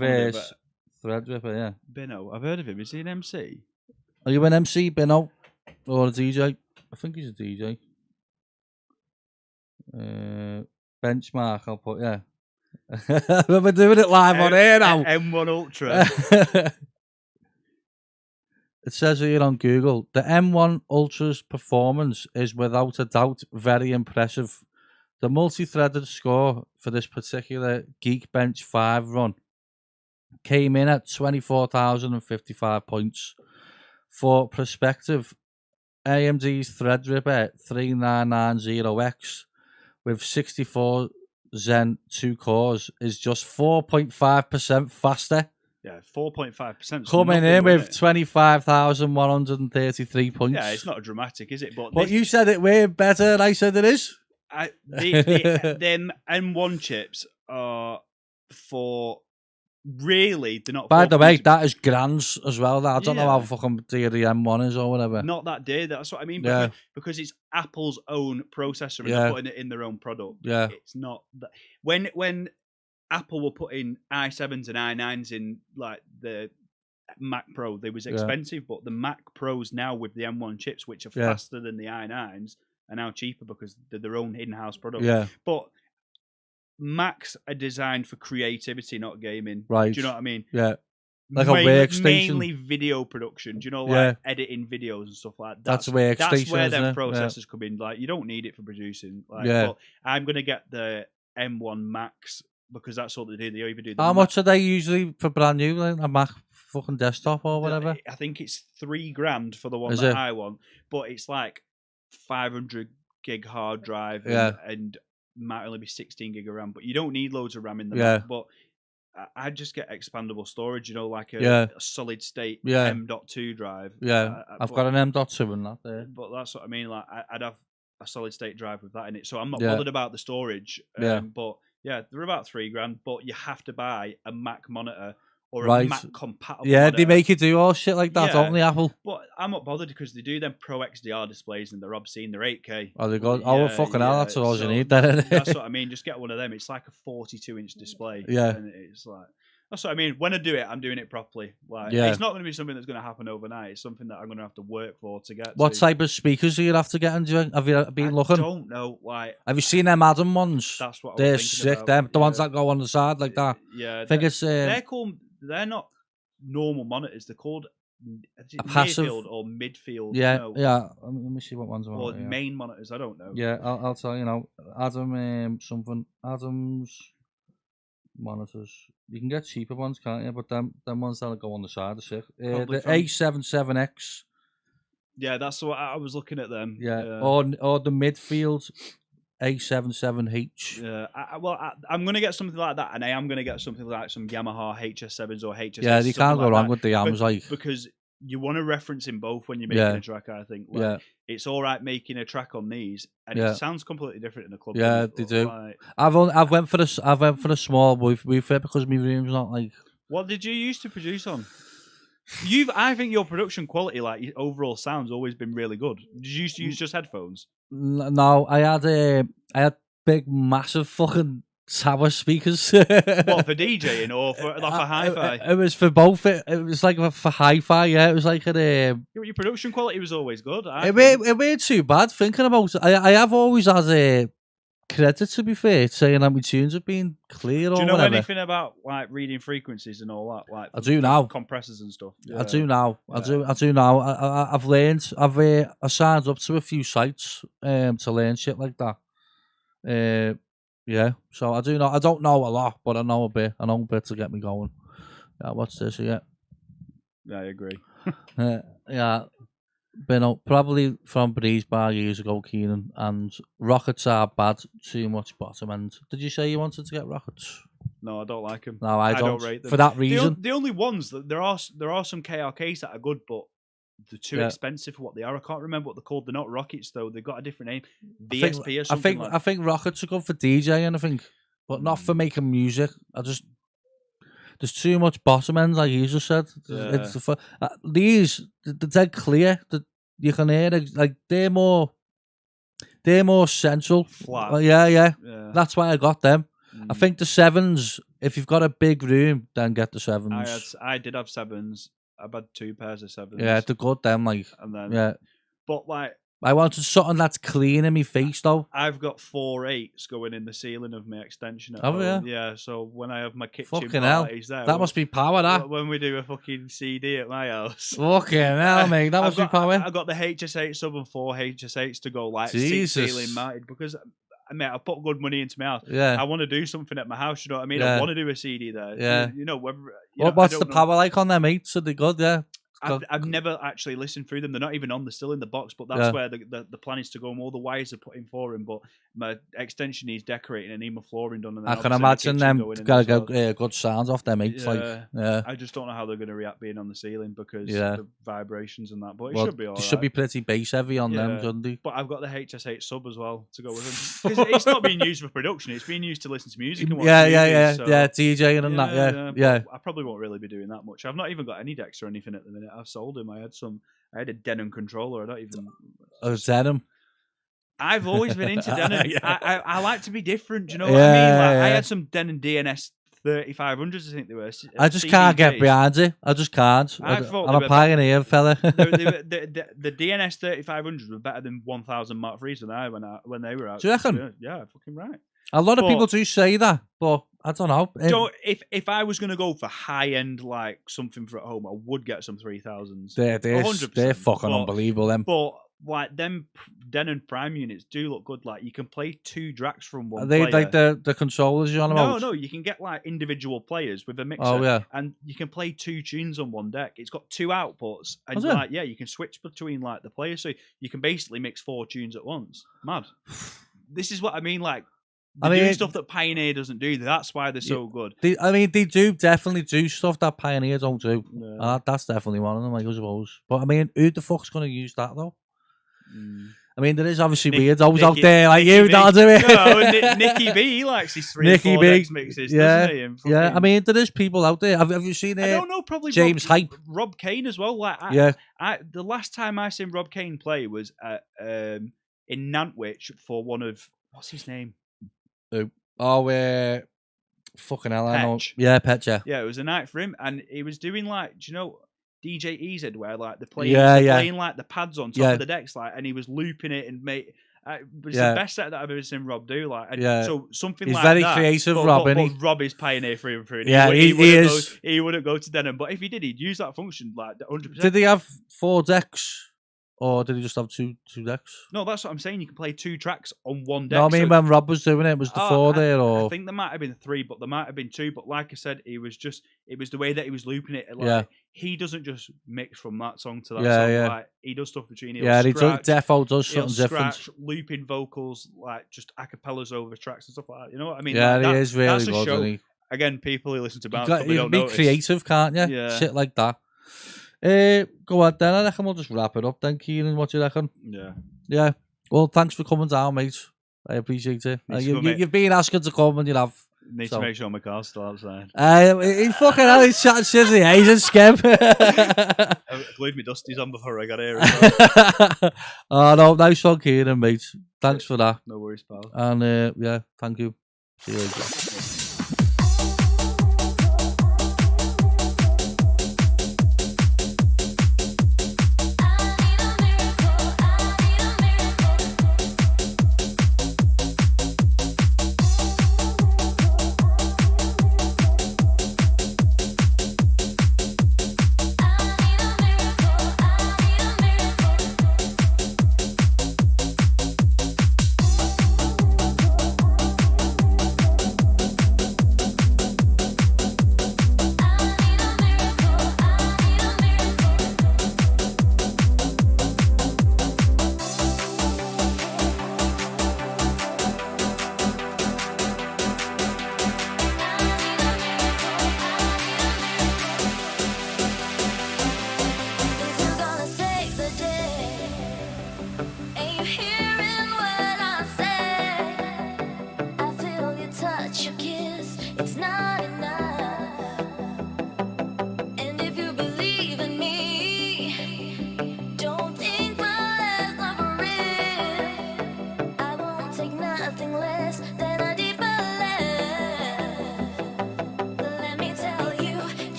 Threadripper, yeah.
Bino, I've heard of him. Is he an MC?
Are you an MC, Bino? Or a DJ? I think he's a DJ. Benchmark, I'll put, yeah. We're doing it live on air now.
M1 Ultra.
It says here on Google, the M1 Ultra's performance is without a doubt very impressive. The multi-threaded score for this particular Geekbench 5 run came in at 24,055 points. For perspective, AMD's Threadripper 3990X with 64 Zen 2 cores is just 4.5% faster.
Yeah, 4.5%.
Coming in with 25,133 points.
Yeah, it's not dramatic, is it?
But you said it way better than I said it is.
them M1 chips are for really they're not.
By
for
the way,
to-
that is grands as well. I don't know how
Yeah.
fucking dear the M1 is or whatever.
not that dear. That's what I mean.
Yeah.
Because it's Apple's own processor and
Yeah.
they're putting it in their own product.
Yeah.
It's not that when Apple were putting i7s and i9s in like the Mac Pro, they was expensive, but the Mac Pros now with the M1 chips, which are faster than the i9s, are now cheaper because they're their own in-house product.
Yeah.
But Macs are designed for creativity, not gaming.
Right.
Do you know what I mean?
Yeah. Like a workstation.
Mainly video production. Do you know, like editing videos and stuff like that?
That's a workstation.
That's where them
isn't it?
processors come in. Like, you don't need it for producing. Like,
Yeah.
But I'm gonna get the M1 Max because that's all they do. They either do.
How much are they usually for brand new, like a Mac fucking desktop or whatever?
I think it's $3,000 for the one
Is
that
it?
I want, but it's like 500 gig hard drive, and might only be 16 gig of RAM. But you don't need loads of RAM in the Mac. But I just get expandable storage, you know, like a solid state M.2 drive.
Yeah, I've got an M.2 in that there.
But that's what I mean. Like, I'd have a solid state drive with that in it, so I'm not bothered about the storage. But yeah, they're about $3,000. But you have to buy a Mac monitor or a Mac compatible.
Yeah,
monitor.
they make you do all shit like that, don't they, Apple?
But I'm not bothered because they do them Pro XDR displays and they're obscene. They're 8K.
Oh, they go. Oh, fucking hell, that's all you need. Then
that's what I mean. Just get one of them. It's like a 42-inch display.
Yeah,
and it's like. That's what I mean. When I do it, I'm doing it properly. Like, it's not going to be something that's going to happen overnight. It's something that I'm going to have to work for to get.
What type of speakers do you have to get into? Have you been looking?
I don't know. Like,
have you seen them Adam ones?
That's what
they're
I was thinking
sick.
about.
Them the ones that go on the side like that.
Yeah,
I think it's
they're called. They're not normal monitors. They're called
a passive
or midfield.
Yeah,
no.
yeah. Let me see what ones are.
Or main monitors. I don't know.
Yeah, I'll tell you now. Adam something. Adam's monitors. You can get cheaper ones, can't you? But them ones that'll go on the side are sick. The A77X.
Yeah, that's what I was looking at them.
Yeah, or the midfield A77H.
Yeah, I'm gonna get something like that, and I am gonna get something like some Yamaha HS7s or HS.
Yeah, you can't go wrong with the Yams, like
because you want to reference in both when you're making a track. I think. Like, it's all right making a track on these, and it sounds completely different in the club.
Yeah, they do. Like, I've went for a small woofer because my room's not like.
What did you used to produce on? I think your production quality, like your overall sound's always been really good. Did you used to use just headphones?
No, I had big, massive fucking tower speakers.
What, for DJing or for hi-fi?
It was for both. It was like for hi-fi. Yeah, it was like
your production quality was always good.
It weren't too bad. Thinking about it, I have always had a credit, to be fair, saying that my tunes have been clear.
Do you
or
know
whatever.
anything about like reading frequencies and all that? Like
I do now.
Compressors and stuff.
I do now. I do now. I've learned. I signed up to a few sites to learn shit like that. Yeah, so I do know. I don't know a lot, but I know a bit. I know a bit to get me going. Yeah, what's this? Yeah,
I agree.
Yeah, been up probably from Breeze Bar years ago, Keenan, and rockets are bad. Too much bottom end. Did you say you wanted to get rockets?
No, I don't like them.
No, I don't
rate them
for that reason.
The only ones that there are some KRKs that are good, but they're too expensive for what they are. I can't remember what they're called. They're not rockets though. They've got a different name. VSP or something.
I think rockets are good for DJing. I think, but not for making music. There's too much bottom end, like you just said. Yeah. These they're dead clear. That you can hear it, like they're more central.
Flat.
Yeah. That's why I got them. I think the 7s. If you've got a big room, then get the 7s.
I did have 7s. I've had 2 pairs of 7s.
Yeah, they're good. Them like.
And then but like.
I wanted something that's clean in my face, though.
I've got 4 8s going in the ceiling of my extension at
home.
Oh, yeah. So when I have my kitchen
fucking
parties
hell.
there...
That must be power, that.
When we do a fucking CD at my house.
Fucking hell, mate. That must be power.
I got the HS8 sub and 4 HS8s to go, like, ceiling mounted, because... I mean, I put good money into my house.
Yeah.
I want to do something at my house, you know what I mean? I want to do a CD there.
Yeah.
You know,
what's the power like on them, mate? So they're good, yeah.
I've never actually listened through them. They're not even on. They're still in the box. But that's where the plan is to go. And all the wires are put in for him. But my extension needs decorating and need my flooring done. And then
I can imagine them got good sounds off them.
I just don't know how they're going to react being on the ceiling because the vibrations and that. But it should be all right.
It should be pretty bass heavy on them, shouldn't they?
But I've got the HS8 sub as well to go with them because it's not being used for production. It's being used to listen to music and watch movies, so.
DJing and that.
I probably won't really be doing that much. I've not even got any decks or anything at the minute. I've sold them. I had a Denon controller. I don't even.
Oh, Denon.
I've always been into Denon. I like to be different. Do you know what I mean? Like, I had some Denon DNS 3500s. I think they were.
I just can't get behind it. I just can't. I'm a pioneer, fella.
The DNS 3500s were better than 1000 Mark IIIs when they were out.
Do you reckon?
Yeah, fucking right.
A lot of people do say that, but I don't know.
If I was going to go for high end, like something for at home, I would get some 3000s.
They're fucking unbelievable. Them,
but like them Denon Prime units do look good. Like you can play 2 Dracs from one.
Are they
player.
like the controllers you're on about?
No, you can get like individual players with a mixer.
Oh yeah,
and you can play 2 tunes on one deck. It's got 2 outputs, and you can switch between like the players, so you can basically mix 4 tunes at once. Mad. This is what I mean, like. They do stuff that Pioneer doesn't do. That's why they're so good.
They do definitely do stuff that Pioneer don't do. Yeah. That's definitely one of them, I suppose. But I mean, who the fuck's going to use that though? I mean, there is obviously weirdos out there like you that do it.
No, Nicky B, he likes his 3 or 4 decks mixes, doesn't he?
I mean, there is people out there. Have you seen it?
I don't know, probably
James Hype.
Rob Kane as well. Like, the last time I seen Rob Kane play was at, in Nantwich for one of, what's his name?
Fucking hell, I know. Yeah, Petch, yeah.
Yeah, it was a night for him, and he was doing like, do you know, DJ EZ, where like they're playing like the pads on top of the decks, like, and he was looping it and it's the best set that I've ever seen Rob do. Like, so something
he's
like
very
that.
creative,
but,
Rob,
but Rob is Pioneer through and through.
Yeah, he is.
He wouldn't go to Denon, but if he did, he'd use that function like 100%.
Did he have 4 decks? Or did he just have two decks?
No, that's what I'm saying. You can play 2 tracks on one deck.
No, I mean when Rob was doing it, was the 4 there? Or
I think there might have been 3, but there might have been 2. But like I said, it was the way that he was looping it. Like, he doesn't just mix from that song to that song. Yeah. Like, he does stuff between.
Defo does something different.
Scratch, looping vocals, like just acapellas over tracks and stuff like that. You know what I mean?
Yeah,
like,
he is really
that's
good.
a show.
He?
Again, people who listen to bands
you
don't
be
notice.
Creative, can't you?
Yeah.
Shit like that. Go on then. I reckon we'll just wrap it up then, Keenan. What do you reckon? Yeah. Well, thanks for coming down, mate. I appreciate it. You've been asking to come and you have.
Need to make sure my car's still outside.
He fucking hell, he's chatting shit. He's a scam.
I glued my dusties on before I got here as well.
Oh, no, nice one, Keenan, mate. Thanks for that.
No worries, pal.
And, thank you. See you later.